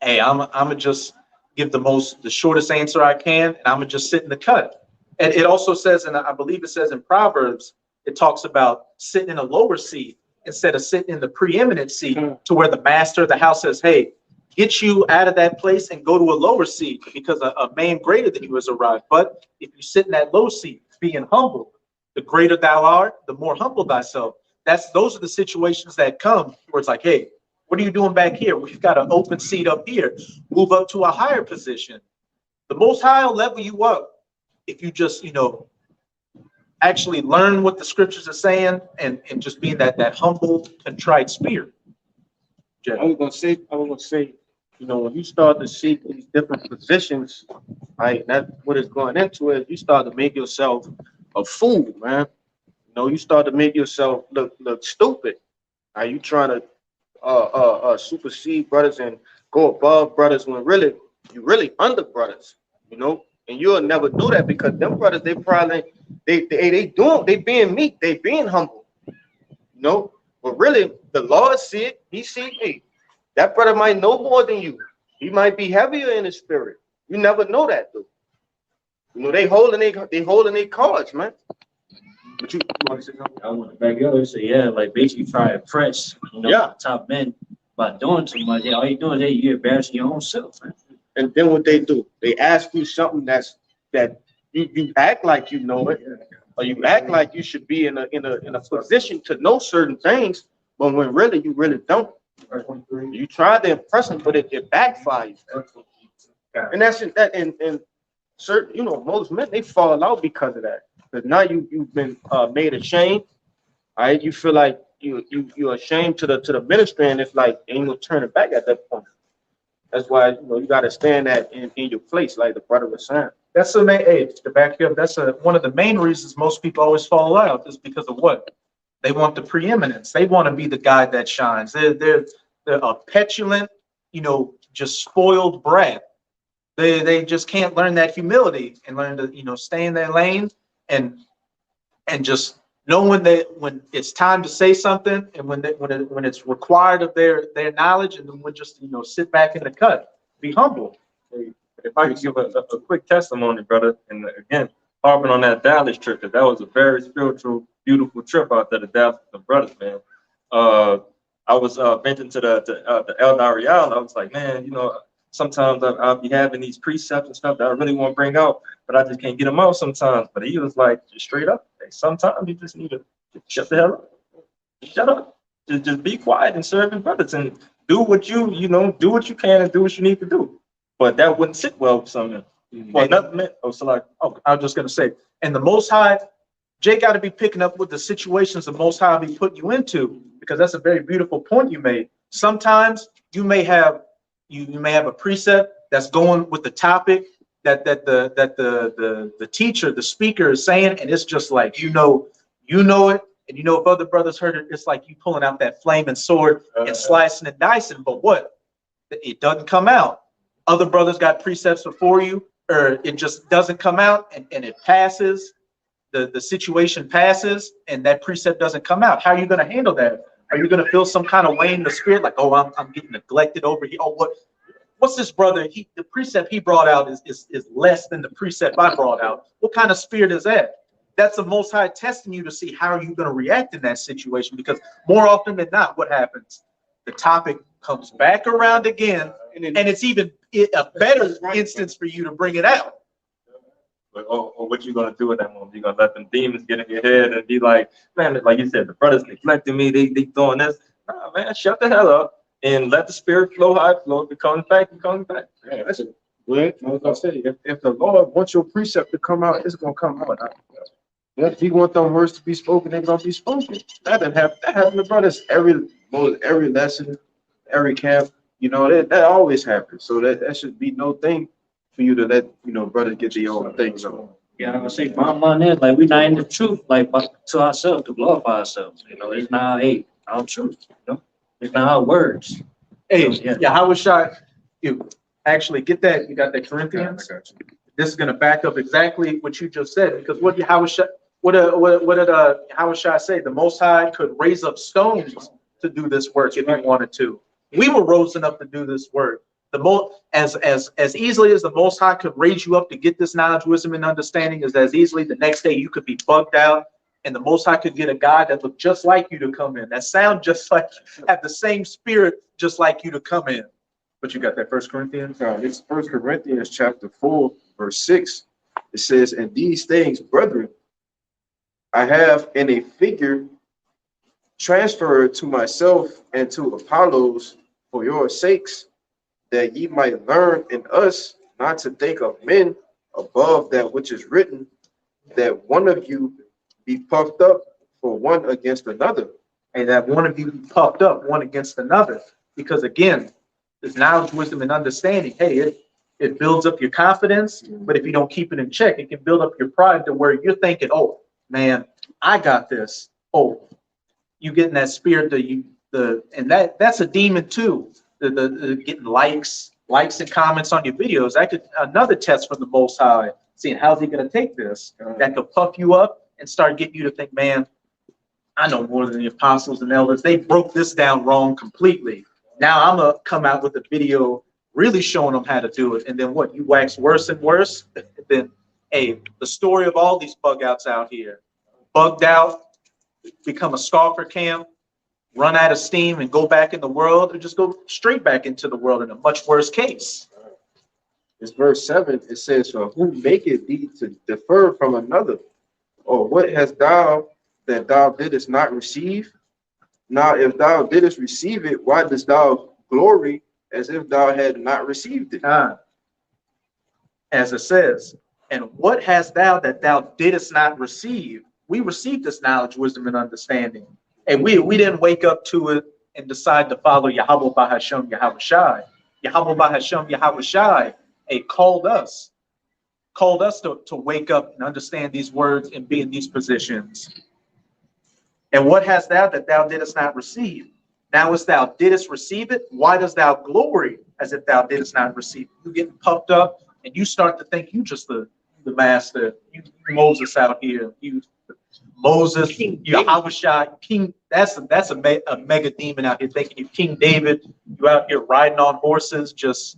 hey, I'm gonna just give the shortest answer I can, and I'm gonna just sit in the cut. And it also says, and I believe it says in Proverbs, it talks about sitting in a lower seat instead of sitting in the preeminent seat, to where the master of the house says, hey, get you out of that place and go to a lower seat, because a man greater than you has arrived. But if you sit in that low seat, being humble, the greater thou art, the more humble thyself. Those are the situations that come where it's like, hey, what are you doing back here? We've got an open seat up here. Move up to a higher position. The Most High will level you up if you just, actually learn what the scriptures are saying and just being that humble, contrite spirit. I was gonna say, when you start to seek these different positions, right, that's what it's going into, is you start to make yourself a fool, man. You start to make yourself look stupid. Are you trying to supersede brothers and go above brothers when really you really under brothers, and you'll never do that, because them brothers, they probably they being meek, they being humble, but really the Lord see it. He see, hey, that brother might know more than you. He might be heavier in his spirit. You never know that, dude. They holding their cards, man. But you want to say something? I want to back up and say, yeah, like basically try to press, Yeah. top men by doing too much. Yeah, all you're doing is you're embarrassing your own self, man. And then what they do, they ask you something that you act like you know it, or you act like you should be in a position to know certain things, but when really you really don't. You try to impress them, but it backfires. And that's that. And certain, most men, they fall out because of that. Because now you've been made ashamed. All right, you feel like you're ashamed to the ministry, and it's like ain't gonna turn it back at that point. That's why you gotta stand in your place, like the brother was saying. That's the main, to back you up, that's one of the main reasons most people always fall out, is because of what? They want the preeminence. They want to be the guy that shines. They're a petulant, just spoiled brat. They just can't learn that humility and learn to stay in their lane and just know when it's time to say something, and when it's required of their knowledge, and then when just sit back in the cut, be humble. If I could give a quick testimony, brother, and again, harping on that Dallas trip, because that was a very spiritual, beautiful trip out there to Dallas with the brothers, man. I was venting to the El Darial. I was like, man, sometimes I'll be having these precepts and stuff that I really want to bring out, but I just can't get them out sometimes. But he was like, just straight up, hey, sometimes you just need to shut the hell up. Shut up. Just be quiet and serve your brothers and do what you do what you can and do what you need to do. But that wouldn't sit well with some men. Well, nothing. I was just gonna say, and the Most High, Jay got to be picking up with the situations the Most High be putting you into, because that's a very beautiful point you made. Sometimes you may have a precept that's going with the topic that the teacher, the speaker is saying, and it's just like you know it, and if other brothers heard it, it's like you pulling out that flaming sword and slicing and dicing. But what? It doesn't come out. Other brothers got precepts before you, or it just doesn't come out, and it passes. The situation passes, and that precept doesn't come out. How are you going to handle that? Are you going to feel some kind of way in the spirit, like, oh, I'm getting neglected over here? Oh, what's this brother? The precept he brought out is less than the precept I brought out. What kind of spirit is that? That's the Most High testing you to see how are you going to react in that situation, because more often than not, what happens? The topic comes back around again, and it's even a better instance for you to bring it out. Or what you gonna do in that moment? You gonna let them demons get in your head and be like, man, like you said, the brothers neglecting me, they doing this. Nah, man, shut the hell up and let the spirit flow how it flows. It comes back. Yeah, Well, I was gonna say, if the Lord wants your precept to come out, it's gonna come out. If he want them words to be spoken, they're gonna be spoken. That happens to brothers every lesson, every camp. You know, that always happens. So that should be no thing for you to let, brothers get their own things on. Yeah, I'm gonna say, bottom line is, like, we're not in the truth, like, but to ourselves, to glorify ourselves, it's not, our truth, it's not our words. Hey, Yeah. yeah, how was shot? You actually get that, you got that Corinthians? This is gonna back up exactly what you just said, because what did Yahushua say? The Most High could raise up stones to do this work if he wanted to. We were risen up to do this work. As easily as the Most High could raise you up to get this knowledge, wisdom, and understanding, is as easily the next day you could be bugged out, and the Most High could get a guy that looked just like you to come in, that sound just like, have the same spirit just like you to come in. But you got that First Corinthians? It's 1 Corinthians chapter 4, verse 6. It says, "And these things, brethren, I have in a figure transferred to myself and to Apollos for your sakes, that ye might learn in us not to think of men above that which is written, that one of you be puffed up for one against another." And that one of you be puffed up one against another. Because again, this knowledge, wisdom, and understanding, hey, it builds up your confidence, but if you don't keep it in check, it can build up your pride to where you're thinking, oh man, I got this. Oh, you getting that spirit and that's a demon too. The getting likes and comments on your videos. That could another test from the Most High, seeing how's he gonna take this. That could puff you up and start getting you to think, man, I know more than the apostles and elders. They broke this down wrong completely. Now I'm gonna come out with a video really showing them how to do it. And then what? You wax worse and worse. And then, hey, the story of all these bug outs out here, bugged out, become a scoffer camp, run out of steam and go back in the world, or just go straight back into the world in a much worse case. It's verse 7. It says, "For who maketh thee to differ from another? Or what hast thou that thou didst not receive? Now, if thou didst receive it, why dost thou glory as if thou had not received it?" As it says, "And what hast thou that thou didst not receive?" We received this knowledge, wisdom, and understanding. And we didn't wake up to it and decide to follow Yahweh Bahashem Yahushai. Yahweh Bahashem Yahushai, called us to wake up and understand these words and be in these positions. And what hast thou that thou didst not receive? Now as thou didst receive it, why dost thou glory as if thou didst not receive it? You get puffed up and you start to think you just the master. You Moses out here. You Moses, you Yahushua, King. That's a mega demon out here thinking you King David. You out here riding on horses, just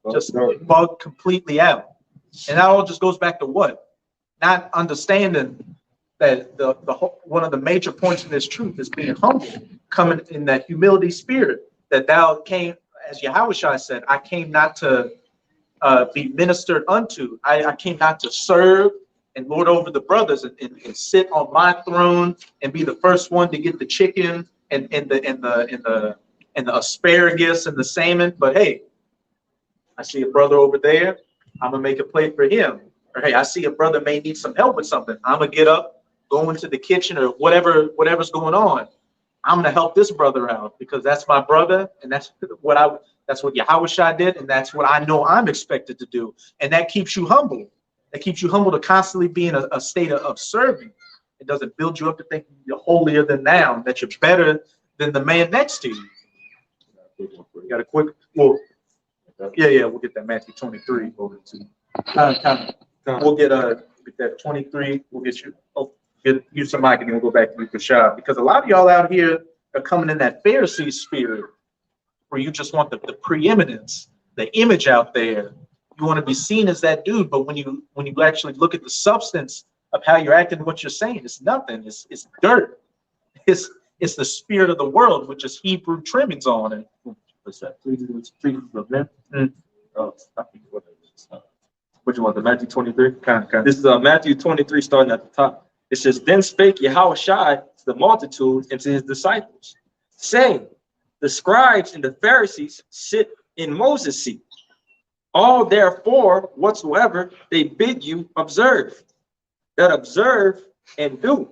bugged completely out. And that all just goes back to what? Not understanding that one of the major points of this truth is being humble, coming in that humility spirit, that thou came, as Yahushua said, I came not to be ministered unto. I came not to serve and lord over the brothers and sit on my throne and be the first one to get the chicken and the asparagus and the salmon. But hey, I see a brother over there, I'm gonna make a plate for him. Or hey, I see a brother may need some help with something. I'm gonna get up, go into the kitchen or whatever's going on. I'm gonna help this brother out because that's my brother, and that's what Yahushua did, and that's what I know I'm expected to do. And that keeps you humble. That keeps you humble to constantly be in a state of serving. It doesn't build you up to think you're holier than thou, that you're better than the man next to you. You got a quick, we'll get that Matthew 23 over to. We'll get that 23. We'll get you. Get you some mic, and then we'll go back to you for sure. Because a lot of y'all out here are coming in that Pharisee spirit, where you just want the preeminence, the image out there. You want to be seen as that dude, but when you actually look at the substance of how you're acting, what you're saying, it's nothing. It's dirt. It's the spirit of the world, which is Hebrew trimmings on it. What's that? Which one? The Matthew 23? This is Matthew 23, starting at the top. It says, "Then spake Yahushua to the multitude and to his disciples, saying, the scribes and the Pharisees sit in Moses' seat. All therefore whatsoever they bid you observe, that observe and do,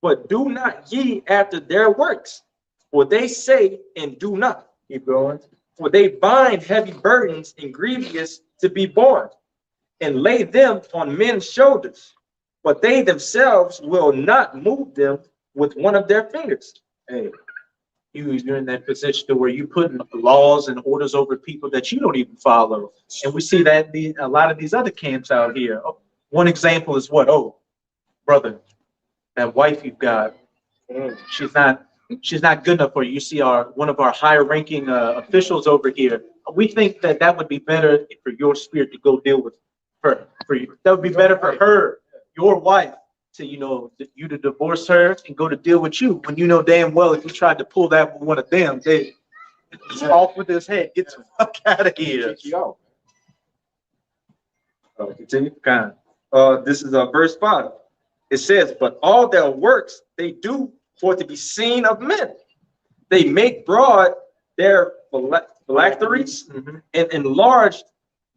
but do not ye after their works, for they say and do not. Keep going. For they bind heavy burdens and grievous to be borne, and lay them on men's shoulders, but they themselves will not move them with one of their fingers. Hey, you're in that position to where you putting laws and orders over people that you don't even follow. And we see that in a lot of these other camps out here. One example is what? Oh, brother, that wife you've got, she's not good enough for you. You see one of our higher ranking officials over here. We think that would be better for your spirit to go deal with her. For you, that would be better for her, your wife, to you to divorce her and go to deal with you, when you know damn well if you tried to pull that with one of them, they off with his head. Get the fuck out of here. Continue. This is verse 5. It says, but all their works they do for to be seen of men. They make broad their phylacteries and enlarge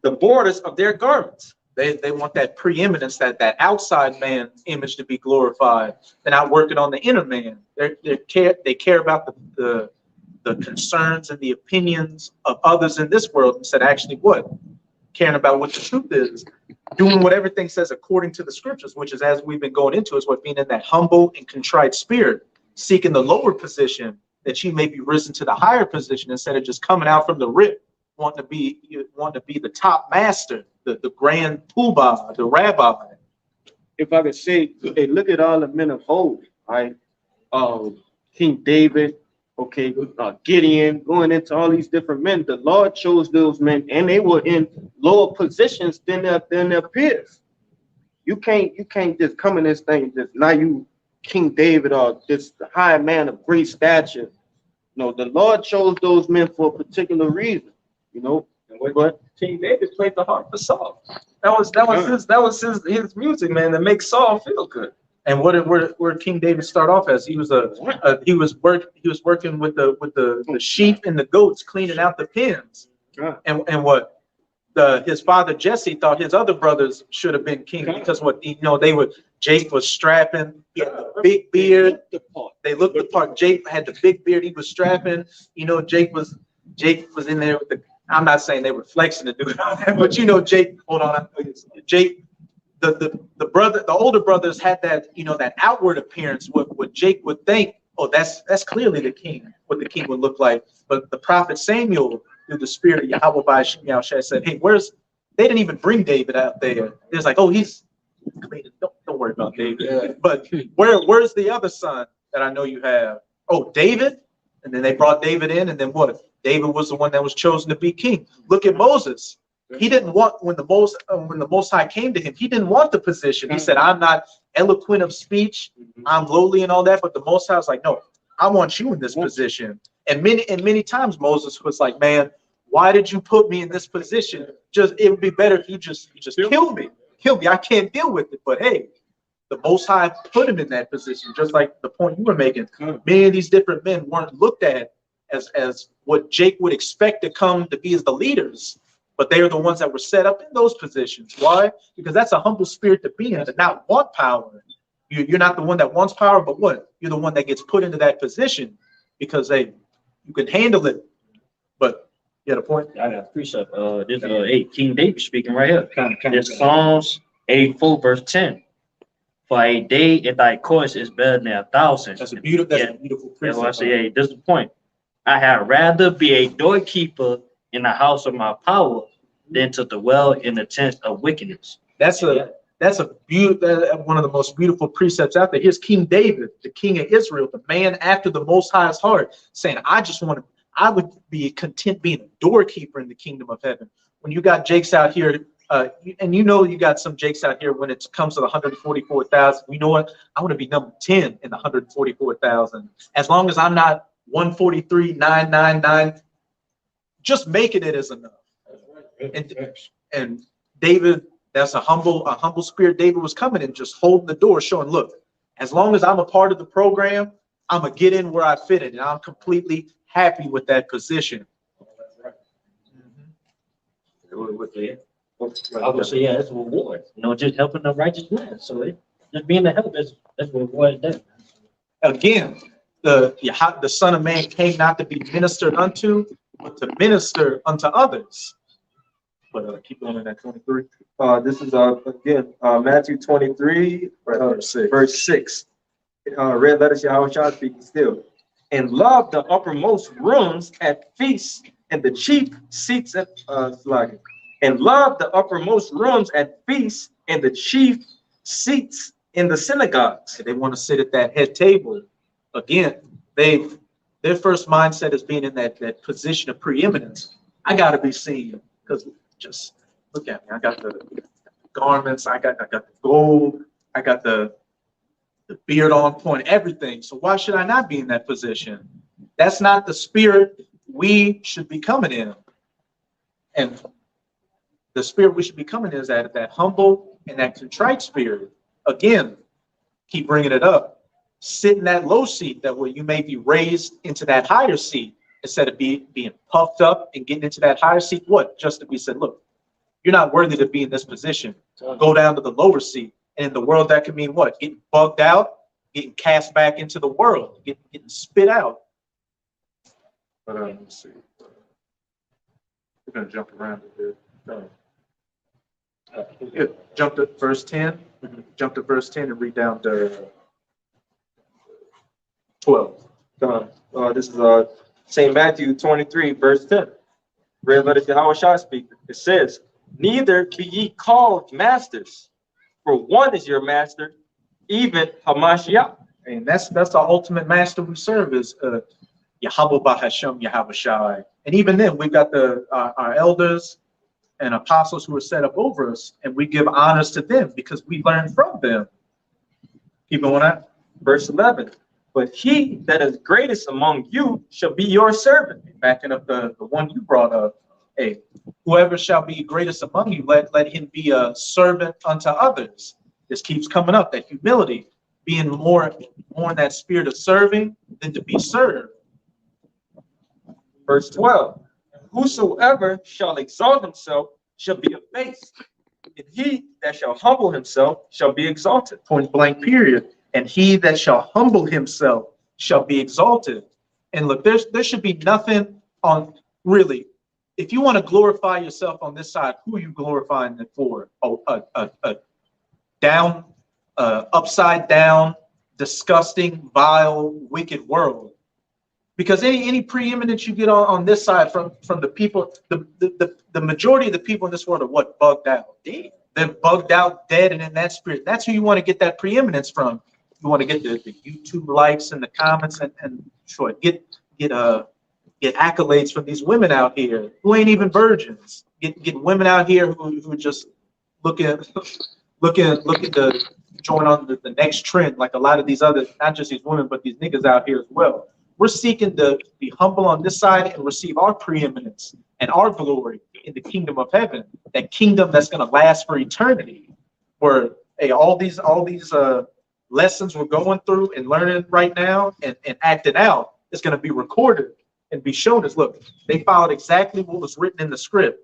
the borders of their garments. They want that preeminence, that outside man image to be glorified. They're not working on the inner man. They care about the concerns and the opinions of others in this world instead of actually what? Caring about what the truth is. Doing what everything says according to the scriptures, which is, as we've been going into, is what being in that humble and contrite spirit, seeking the lower position that you may be risen to the higher position instead of just coming out from the rip, wanting to be the top master, the grand poobah, the rabbi. If I could say, hey, look at all the men of old, right? King David, okay, Gideon, going into all these different men. The Lord chose those men, and they were in lower positions than their peers. You can't just come in this thing just now you King David or this high man of great stature. No, the Lord chose those men for a particular reason. But King David played the harp for Saul. That was his music, man, that makes Saul feel good. And where King David start off as? He was working with the sheep and the goats, cleaning out the pens. And what his father Jesse thought his other brothers should have been king, because Jake was strapping, he had the big beard. They looked the part. Jake had the big beard, he was strapping. Jake was in there with the. I'm not saying they were flexing to do it, but Jake. Hold on, Jake. The older brothers had that that outward appearance. What Jake would think, oh, that's clearly the king. What the king would look like. But the prophet Samuel, through the spirit of Yahweh by Shem Yahushua, said, hey, they didn't even bring David out there. It's like, oh, he's clean. Don't worry about David. Yeah. But where's the other son that I know you have? Oh, David. And then they brought David in, and then what? David was the one that was chosen to be king. Look at Moses. He didn't want, when the Most High came to him, he didn't want the position. He said, I'm not eloquent of speech, I'm lowly and all that, but the Most High was like, no, I want you in this position. And many times Moses was like, man, why did you put me in this position? It would be better if you just kill me. I can't deal with it. But hey, the Most High put him in that position, just like the point you were making. Many of these different men weren't looked at as what Jake would expect to come to be as the leaders, but they are the ones that were set up in those positions. Why? Because that's a humble spirit to be in, to not want power. You're not the one that wants power, but what? You're the one that gets put into that position because you can handle it. But you had a point? I got a precept. This is King David speaking right here. This Psalms 84 verse 10. For a day in thy course is better than 1,000. That's a beautiful precept. That's what I say. Hey, this is the point. I had rather be a doorkeeper in the house of my power than to dwell in the tents of wickedness. That's one of the most beautiful precepts out there. Here's King David, the king of Israel, the man after the Most High's heart, saying, I would be content being a doorkeeper in the kingdom of heaven. When you got Jakes out here, and you got some Jakes out here when it comes to the 144,000, you know what? I want to be number 10 in the 144,000. As long as I'm not 143,999, just making it is enough. And David, that's a humble spirit. David was coming and just holding the door, showing, look, as long as I'm a part of the program, I'm gonna get in where I fit in, and I'm completely happy with that position. What Yeah. I would say, yeah, it's a reward, just helping the righteous man. So just being a help that's a reward there. Again, the Son of Man came not to be ministered unto, but to minister unto others. But keep going in that 23. This is again Matthew 23, verse 6. Red letters Yahweh speaking still. And love the uppermost rooms at feasts and the chief seats at and love the uppermost rooms at feasts and the chief seats in the synagogues. They want to sit at that head table. Again, their first mindset is being in that position of preeminence. I gotta be seen, because just look at me. I got the garments, I got the gold, I got the beard on point, everything. So why should I not be in that position? That's not the spirit we should be coming in. And the spirit we should be coming in is that humble and that contrite spirit. Again, keep bringing it up. Sit in that low seat, that way you may be raised into that higher seat, instead of being puffed up and getting into that higher seat. What? Just to be said, look, you're not worthy to be in this position. Go down to the lower seat. And in the world, that could mean what? Getting bugged out, getting cast back into the world, getting spit out. But let's see. We're gonna jump around a bit. Jump to verse 10. Jump to verse 10 and read down to 12. This is St. Matthew 23, verse 10. Red letters Yahweh speaking. It says, neither be ye called masters, for one is your master, even Hamashiach. And that's the ultimate master we serve, is Yahweh Bahashem Yahweh Shai. And even then, we've got our elders and apostles who are set up over us, and we give honors to them because we learn from them. Keep going on. Verse 11. But he that is greatest among you shall be your servant. Backing up the one you brought up. Hey, whoever shall be greatest among you, let him be a servant unto others. This keeps coming up, that humility, being more in that spirit of serving than to be served. Verse 12. Whosoever shall exalt himself shall be abased, and he that shall humble himself shall be exalted. Point blank, period. And he that shall humble himself shall be exalted. And look, there should be nothing on, really, if you want to glorify yourself on this side, who are you glorifying it for? Upside down, disgusting, vile, wicked world. Because any preeminence you get on this side from the people, the majority of the people in this world are what? Bugged out. They're bugged out, dead, and in that spirit. That's who you want to get that preeminence from. You want to get the YouTube likes and the comments and sure, get accolades from these women out here who ain't even virgins. Get women out here who just looking to join on the next trend, like a lot of these other, not just these women, but these niggas out here as well. We're seeking to be humble on this side and receive our preeminence and our glory in the kingdom of heaven, that kingdom that's going to last for eternity, where all these lessons we're going through and learning right now and acting out is going to be recorded and be shown as, look, they followed exactly what was written in the script.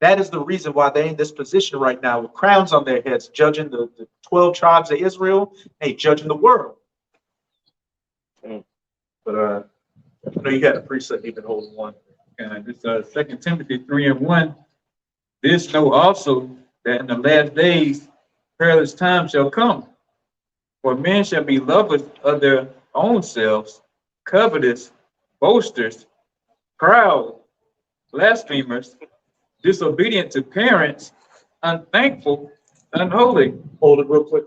That is the reason why they're in this position right now with crowns on their heads, judging the 12 tribes of Israel, judging the world. But I know you got a precept you've been holding one. And this 2 Timothy 3:1. This know also that in the last days perilous times shall come. For men shall be lovers of their own selves, covetous, boasters, proud, blasphemers, disobedient to parents, unthankful, unholy. Hold it real quick,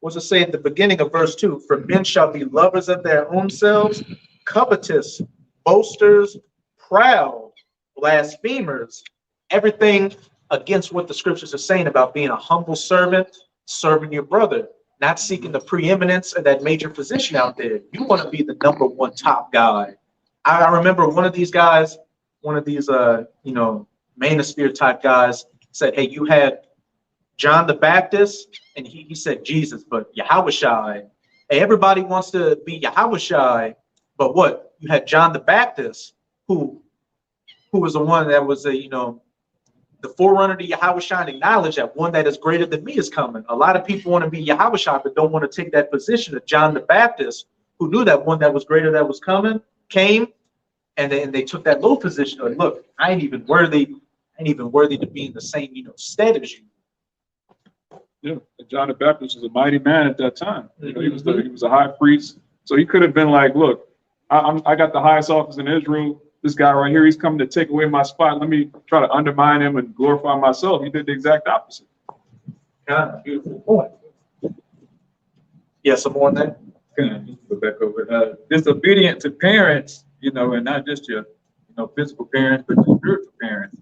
What's it say at the beginning of verse 2? For men shall be lovers of their own selves, covetous, boasters, proud, blasphemers, everything against what the scriptures are saying about being a humble servant, serving your brother, not seeking the preeminence of that major position out there. You want to be the number one top guy. I remember one of these guys, one of these, manosphere type guys said, hey, you had John the Baptist, and he said Jesus, but Yahweh Shai. Hey, everybody wants to be Yahweh Shai, but what? You had John the Baptist, who was the one that was the the forerunner to Yahweh Shai, acknowledge that one that is greater than me is coming. A lot of people want to be Yahweh Shai, but don't want to take that position of John the Baptist, who knew that one that was greater that was coming, came, and then they took that low position of, look, I ain't even worthy to be in the same, stead as you. Yeah, John the Baptist was a mighty man at that time. He was a high priest, so he could have been like, look, I got the highest office in Israel. This guy right here, he's coming to take away my spot. Let me try to undermine him and glorify myself. He did the exact opposite. Yeah, beautiful point. Yeah, some more on that. Go back over. Disobedient to parents, and not just your, physical parents, but your spiritual parents.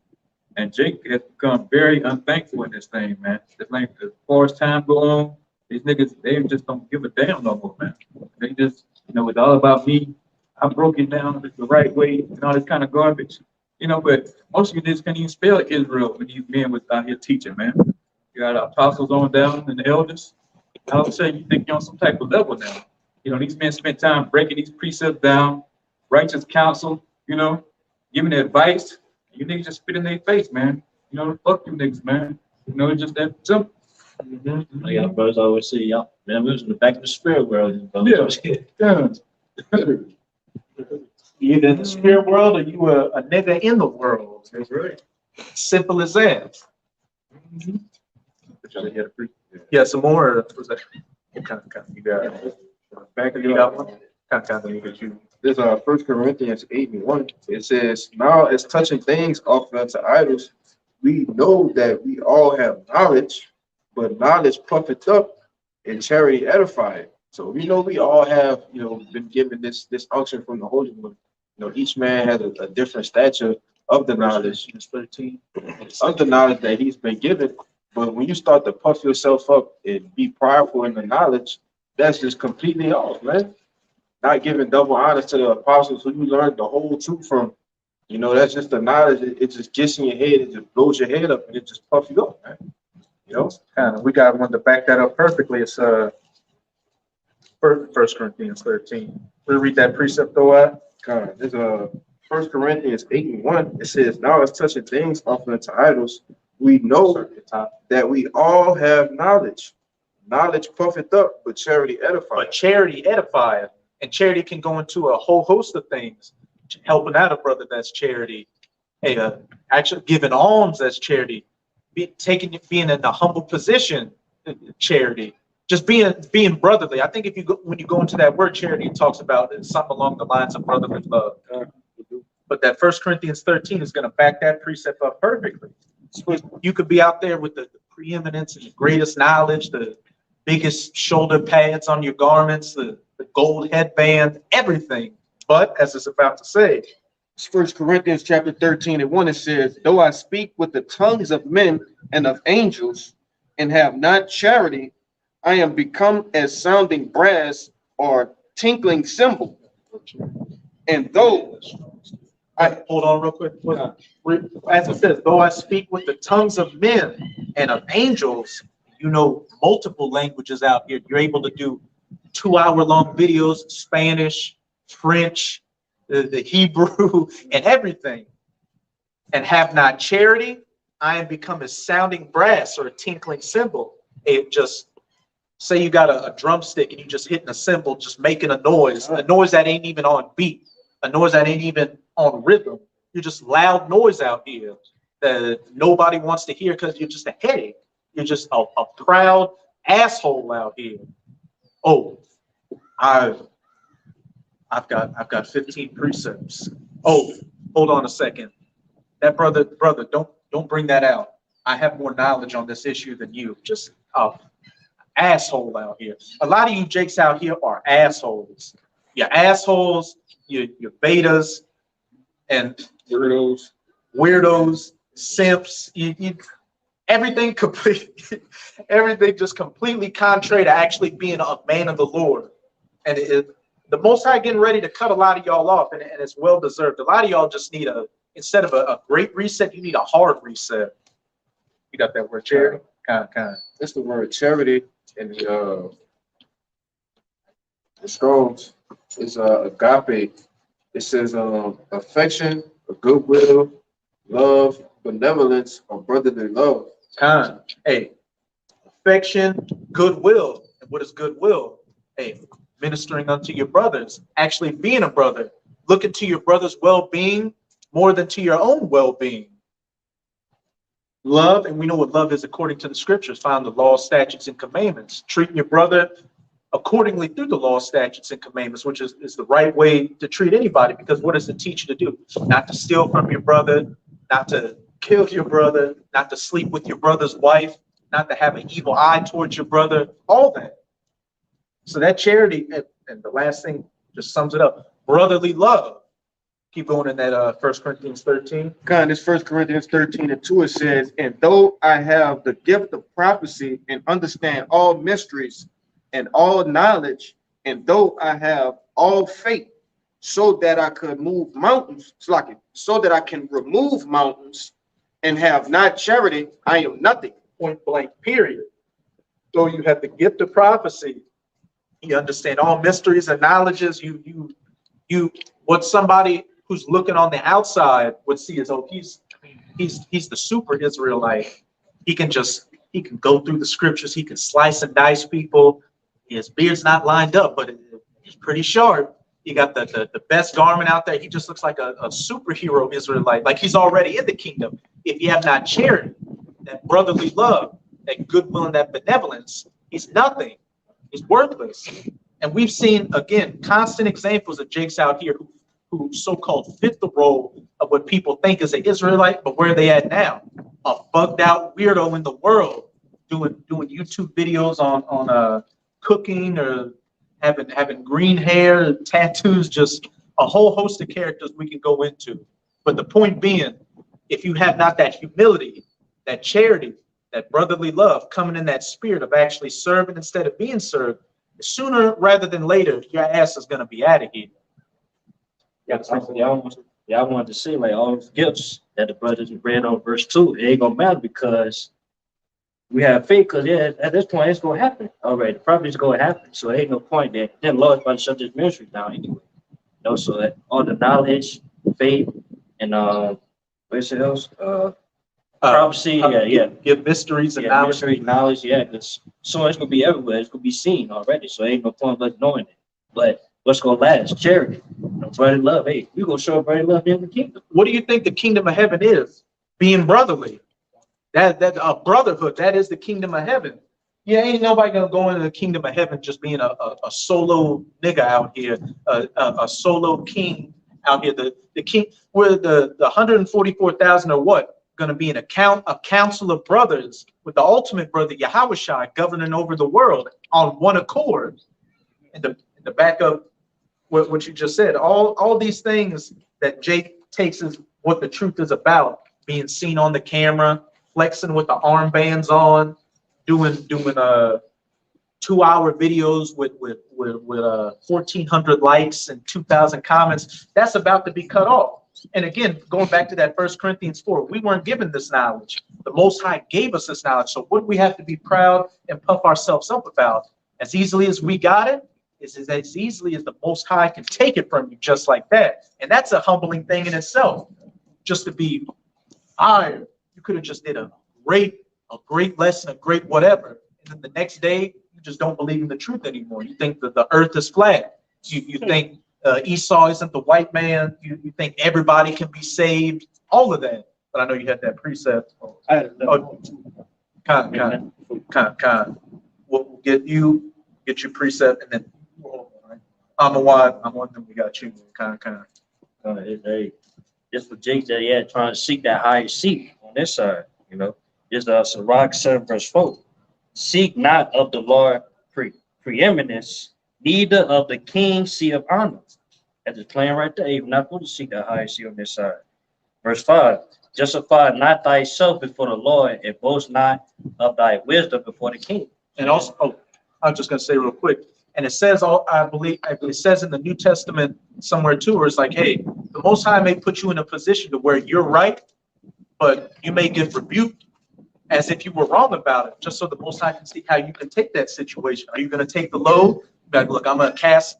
And Jake has become very unthankful in this thing, man. It's like as far as time go on, these niggas, they just don't give a damn no more, man. They just, it's all about me. I broke it down the right way and all this kind of garbage, but most of you niggas can't even spell Israel when these men was out here teaching, man. You got apostles on down and the elders. All of a sudden you think you're on some type of level now. These men spent time breaking these precepts down, righteous counsel, giving advice. You niggas just spit in their face, man. Fuck you niggas, man. It's just that simple. Yeah, brothers always say, y'all, man, we was in the back of the spirit world. Yeah. You either in the spirit world or you were a nigga in the world. That's right. Simple as that. Yeah, some more. Was that? Kind of, you got back of you got one. Kind of, you got you. This 1 Corinthians 8:1. It says, now as touching things offered unto idols, we know that we all have knowledge, but knowledge puffeth up and charity edifieth. So we know we all have, been given this unction from the Holy One. Each man has a different stature of the knowledge, 13, of the knowledge that he's been given. But when you start to puff yourself up and be prideful in the knowledge, that's just completely off, man. Not giving double honors to the apostles who you learned the whole truth from. That's just the knowledge. It just gets in your head. It just blows your head up and it just puffs you up, man. Kind of. We got one to back that up perfectly. It's 1 Corinthians 13. We'll read that precept though. There's 1 Corinthians 8:1. It says, now as touching things offered unto idols, we know that we all have knowledge. Knowledge puffeth up, but charity edifieth. But charity edifieth. And charity can go into a whole host of things. Helping out a brother, that's charity. Hey, actually giving alms, that's charity. Being in a humble position, charity. Just being brotherly. I think when you go into that word charity, it talks about something along the lines of brotherly love. But that 1 Corinthians 13 is going to back that precept up perfectly. So you could be out there with the preeminence and the greatest knowledge, the biggest shoulder pads on your garments, the gold headband, everything. But as it's about to say, It's 1 Corinthians chapter 13:1. It says, though I speak with the tongues of men and of angels and have not charity, I am become as sounding brass or tinkling cymbal. And though hold on real quick. As it says, though I speak with the tongues of men and of angels, multiple languages out here. You're able to do 2-hour-long videos, Spanish, French, the Hebrew, and everything. And have not charity, I am become a sounding brass or a tinkling cymbal. It just, say you got a drumstick and you just hitting a cymbal, just making a noise that ain't even on beat, a noise that ain't even on rhythm. You're just loud noise out here that nobody wants to hear because you're just a headache. You're just a proud asshole out here. Oh, I've got 15 precepts. Oh, hold on a second. That brother, don't bring that out. I have more knowledge on this issue than you. Just asshole out here. A lot of you jakes out here are assholes. You're assholes, you're betas, and weirdos, simps. Everything just completely contrary to actually being a man of the Lord. And the Most High getting ready to cut a lot of y'all off, and it's well deserved. A lot of y'all just need instead of a great reset, you need a hard reset. You got that word, charity? Kind of. that's the word charity in the Strong's is agape. It says affection, goodwill, love, benevolence or brotherly love. Time. Hey, affection, goodwill. And what is goodwill? Hey, ministering unto your brothers, actually being a brother, looking to your brother's well-being more than to your own well-being. Love, and we know what love is according to the scriptures, found the law, statutes, and commandments. Treating your brother accordingly through the law, statutes, and commandments, which is the right way to treat anybody, because what does it teach you to do? Not to steal from your brother, not to kill your brother, not to sleep with your brother's wife, not to have an evil eye towards your brother, all that. So that charity, and the last thing just sums it up, brotherly love. Keep going in that 1 Corinthians 13. God, this 1 Corinthians 13:2, it says, and though I have the gift of prophecy and understand all mysteries and all knowledge, and though I have all faith, so that I could move mountains, so that I can remove mountains, and have not charity, I am nothing. Point blank, period. Though you have the gift of prophecy, you understand all mysteries and knowledges. You what somebody who's looking on the outside would see as, oh, he's the super Israelite. He can go through the scriptures. He can slice and dice people. His beard's not lined up, but it's pretty sharp. He got the best garment out there. He just looks like a superhero Israelite, like he's already in the kingdom. If you have not charity, that brotherly love, that goodwill, and that benevolence, he's nothing. He's worthless. And we've seen, again, constant examples of Jakes out here who so-called fit the role of what people think is an Israelite, but where are they at now? A bugged out weirdo in the world doing YouTube videos on cooking or having green hair, tattoos, just a whole host of characters we can go into. But the point being, if you have not that humility, that charity, that brotherly love, coming in that spirit of actually serving instead of being served, sooner rather than later, your ass is going to be out of here. Yeah, I wanted to say, like, all those gifts that the brothers read on verse 2, it ain't gonna matter because we have faith, because at this point it's gonna happen already. Probably it's gonna happen. So it ain't no point that then Lord's about to shut this ministry down anyway. You know, so that all the knowledge, faith, and what's it else? Prophecy, Give mysteries and knowledge. Knowledge, yeah, because so it's gonna be everywhere. It's gonna be seen already. So ain't no point of us knowing it. But what's gonna last? Charity, brotherly love. Hey, we gonna show brotherly love in the kingdom. What do you think the kingdom of heaven is? Being brotherly. That a brotherhood. That is the kingdom of heaven. Yeah, ain't nobody gonna go into the kingdom of heaven just being a solo nigga out here, a solo king out here. The king, where the 144,000 are what? Going to be a council of brothers with the ultimate brother Yahushua governing over the world on one accord. In the back of what you just said, all these things that Jake takes as what the truth is about, being seen on the camera, flexing with the armbands on, doing 2-hour videos with 1,400 likes and 2,000 comments. That's about to be cut off. And again, going back to that 1 Corinthians 4, we weren't given this knowledge. The Most High gave us this knowledge. So what do we have to be proud and puff ourselves up about? As easily as we got it, is as easily as the Most High can take it from you just like that. And that's a humbling thing in itself. Just to be hired, you could have just did a great lesson, a great whatever. And then the next day, you just don't believe in the truth anymore. You think that the earth is flat. You think Esau isn't the white man. You think everybody can be saved. All of that. But I know you had that precept. We'll get your precept, and then I'm one. Then we got you. It's for Jake that trying to seek that higher seat on this side. You know, it's Sirach 7:4. Seek not of the Lord preeminence, neither of the king's seat of honor. That's the claim right there. You're not going to seek that higher seat on this side. Verse 5. Justify not thyself before the Lord, and boast not of thy wisdom before the king. And also, I'm just going to say real quick. And it says, I believe it says in the New Testament somewhere too, where it's like, hey, the Most High may put you in a position to where you're right, but you may get rebuked as if you were wrong about it, just so the Most High can see how you can take that situation. Are you going to take the load? Like, look, I'm going to cast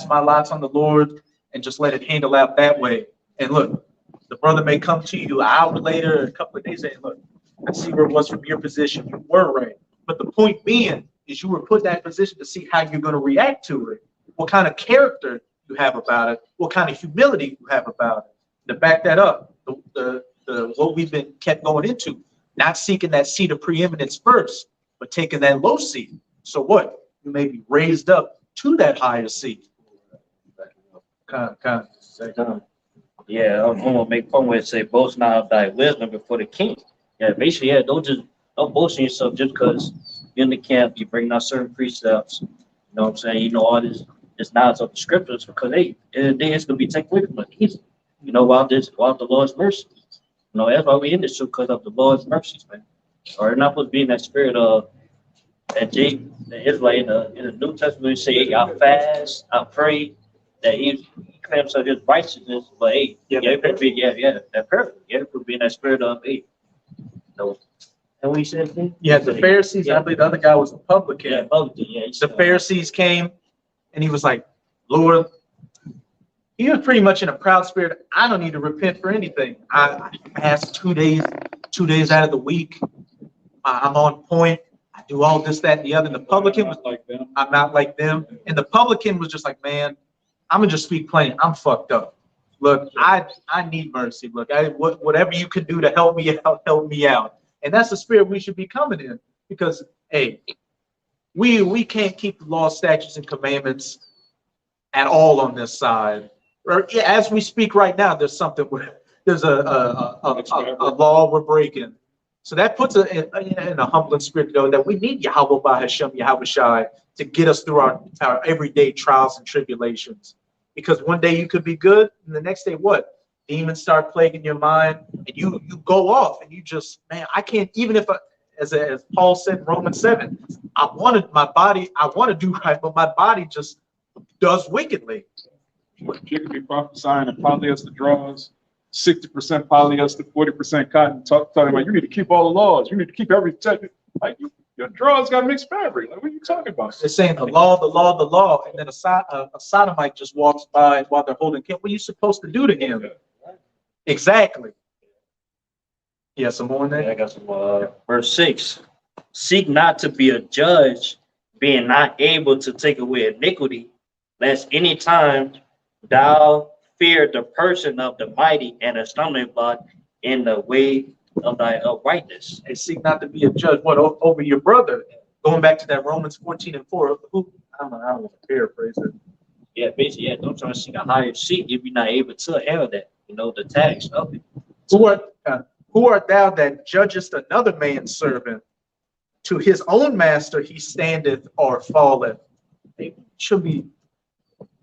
my lots on the Lord and just let it handle out that way. And look, The brother may come to you an hour later, a couple of days, saying, look, I see where it was from your position. You were right. But the point being is you were put in that position to see how you're going to react to it, what kind of character you have about it, what kind of humility you have about it. To back that up, what we've been kept going into, not seeking that seat of preeminence first, but taking that low seat. So what? You may be raised up to that higher seat. Yeah, I'm gonna make fun with it, say, boast not of thy wisdom before the king. Yeah, basically, yeah, don't boast in yourself just because you're in the camp, you bring out certain precepts. You know what I'm saying? You know all this knowledge of the scriptures, because hey, it's gonna be taken away from us easy. You know, without the Lord's mercy. You know, that's why we in this show, because of the Lord's mercies, man. Or not supposed to be in that spirit of that Jacob, the Israelite in the New Testament, we say, hey, I fast, I pray, that he claims of his righteousness, but hey, that perfect. Yeah, it could be in that spirit of hey. No. And we said, yeah, the Pharisees, yeah. I believe the other guy was a publican. Yeah, publican, yeah. The Pharisees came and he was like, Lord, he was pretty much in a proud spirit. I don't need to repent for anything. I fast 2 days out of the week. I'm on point. I do all this, that, and the other. And the publican was like them. I'm not like them. And the publican was just like, man, I'm gonna just speak plain. I'm fucked up. Look, I need mercy. Look, whatever you can do to help me out, help me out. And that's the spirit we should be coming in, because hey, we can't keep the law, statutes, and commandments at all on this side. As we speak right now, there's a law we're breaking. So that puts us in a humbling spirit, though, that we need Yahweh by Hashem, Yahweh Shai, to get us through our everyday trials and tribulations. Because one day you could be good, and the next day what? Demons start plaguing your mind, and you go off, and you just, man, I can't, even if as Paul said in Romans 7, I want to do right, but my body just does wickedly. You could be prophesying and polyester draws, 60% polyester, 40% cotton, talking about you need to keep all the laws, you need to keep everything. Like your drawers got mixed fabric. Like, what are you talking about? They're saying the law, and then a sodomite just walks by while they're holding him. What are you supposed to do to him? Exactly. Yeah, some more in there? Yeah, I got some verse 6. Seek not to be a judge, being not able to take away iniquity, lest any time thou fear the person of the mighty and a stumbling block in the way of thy uprightness. And seek not to be a judge, what, over your brother? Going back to that Romans 14:4, who, I don't want to paraphrase it. Yeah, basically, yeah, don't try to seek a higher seat if you're not able to handle that, you know, the tax of it. Who art thou that judgest another man's servant? To his own master he standeth or falleth. They should be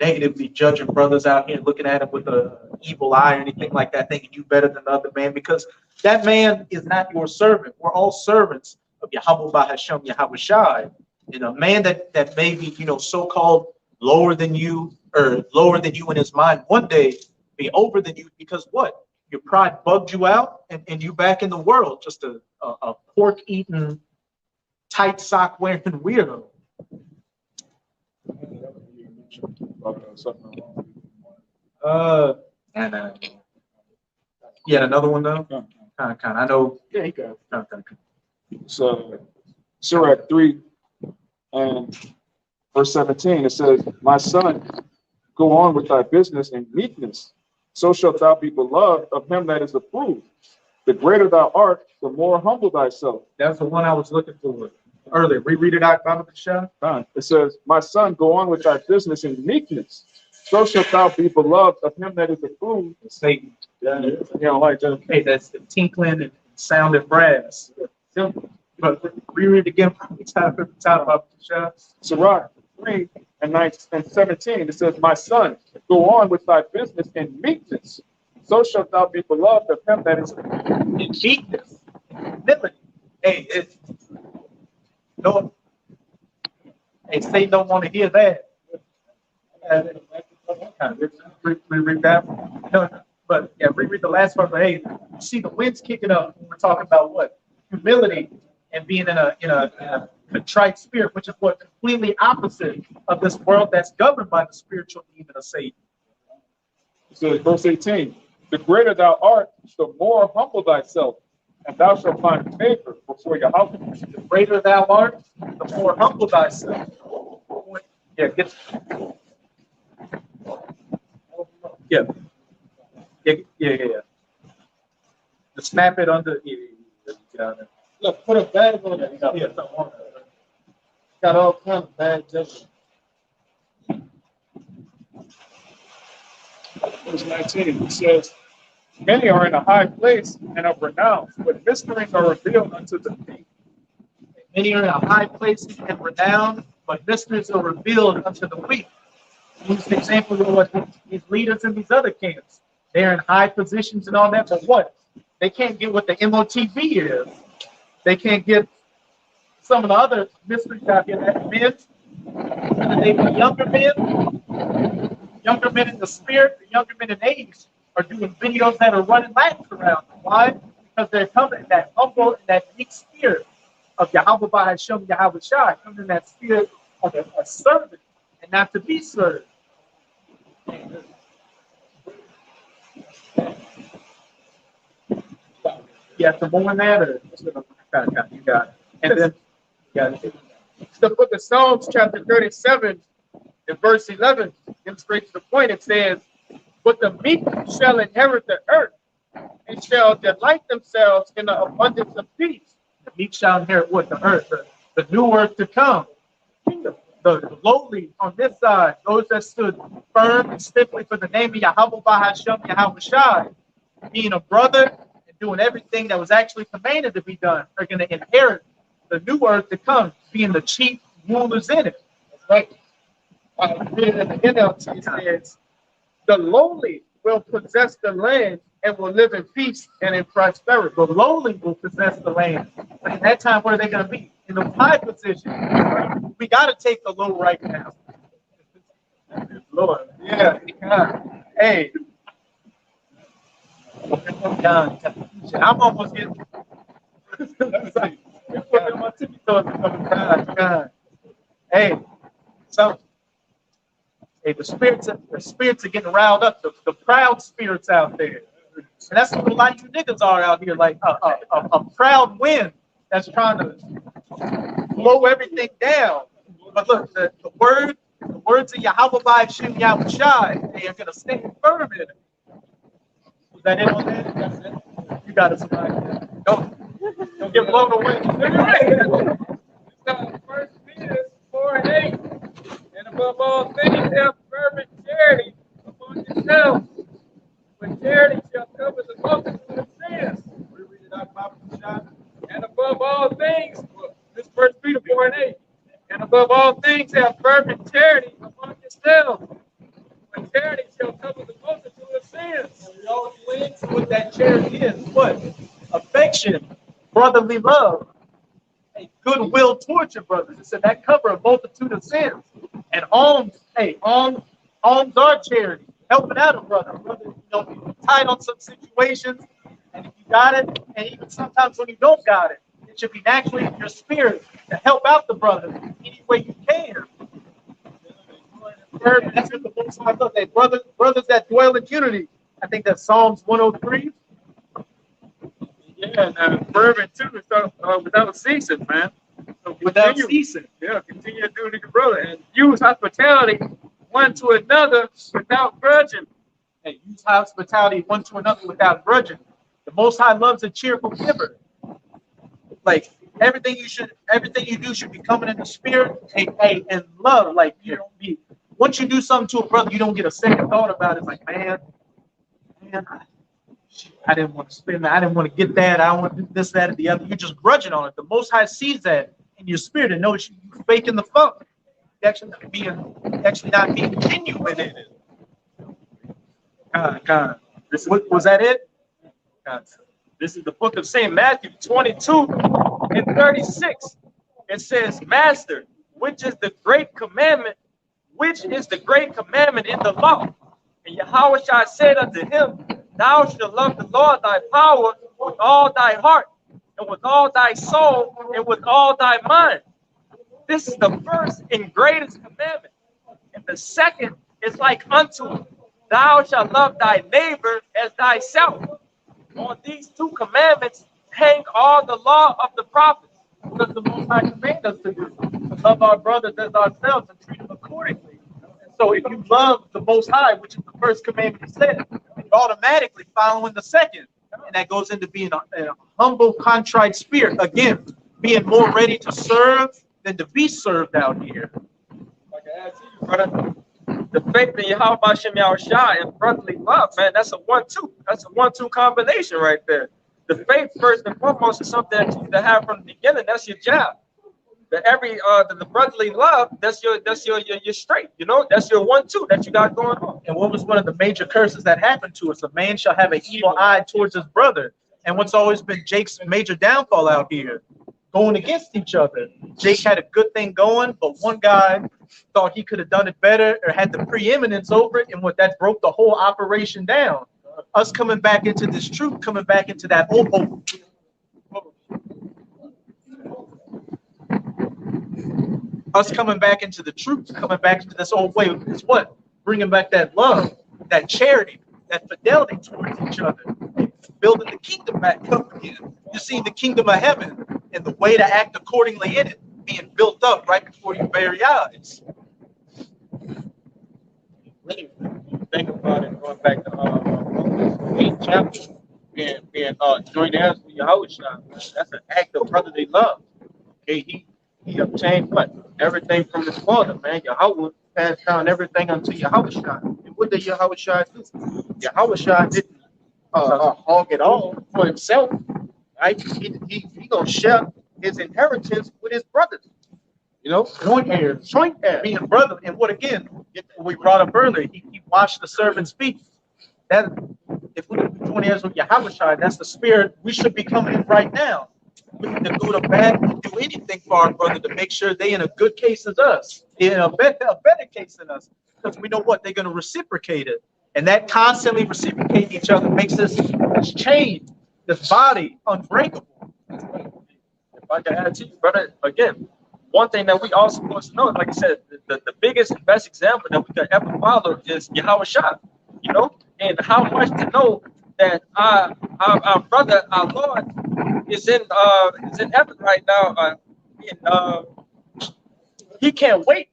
negatively judging brothers out here, looking at him with an evil eye or anything like that, thinking you better than the other man, because that man is not your servant. We're all servants of Yahweh by Hashem, Yahweh Shai. And a man that may be, so-called lower than you, or lower than you in his mind, one day be over than you, because what? Your pride bugged you out, and you back in the world, just a pork-eating, tight sock-wearing weirdo. Yeah, another one though. Kind. I know. Yeah, you go. So, Sirach 3, verse 17, it says, "My son, go on with thy business in meekness. So shalt thou be beloved of him that is approved. The greater thou art, the more humble thyself." That's the one I was looking for earlier. Reread it out, Baba Kashan. It says, "My son, go on with thy business in meekness. So shalt thou be beloved of him that is approved." Satan. You don't like that? Hey, that's the tinkling and sound and brass. Simple. But reread again. Time Baba Kashan. Sirach 3 and 17, it says, "My son, go on with thy business in meekness. So shalt thou be beloved of him that is in meekness, humility." Hey, Satan don't want to hear that. Reread that one. No, but yeah, reread the last part. But hey, you see the wind's kicking up. We're talking about what? Humility and being in a contrite spirit, which is what completely opposite of this world that's governed by the spiritual demon of Satan. So verse 18, The greater thou art, the more humble thyself, and thou shalt find favor before your house. The greater thou art, the more humble thyself. Yeah, yeah. Yeah. Just snap it under. Yeah. Look, put a bag on it. Yeah. Got all kinds of bags. Verse 19, it says, many are in a high place and of renown, but mysteries are revealed unto the meek. Many are in a high place and renowned, but mysteries are revealed unto the weak. Use the example of what these leaders in these other camps. They're in high positions and all that, but what? They can't get what the MOTV is. They can't get some of the other mysteries out here that men, whether they be younger men in the spirit, the younger men in age, are doing videos that are running laps around. Why? Because they're coming in that humble and that meek spirit of Yahweh Bahasham Yahweh Shai, coming in that spirit of a servant and not to be served. You have to more than that, or you got it. And then you got it. It's the book of Psalms, chapter 37, and verse 11. Getting straight to the point, it says, but the meek shall inherit the earth, and shall delight themselves in the abundance of peace. The meek shall inherit what? The earth, the new earth to come. The lowly on this side, those that stood firm and stiffly for the name of Yahweh Bahasham Yahweh Shai, being a brother and doing everything that was actually commanded to be done, are going to inherit the new earth to come, being the chief rulers in it. Right? Reading in the NLT, it says, the lowly will possess the land and will live in peace and in prosperity. The lowly will possess the land. But in that time, what are they going to be? In the high position. We got to take the low right now. Lord. Yeah. God. Hey. God. I'm almost getting. God. Hey. So. Hey, the spirits are getting riled up. The proud spirits out there. And that's what a lot of you niggas are out here, like a proud wind that's trying to blow everything down. But look, the words of Yahweh Bahasham Yahweh Shai, they are going to stand firm in it. Is that it on that? That's it. You got it, somebody. Don't get blown away. First Peter 4:8, and above all things, have fervent charity among yourselves. But charity shall cover the multitude of sins. We read it out, Papa Shah. And above all things, this First Peter 4:8, and above all things, have fervent charity among yourselves. But charity shall cover the multitude of sins. And we all went to what that charity is. What? Affection, brotherly love, a goodwill towards your brothers. It said that cover a multitude of sins. And alms, alms are charity. Helping out a brother. You're tied on some situations, and if you got it, and even sometimes when you don't got it, it should be naturally in your spirit to help out the brother any way you can. That's what the most high love. They brothers that dwell in unity. I think that's Psalms 103. Yeah, and fervent too, without ceasing, man. So Without ceasing. Yeah, continue to do it to your brother and use hospitality one to another without grudging. And use hospitality one to another without grudging. The Most High loves a cheerful giver. Like everything you do should be coming in the spirit and love. Like you don't be. Once you do something to a brother, you don't get a second thought about it. It's like, man, I didn't want to spend that. I didn't want to get that. I don't want to do this, that, and the other. You're just grudging on it. The Most High sees that in your spirit and knows you're faking the funk. You're actually not being genuine in it. God. Was that it? God. This is the book of St. Matthew 22:36. It says, Master, which is the great commandment? Which is the great commandment in the law? And Yahweh Shai said unto him, Thou shalt love the Lord thy power with all thy heart, and with all thy soul, and with all thy mind. This is the first and greatest commandment. And the second is like unto it. Thou shalt love thy neighbor as thyself. On these two commandments hang all the law of the prophets. Because the Most High command us to do, to love our brothers as ourselves and treat them accordingly. And so if you love the Most High, which is the first commandment he said, you're automatically following the second. And that goes into being a humble, contrite spirit. Again, being more ready to serve than to be served out here. Like I asked you, brother, the faith in Yahweh Hashem Yahushua and brotherly love, man, that's a 1-2. That's a 1-2 combination right there. The faith, first and foremost, is something that you need to have from the beginning. That's your job. The brotherly love, that's your straight. You know, that's your 1-2 that you got going on. And what was one of the major curses that happened to us? A man shall have an evil eye towards his brother. And what's always been Jake's major downfall out here? Going against each other. Jake had a good thing going, but one guy thought he could have done it better or had the preeminence over it, and what that broke the whole operation down. Us coming back into this truth, coming back into that old hope. Us coming back into the truth, coming back into this old way is what? Bringing back that love, that charity, that fidelity towards each other. Building the kingdom back up again. You see the kingdom of heaven and the way to act accordingly in it being built up right before your very eyes. Really think about it, going back to Romans 8th chapter, being joined hands with Yahushua. That's an act of brotherly love. Okay, he obtained what? Everything from his father, man. Yahweh passed down everything unto Yahushua. And what did Yahushua do? Yahushua didn't hog it all for himself, right? He gonna share his inheritance with his brothers. You know, Joint heirs, being brother. And what again, we brought up earlier, he washed the servant's feet. That if we join heirs with Yahushua, that's the spirit we should be coming in right now. We need to go to bat and do anything for our brother to make sure they in a good case as us, in a better case than us, because we know what they're going to reciprocate it, and that constantly reciprocating each other makes this chain, this body, unbreakable. If I can add to you, brother, again, one thing that we all supposed to know, like I said, the biggest and best example that we could ever follow is Yahushua, you know, and how much to know that our brother, our Lord, is in heaven right now. He can't wait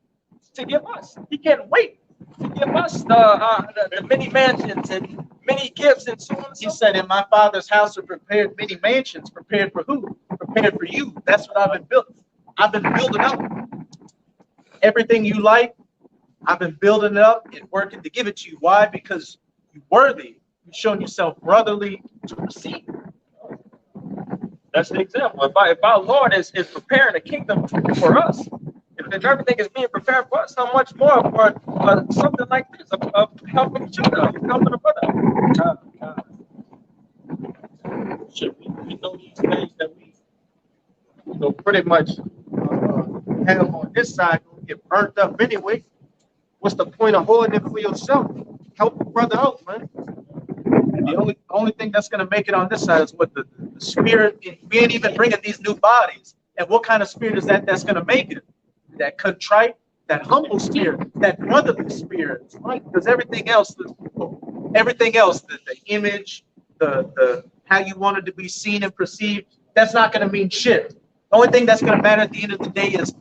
to give us. He can't wait to give us the many mansions and many gifts and so on. He said, in my Father's house are prepared many mansions. Prepared for who? Prepared for you. That's what I've been building. I've been building up. Everything you like, I've been building it up and working to give it to you. Why? Because you're worthy. You've shown yourself brotherly to receive. That's the example. If our Lord is preparing a kingdom for us, if everything is being prepared for us, how much more for something like this, of helping each other, helping a brother? should we know these things that we, pretty much have on this side gonna get burnt up anyway. What's the point of holding it for yourself? Help a brother out, man. The only thing that's going to make it on this side is what the spirit. We ain't even bringing these new bodies. And what kind of spirit is that that's going to make it? That contrite, that humble spirit, that brotherly spirit, right? Because everything else, the image, the how you wanted to be seen and perceived, that's not going to mean shit. The only thing that's going to matter at the end of the day is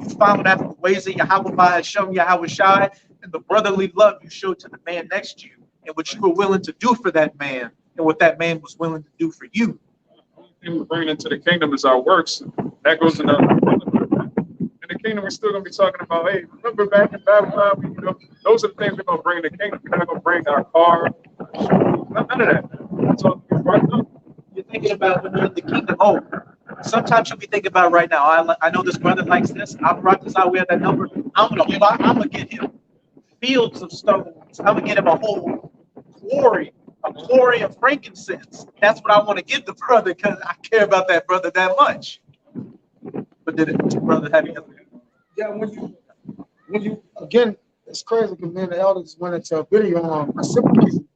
you following after the ways that Yahweh has shown Yahweh Shai and the brotherly love you showed to the man next to you, and what you were willing to do for that man, and what that man was willing to do for you. The only thing we're bringing into the kingdom is our works. That goes in in the kingdom, we're still going to be talking about, hey, remember back in Babylon, those are the things we're going to bring in the kingdom. We're not going to bring our car, none of that. That's all right up. You're thinking about when you're in the kingdom. Oh, sometimes you'll be thinking about right now. I know this brother likes this. I brought this out. We have that number. I'm gonna get him fields of stones. I'm gonna get him a whole quarry of frankincense. That's what I want to give the brother because I care about that brother that much. But did it, brother, have you? Yeah, when you again, it's crazy because me and the elders went into a video on reciprocation.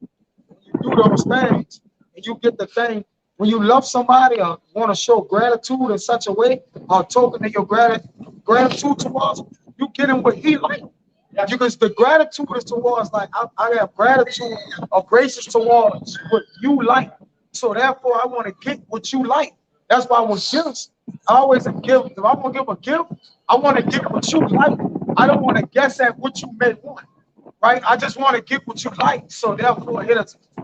When you do those things and you get the thing, when you love somebody or want to show gratitude in such a way or token of your gratitude towards, you get him what he like. Because the gratitude is towards, like, I have gratitude or gracious towards what you like. So therefore, I want to get what you like. That's why I want gifts. I always give. If I want to give a gift, I want to get what you like. I don't want to guess at what you may want, right? I just want to get what you like. So therefore, it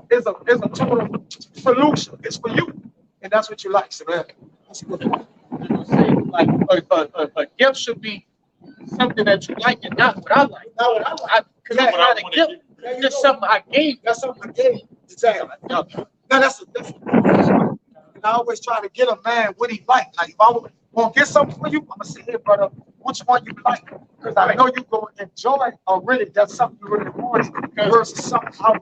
is a total solution. It's for you, and that's what you like. So that's a good one. Like a gift should be something that you like and not what I like. Not what I like. Because that's not a gift. It's just something I gave. That's something I gave. Exactly. No, that's I always try to get a man what he like. Like if I want to get something for you, I'm gonna say, hey brother, which one you like? Because I know you gonna enjoy or really that's something you really want versus something I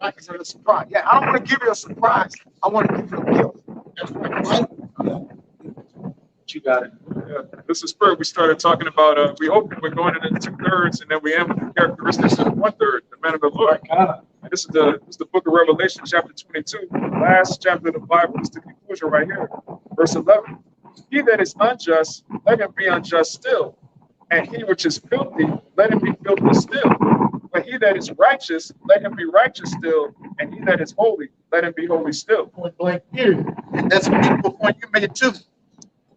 like as a surprise. Yeah, I don't want to give you a surprise. I want to give you a gift. That's right. You got it. Yeah, this is Spur. We started talking about, we opened, we're going into 2/3, and then we end with the characteristics of 1/3, the man of the Lord. And this is the book of Revelation, chapter 22, last chapter of the Bible. This is the conclusion right here, verse 11. He that is unjust, let him be unjust still. And he which is filthy, let him be filthy still. But he that is righteous, let him be righteous still. And he that is holy, let him be holy still. Point blank, period. And that's a beautiful point you made too.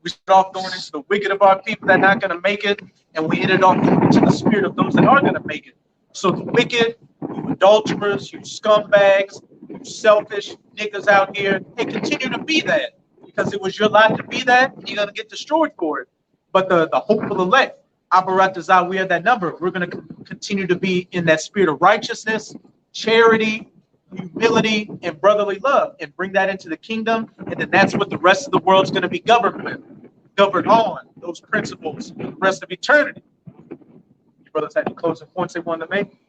We start off going into the wicked of our people that are not going to make it, and we ended off going into the spirit of those that are going to make it. So the wicked, you adulterers, you scumbags, you selfish niggas out here, they continue to be that because it was your lot to be that, and you're going to get destroyed for it. But the hopeful elect, Abaratazah, we are that number. We're going to continue to be in that spirit of righteousness, charity, humility, and brotherly love, and bring that into the kingdom, and then that's what the rest of the world's going to be governed with, governed on those principles for the rest of eternity. Your brothers had any closing points they wanted to make?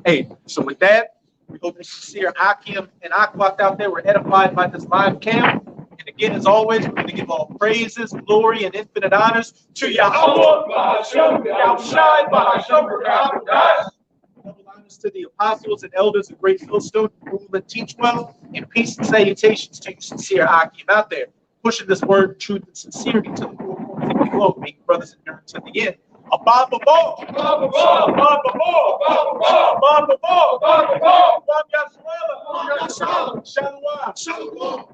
Hey, so with that, we hope the sincere Akim and Akwat out there were edified by this live camp. And again, as always, we're going to give all praises, glory, and infinite honors to Yahweh, double honors to the apostles and elders of Great Millstone who rule and teach well, and peace and salutations to you sincere Akim out there, pushing this word, truth, and sincerity to the four corners of the globe, making brothers and endurance to the end. Above the ball, above the ball, above the ball, above the ball, above the ball, above the ball, above the ball, Shalom.